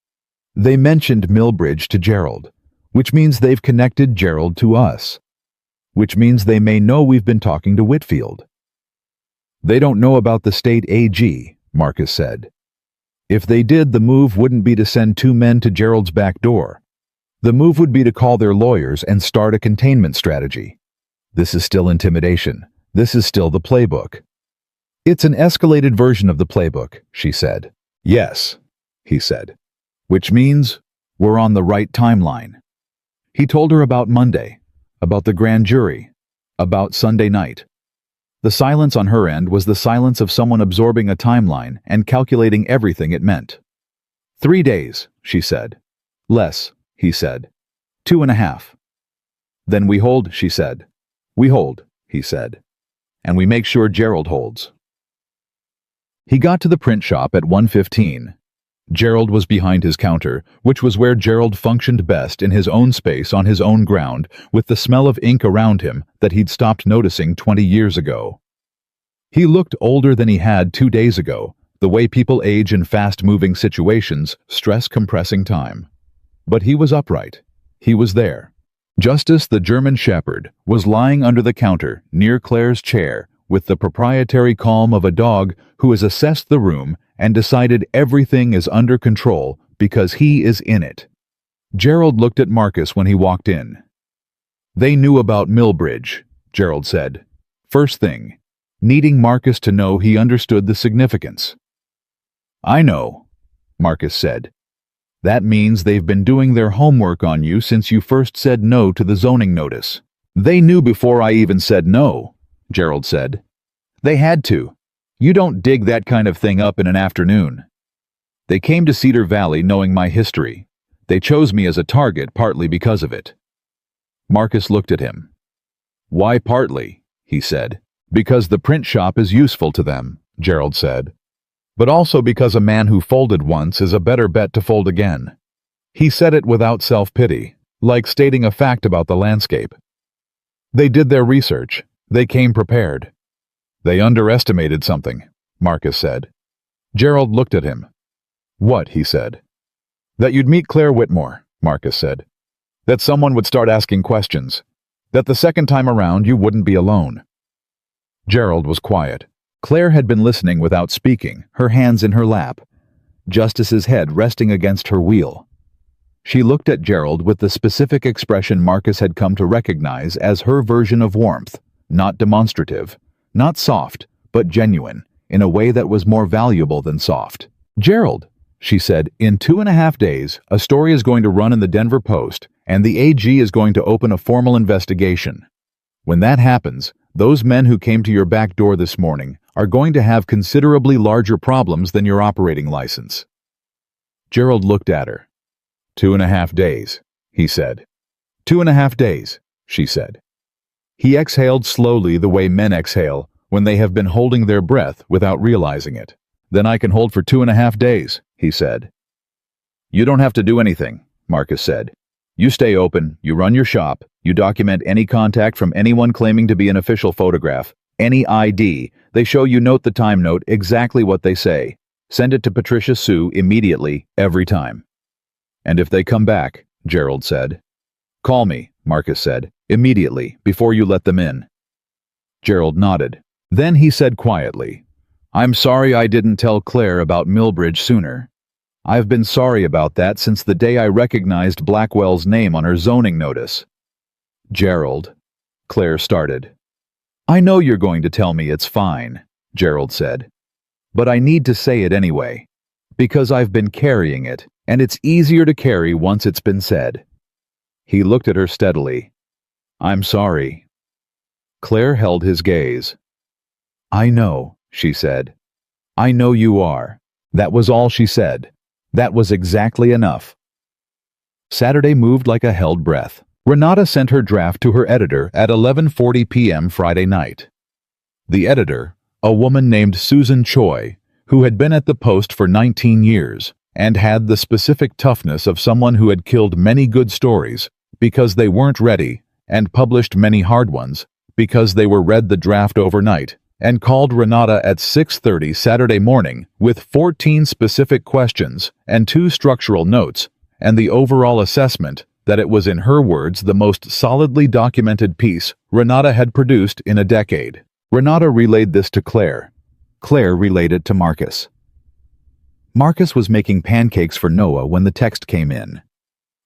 They mentioned Millbridge to Gerald, which means they've connected Gerald to us, which means they may know we've been talking to Whitfield." "They don't know about the state AG," Marcus said. "If they did, the move wouldn't be to send 2 men to Gerald's back door. The move would be to call their lawyers and start a containment strategy. This is still intimidation. This is still the playbook." "It's an escalated version of the playbook," she said. "Yes," he said. "Which means we're on the right timeline." He told her about Monday, about the grand jury, about Sunday night. The silence on her end was the silence of someone absorbing a timeline and calculating everything it meant. 3 days, she said. "Less," he said. 2.5. "Then we hold," she said. "We hold," he said. "And we make sure Gerald holds." He got to the print shop at 1:15. Gerald was behind his counter, which was where Gerald functioned best in his own space on his own ground, with the smell of ink around him that he'd stopped noticing 20 years ago. He looked older than he had 2 days ago, the way people age in fast-moving situations, stress-compressing time. But he was upright. He was there. Justice, the German shepherd, was lying under the counter, near Claire's chair, with the proprietary calm of a dog who has assessed the room and decided everything is under control because he is in it. Gerald looked at Marcus when he walked in. "They knew about Millbridge," Gerald said. First thing, needing Marcus to know he understood the significance. "I know," Marcus said. "That means they've been doing their homework on you since you first said no to the zoning notice." "They knew before I even said no," Gerald said. "They had to. You don't dig that kind of thing up in an afternoon. They came to Cedar Valley knowing my history. They chose me as a target partly because of it." Marcus looked at him. "Why partly?" he said. "Because the print shop is useful to them," Gerald said. "But also because a man who folded once is a better bet to fold again." He said it without self-pity, like stating a fact about the landscape. "They did their research. They came prepared." "They underestimated something," Marcus said. Gerald looked at him. "What?" he said. "That you'd meet Claire Whitmore," Marcus said. "That someone would start asking questions. That the second time around you wouldn't be alone." Gerald was quiet. Claire had been listening without speaking, her hands in her lap, Justice's head resting against her wheel. She looked at Gerald with the specific expression Marcus had come to recognize as her version of warmth, not demonstrative, not soft, but genuine, in a way that was more valuable than soft. "Gerald," she said, "in 2.5 days, a story is going to run in the Denver Post, and the AG is going to open a formal investigation. When that happens, those men who came to your back door this morning are going to have considerably larger problems than your operating license." Gerald looked at her. 2.5 days, he said. 2.5 days, she said. He exhaled slowly the way men exhale when they have been holding their breath without realizing it. "Then I can hold for 2.5 days, he said. "You don't have to do anything," Marcus said. "You stay open, you run your shop, you document any contact from anyone claiming to be an official photograph, any ID, they show you note the time note exactly what they say. Send it to Patricia Sue immediately, every time." "And if they come back," Gerald said. "Call me," Marcus said, "immediately, before you let them in." Gerald nodded. Then he said quietly, "I'm sorry I didn't tell Claire about Millbridge sooner. I've been sorry about that since the day I recognized Blackwell's name on her zoning notice." "Gerald," Claire started. "I know you're going to tell me it's fine," Gerald said. "But I need to say it anyway, because I've been carrying it, and it's easier to carry once it's been said." He looked at her steadily. "I'm sorry." Claire held his gaze. "I know," she said. "I know you are." That was all she said. That was exactly enough. Saturday moved like a held breath. Renata sent her draft to her editor at 11:40 p.m. Friday night. The editor, a woman named Susan Choi, who had been at the Post for 19 years and had the specific toughness of someone who had killed many good stories because they weren't ready and published many hard ones because they were read the draft overnight, and called Renata at 6:30 Saturday morning with 14 specific questions and 2 structural notes, and the overall assessment that it was, in her words, the most solidly documented piece Renata had produced in a decade. Renata relayed this to Claire. Claire relayed it to Marcus. Marcus was making pancakes for Noah when the text came in.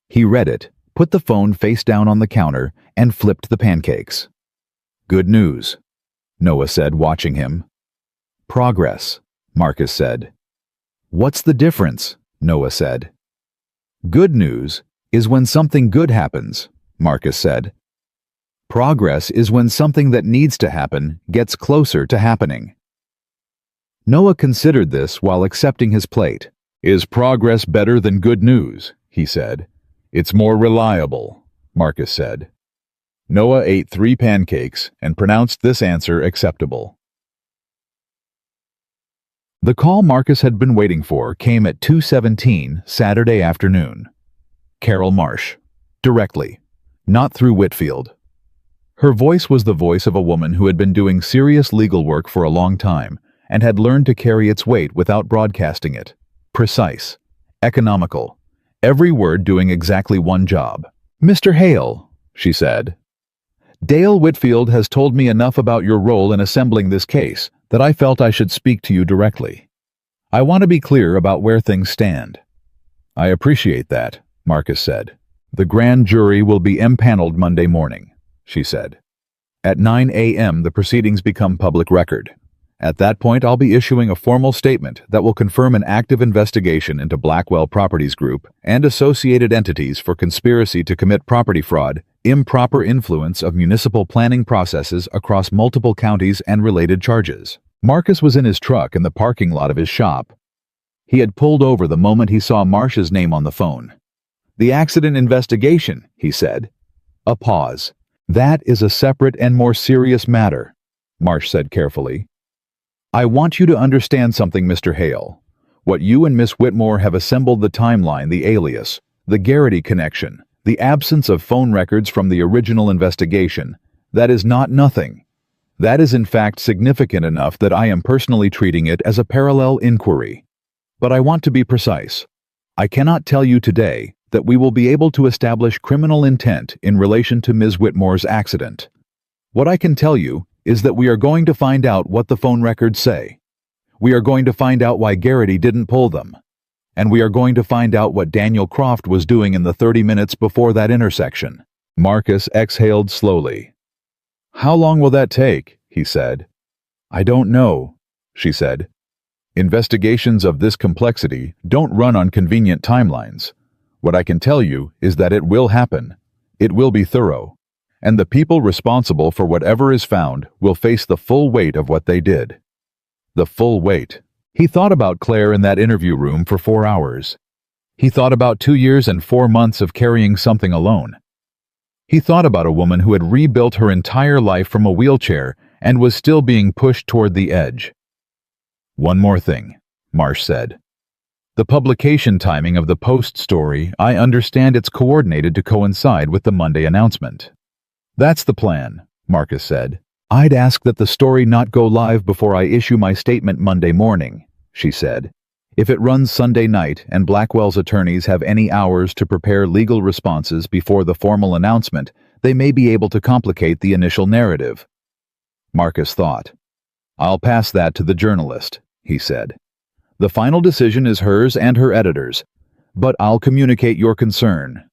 He read it, put the phone face down on the counter, and flipped the pancakes. "Good news," Noah said, watching him. "Progress," Marcus said. "What's the difference?" Noah said. "Good news is when something good happens," Marcus said. "Progress is when something that needs to happen gets closer to happening." Noah considered this while accepting his plate. "Is progress better than good news?" he said. "It's more reliable," Marcus said. Noah ate 3 pancakes and pronounced this answer acceptable. The call Marcus had been waiting for came at 2:17 Saturday afternoon. Carol Marsh. Directly. Not through Whitfield. Her voice was the voice of a woman who had been doing serious legal work for a long time and had learned to carry its weight without broadcasting it. Precise. Economical. Every word doing exactly one job. "Mr. Hale," she said. "Dale Whitfield has told me enough about your role in assembling this case that I felt I should speak to you directly. I want to be clear about where things stand." "I appreciate that," Marcus said. "The grand jury will be empaneled Monday morning," she said. "At 9 a.m. the proceedings become public record. At that point, I'll be issuing a formal statement that will confirm an active investigation into Blackwell Properties Group and associated entities for conspiracy to commit property fraud, improper influence of municipal planning processes across multiple counties, and related charges." Marcus was in his truck in the parking lot of his shop. He had pulled over the moment he saw Marsh's name on the phone. "The accident investigation," he said. A pause. "That is a separate and more serious matter," Marsh said carefully. "I want you to understand something, Mr. Hale. What you and Miss Whitmore have assembled, the timeline, the alias, the Garrity connection, the absence of phone records from the original investigation, that is not nothing. That is in fact significant enough that I am personally treating it as a parallel inquiry. But I want to be precise. I cannot tell you today that we will be able to establish criminal intent in relation to Ms. Whitmore's accident. What I can tell you is that we are going to find out what the phone records say. We are going to find out why Garrity didn't pull them. And we are going to find out what Daniel Croft was doing in the 30 minutes before that intersection." Marcus exhaled slowly. "How long will that take?" he said. "I don't know," she said. "Investigations of this complexity don't run on convenient timelines. What I can tell you is that it will happen. It will be thorough. And the people responsible for whatever is found will face the full weight of what they did." The full weight. He thought about Claire in that interview room for 4 hours. He thought about 2 years and 4 months of carrying something alone. He thought about a woman who had rebuilt her entire life from a wheelchair and was still being pushed toward the edge. "One more thing," Marsh said. "The publication timing of the Post story, I understand it's coordinated to coincide with the Monday announcement." "That's the plan," Marcus said. "I'd ask that the story not go live before I issue my statement Monday morning," she said. "If it runs Sunday night and Blackwell's attorneys have any hours to prepare legal responses before the formal announcement, they may be able to complicate the initial narrative." Marcus thought. "I'll pass that to the journalist," he said. "The final decision is hers and her editor's, but I'll communicate your concern."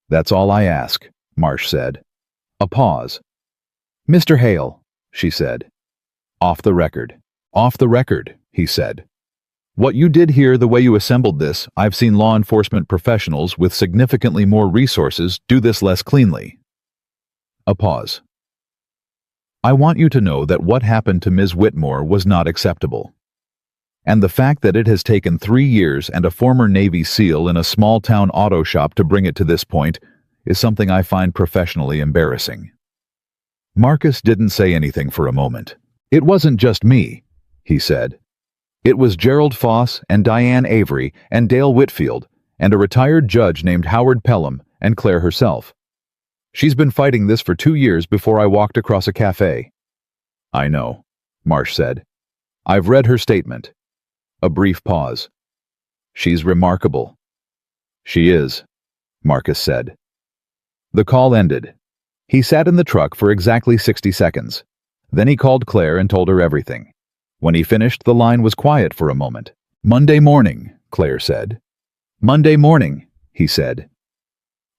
"That's all I ask," Marsh said. A pause. "Mr. Hale," she said. "Off the record." "Off the record," he said. What you did here, the way you assembled this, I've seen law enforcement professionals with significantly more resources do this less cleanly. A pause. I want you to know that what happened to Ms. Whitmore was not acceptable. And the fact that it has taken 3 years and a former Navy SEAL in a small-town auto shop to bring it to this point is something I find professionally embarrassing. Marcus didn't say anything for a moment. It wasn't just me, he said. It was Gerald Foss and Diane Avery and Dale Whitfield and a retired judge named Howard Pelham and Claire herself. She's been fighting this for 2 years before I walked across a cafe. I know, Marsh said. I've read her statement. A brief pause. She's remarkable. She is, Marcus said. The call ended. He sat in the truck for exactly 60 seconds. Then he called Claire and told her everything. When he finished, the line was quiet for a moment. Monday morning, Claire said. Monday morning, he said.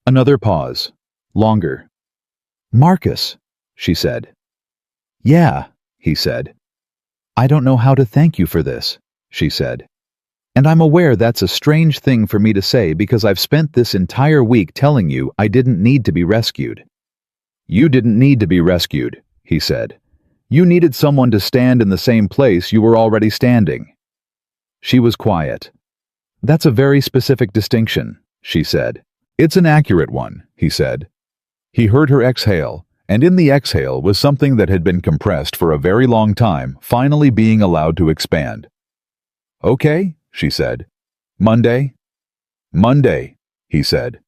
Another pause. Longer. Marcus, she said. Yeah, he said. I don't know how to thank you for this, she said. And I'm aware that's a strange thing for me to say because I've spent this entire week telling you I didn't need to be rescued. You didn't need to be rescued, he said. You needed someone to stand in the same place you were already standing. She was quiet. That's a very specific distinction, she said. It's an accurate one, he said. He heard her exhale, and in the exhale was something that had been compressed for a very long time, finally being allowed to expand. Okay, she said. Monday? Monday, he said.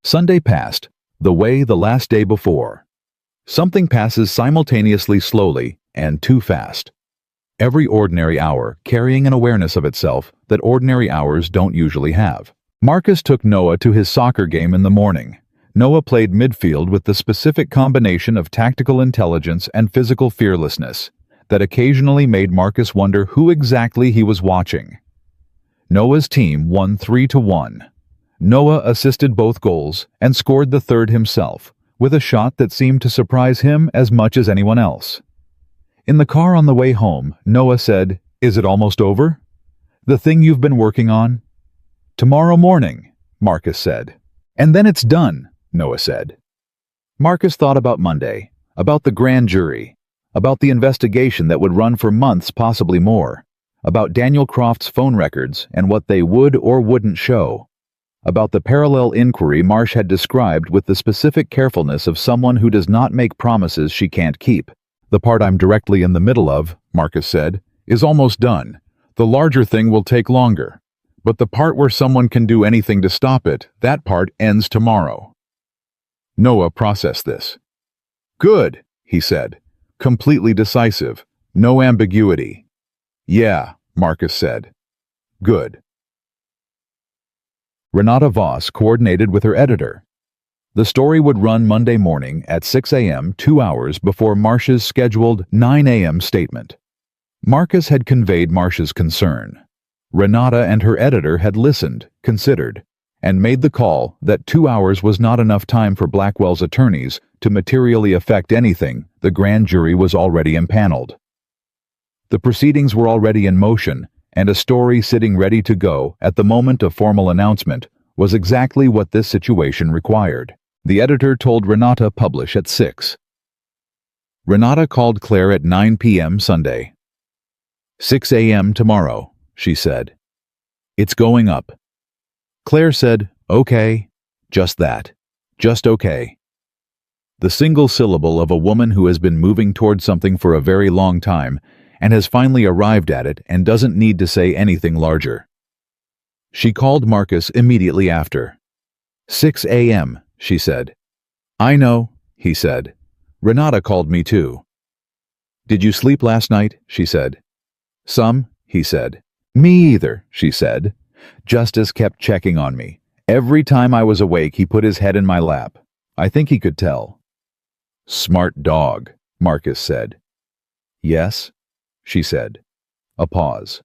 Sunday passed, the way the last day before. Something passes simultaneously slowly and too fast. Every ordinary hour carrying an awareness of itself that ordinary hours don't usually have. Marcus took Noah to his soccer game in the morning. Noah played midfield with the specific combination of tactical intelligence and physical fearlessness that occasionally made Marcus wonder who exactly he was watching. Noah's team won 3-1. Noah assisted both goals and scored the third himself, with a shot that seemed to surprise him as much as anyone else. In the car on the way home, Noah said, "Is it almost over? The thing you've been working on?" "Tomorrow morning," Marcus said. "And then it's done," Noah said. Marcus thought about Monday, about the grand jury, about the investigation that would run for months, possibly more, about Daniel Croft's phone records and what they would or wouldn't show, about the parallel inquiry Marsh had described with the specific carefulness of someone who does not make promises she can't keep. "The part I'm directly in the middle of," Marcus said, "is almost done. The larger thing will take longer. But the part where someone can do anything to stop it, that part ends tomorrow." Noah processed this. "Good," he said, completely decisive, no ambiguity. "Yeah," Marcus said. "Good." Renata Voss coordinated with her editor. The story would run Monday morning at 6 a.m., 2 hours before Marsh's scheduled 9 a.m. statement. Marcus had conveyed Marsh's concern. Renata and her editor had listened, considered, and made the call that 2 hours was not enough time for Blackwell's attorneys to materially affect anything. The grand jury was already impaneled. The proceedings were already in motion, and a story sitting ready to go at the moment of formal announcement was exactly what this situation required. The editor told Renata publish at 6. Renata called Claire at 9 p.m. Sunday. 6 a.m. tomorrow, she said. It's going up. Claire said, okay, just that, just okay. The single syllable of a woman who has been moving toward something for a very long time and has finally arrived at it and doesn't need to say anything larger. She called Marcus immediately after. 6 a.m., she said. I know, he said. Renata called me too. Did you sleep last night? She said. Some, he said. Me either, she said. Justice kept checking on me. Every time I was awake, he put his head in my lap. I think he could tell. Smart dog, Marcus said. Yes, she said. A pause.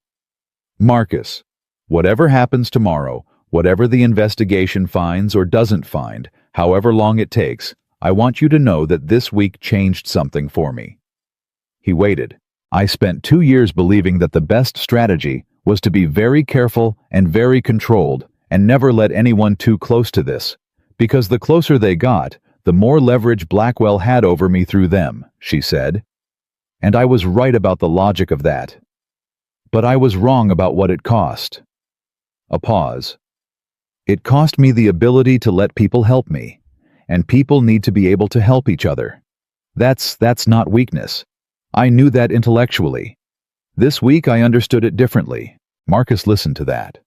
Marcus, whatever happens tomorrow, whatever the investigation finds or doesn't find, however long it takes, I want you to know that this week changed something for me. He waited, I spent 2 years believing that the best strategy was to be very careful and very controlled and never let anyone too close to this, because the closer they got, the more leverage Blackwell had over me through them, she said. And I was right about the logic of that. But I was wrong about what it cost. A pause. It cost me the ability to let people help me, and people need to be able to help each other. That's not weakness. I knew that intellectually. This week I understood it differently. Marcus listened to that.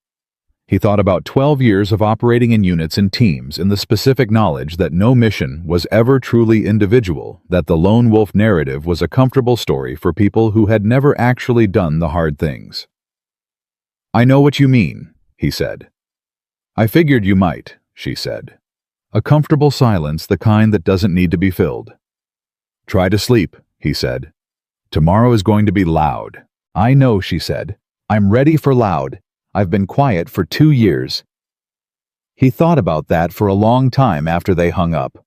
He thought about 12 years of operating in units and teams in the specific knowledge that no mission was ever truly individual, that the lone wolf narrative was a comfortable story for people who had never actually done the hard things. "I know what you mean," he said. "I figured you might," she said. A comfortable silence, the kind that doesn't need to be filled. "Try to sleep," he said. "Tomorrow is going to be loud." "I know," she said. "I'm ready for loud. I've been quiet for 2 years." He thought about that for a long time after they hung up.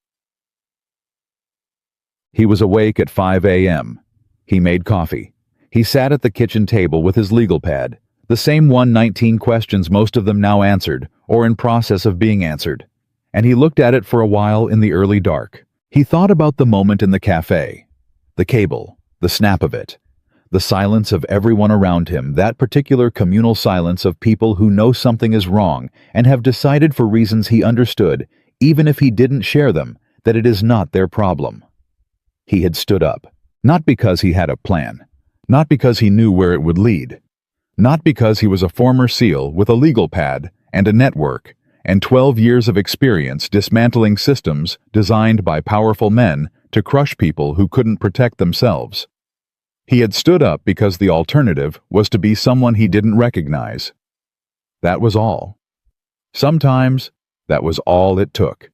He was awake at 5 a.m. He made coffee. He sat at the kitchen table with his legal pad, the same 119 questions, most of them now answered, or in process of being answered. And he looked at it for a while in the early dark. He thought about the moment in the cafe, the cable, the snap of it, the silence of everyone around him, that particular communal silence of people who know something is wrong and have decided for reasons he understood, even if he didn't share them, that it is not their problem. He had stood up, not because he had a plan, not because he knew where it would lead, not because he was a former SEAL with a legal pad and a network and 12 years of experience dismantling systems designed by powerful men to crush people who couldn't protect themselves. He had stood up because the alternative was to be someone he didn't recognize. That was all. Sometimes, that was all it took.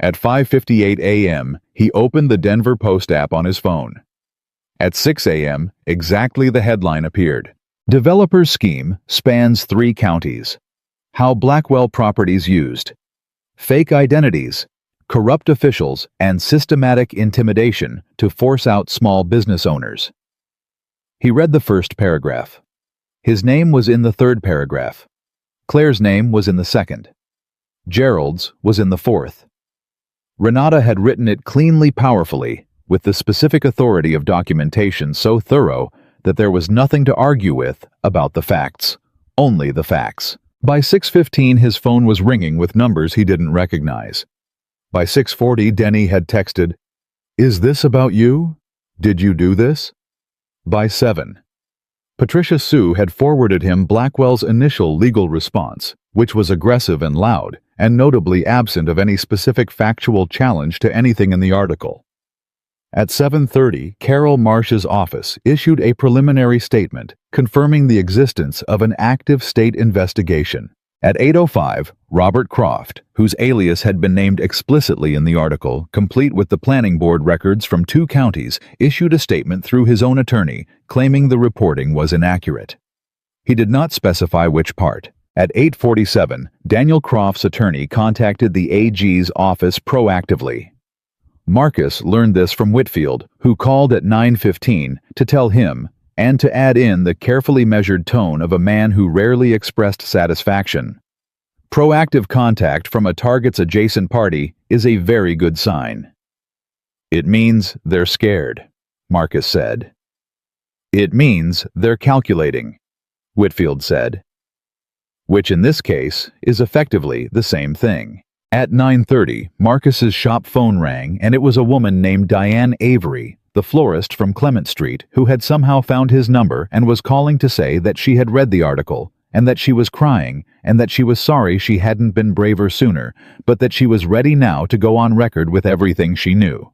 At 5:58 a.m., he opened the Denver Post app on his phone. At 6 a.m., exactly the headline appeared. Developer's scheme spans 3 counties. How Blackwell properties used. Fake identities, corrupt officials, and systematic intimidation to force out small business owners. He read the first paragraph. His name was in the 3rd paragraph. Claire's name was in the 2nd. Gerald's was in the 4th. Renata had written it cleanly, powerfully, with the specific authority of documentation so thorough that there was nothing to argue with about the facts, only the facts. By 6:15 his phone was ringing with numbers he didn't recognize. By 6:40 Denny had texted, "Is this about you? Did you do this?" By 7. Patricia Sue had forwarded him Blackwell's initial legal response, which was aggressive and loud, and notably absent of any specific factual challenge to anything in the article. At 7:30, Carol Marsh's office issued a preliminary statement confirming the existence of an active state investigation. At 8:05, Robert Croft, whose alias had been named explicitly in the article, complete with the planning board records from 2 counties, issued a statement through his own attorney claiming the reporting was inaccurate. He did not specify which part. At 8:47, Daniel Croft's attorney contacted the AG's office proactively. Marcus learned this from Whitfield, who called at 9:15 to tell him, and to add in the carefully measured tone of a man who rarely expressed satisfaction. Proactive contact from a target's adjacent party is a very good sign. "It means they're scared," Marcus said. "It means they're calculating," Whitfield said. Which in this case is effectively the same thing. At 9:30, Marcus's shop phone rang, and it was a woman named Diane Avery, the florist from Clement Street, who had somehow found his number and was calling to say that she had read the article, and that she was crying, and that she was sorry she hadn't been braver sooner, but that she was ready now to go on record with everything she knew.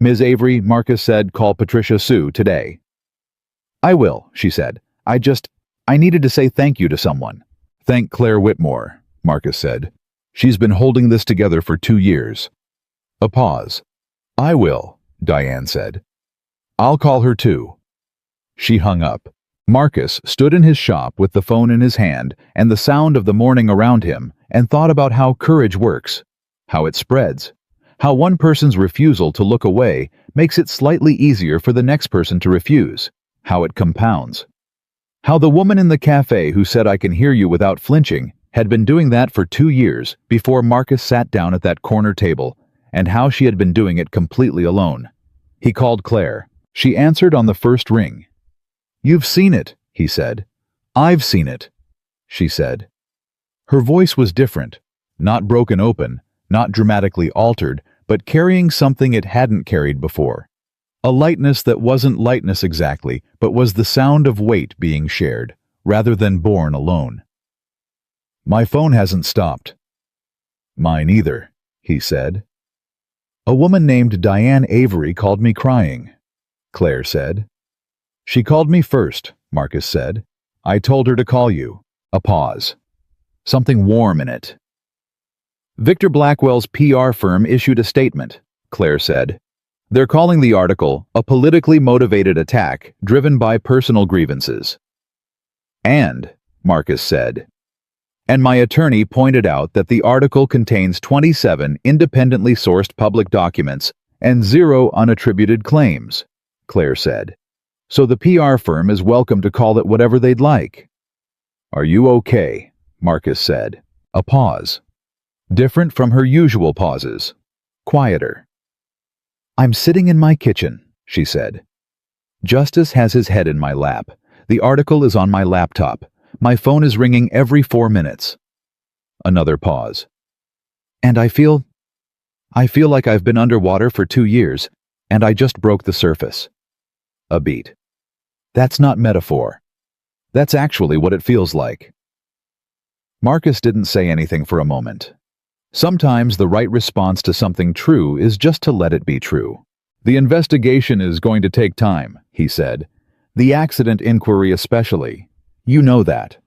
"Ms. Avery," Marcus said, "call Patricia Sue today." "I will," she said. I needed to say thank you to someone." "Thank Claire Whitmore," Marcus said. "She's been holding this together for 2 years." A pause. "I will," Diane said. "I'll call her too." She hung up. Marcus stood in his shop with the phone in his hand and the sound of the morning around him and thought about how courage works, how it spreads, How one person's refusal to look away makes it slightly easier for the next person to refuse. How it compounds. How the woman in the cafe who said "I can hear you" without flinching had been doing that for 2 years before Marcus sat down at that corner table, and how she had been doing it completely alone. He called Claire. She answered on the first ring. "You've seen it," he said. "I've seen it," she said. Her voice was different, not broken open, not dramatically altered, but carrying something it hadn't carried before. A lightness that wasn't lightness exactly, but was the sound of weight being shared, rather than borne alone. "My phone hasn't stopped." "Mine either," he said. "A woman named Diane Avery called me crying," Claire said. "She called me first," Marcus said. "I told her to call you." A pause. Something warm in it. "Victor Blackwell's PR firm issued a statement," Claire said. "They're calling the article a politically motivated attack driven by personal grievances." "And," Marcus said, "and my attorney pointed out that the article contains 27 independently sourced public documents and 0 unattributed claims," Claire said. "So the PR firm is welcome to call it whatever they'd like." "Are you okay?" Marcus said. A pause. Different from her usual pauses. Quieter. "I'm sitting in my kitchen," she said. "Justice has his head in my lap. The article is on my laptop. My phone is ringing every 4 minutes." Another pause. "And I feel like I've been underwater for 2 years, and I just broke the surface." A beat. "That's not metaphor. That's actually what it feels like." Marcus didn't say anything for a moment. Sometimes the right response to something true is just to let it be true. "The investigation is going to take time," he said. "The accident inquiry especially. You know that."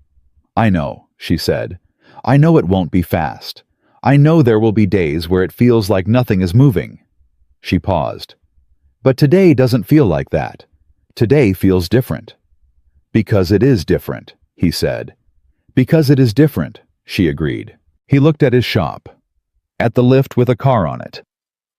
"I know," she said. "I know it won't be fast. I know there will be days where it feels like nothing is moving." She paused. "But today doesn't feel like that. Today feels different." "Because it is different," he said. "Because it is different," she agreed. He looked at his shop. At the lift with a car on it.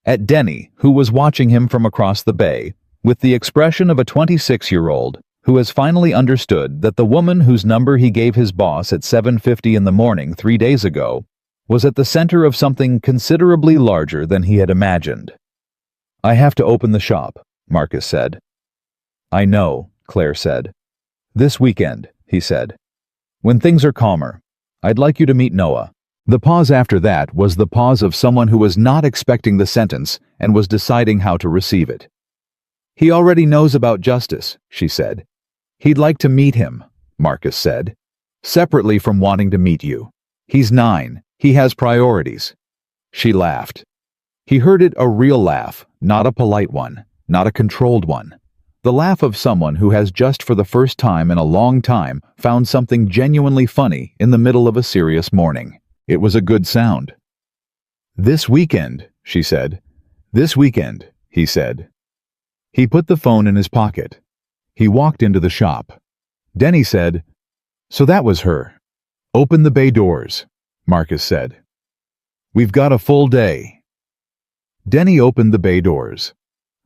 At Denny, who was watching him from across the bay, with the expression of a 26-year-old who has finally understood that the woman whose number he gave his boss at 7:50 in the morning 3 days ago was at the center of something considerably larger than he had imagined. "I have to open the shop," Marcus said. "I know," Claire said. "This weekend," he said. "When things are calmer. I'd like you to meet Noah." The pause after that was the pause of someone who was not expecting the sentence and was deciding how to receive it. "He already knows about Justice," she said. "He'd like to meet him," Marcus said. "Separately from wanting to meet you. He's 9. He has priorities." She laughed. He heard it, a real laugh, not a polite one, not a controlled one. The laugh of someone who has just for the first time in a long time found something genuinely funny in the middle of a serious morning. It was a good sound. "This weekend," she said. "This weekend," he said. He put the phone in his pocket. He walked into the shop. Denny said, "So that was her." "Open the bay doors," Marcus said. "We've got a full day." Denny opened the bay doors.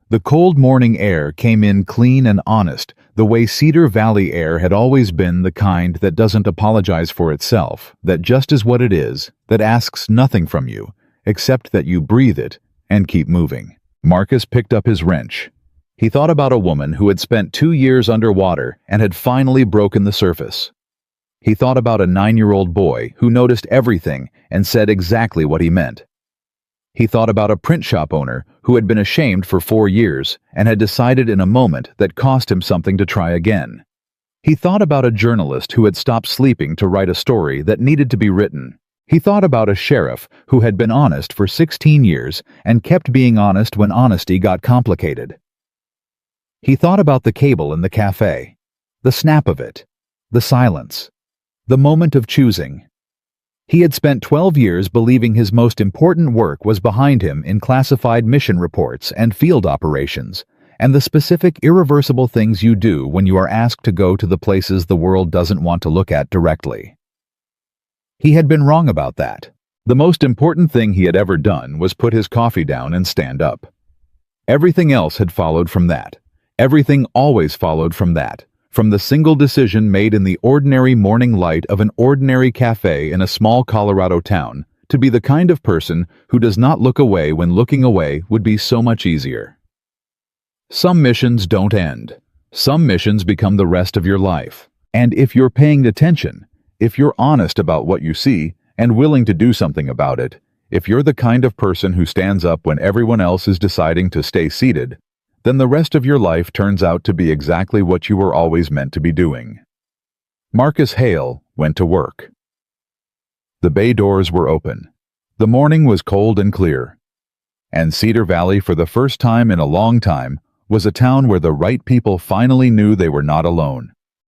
The cold morning air came in clean and honest, the way Cedar Valley air had always been, the kind that doesn't apologize for itself, that just is what it is, that asks nothing from you, except that you breathe it and keep moving. Marcus picked up his wrench. He thought about a woman who had spent 2 years underwater and had finally broken the surface. He thought about a 9-year-old boy who noticed everything and said exactly what he meant. He thought about a print shop owner who had been ashamed for 4 years and had decided in a moment that cost him something to try again. He thought about a journalist who had stopped sleeping to write a story that needed to be written. He thought about a sheriff who had been honest for 16 years and kept being honest when honesty got complicated. He thought about the cable in the cafe, the snap of it, the silence, the moment of choosing. He had spent 12 years believing his most important work was behind him in classified mission reports and field operations, and the specific irreversible things you do when you are asked to go to the places the world doesn't want to look at directly. He had been wrong about that, The most important thing he had ever done was put his coffee down and stand up. Everything else had followed from that. Everything always followed from that, from the single decision made in the ordinary morning light of an ordinary cafe in a small Colorado town to be the kind of person who does not look away when looking away would be so much easier. Some missions don't end. Some missions become the rest of your life. And if you're paying attention, if you're honest about what you see and willing to do something about it, if you're the kind of person who stands up when everyone else is deciding to stay seated, then the rest of your life turns out to be exactly what you were always meant to be doing. Marcus Hale went to work. The bay doors were open. The morning was cold and clear. And Cedar Valley, for the first time in a long time, was a town where the right people finally knew they were not alone.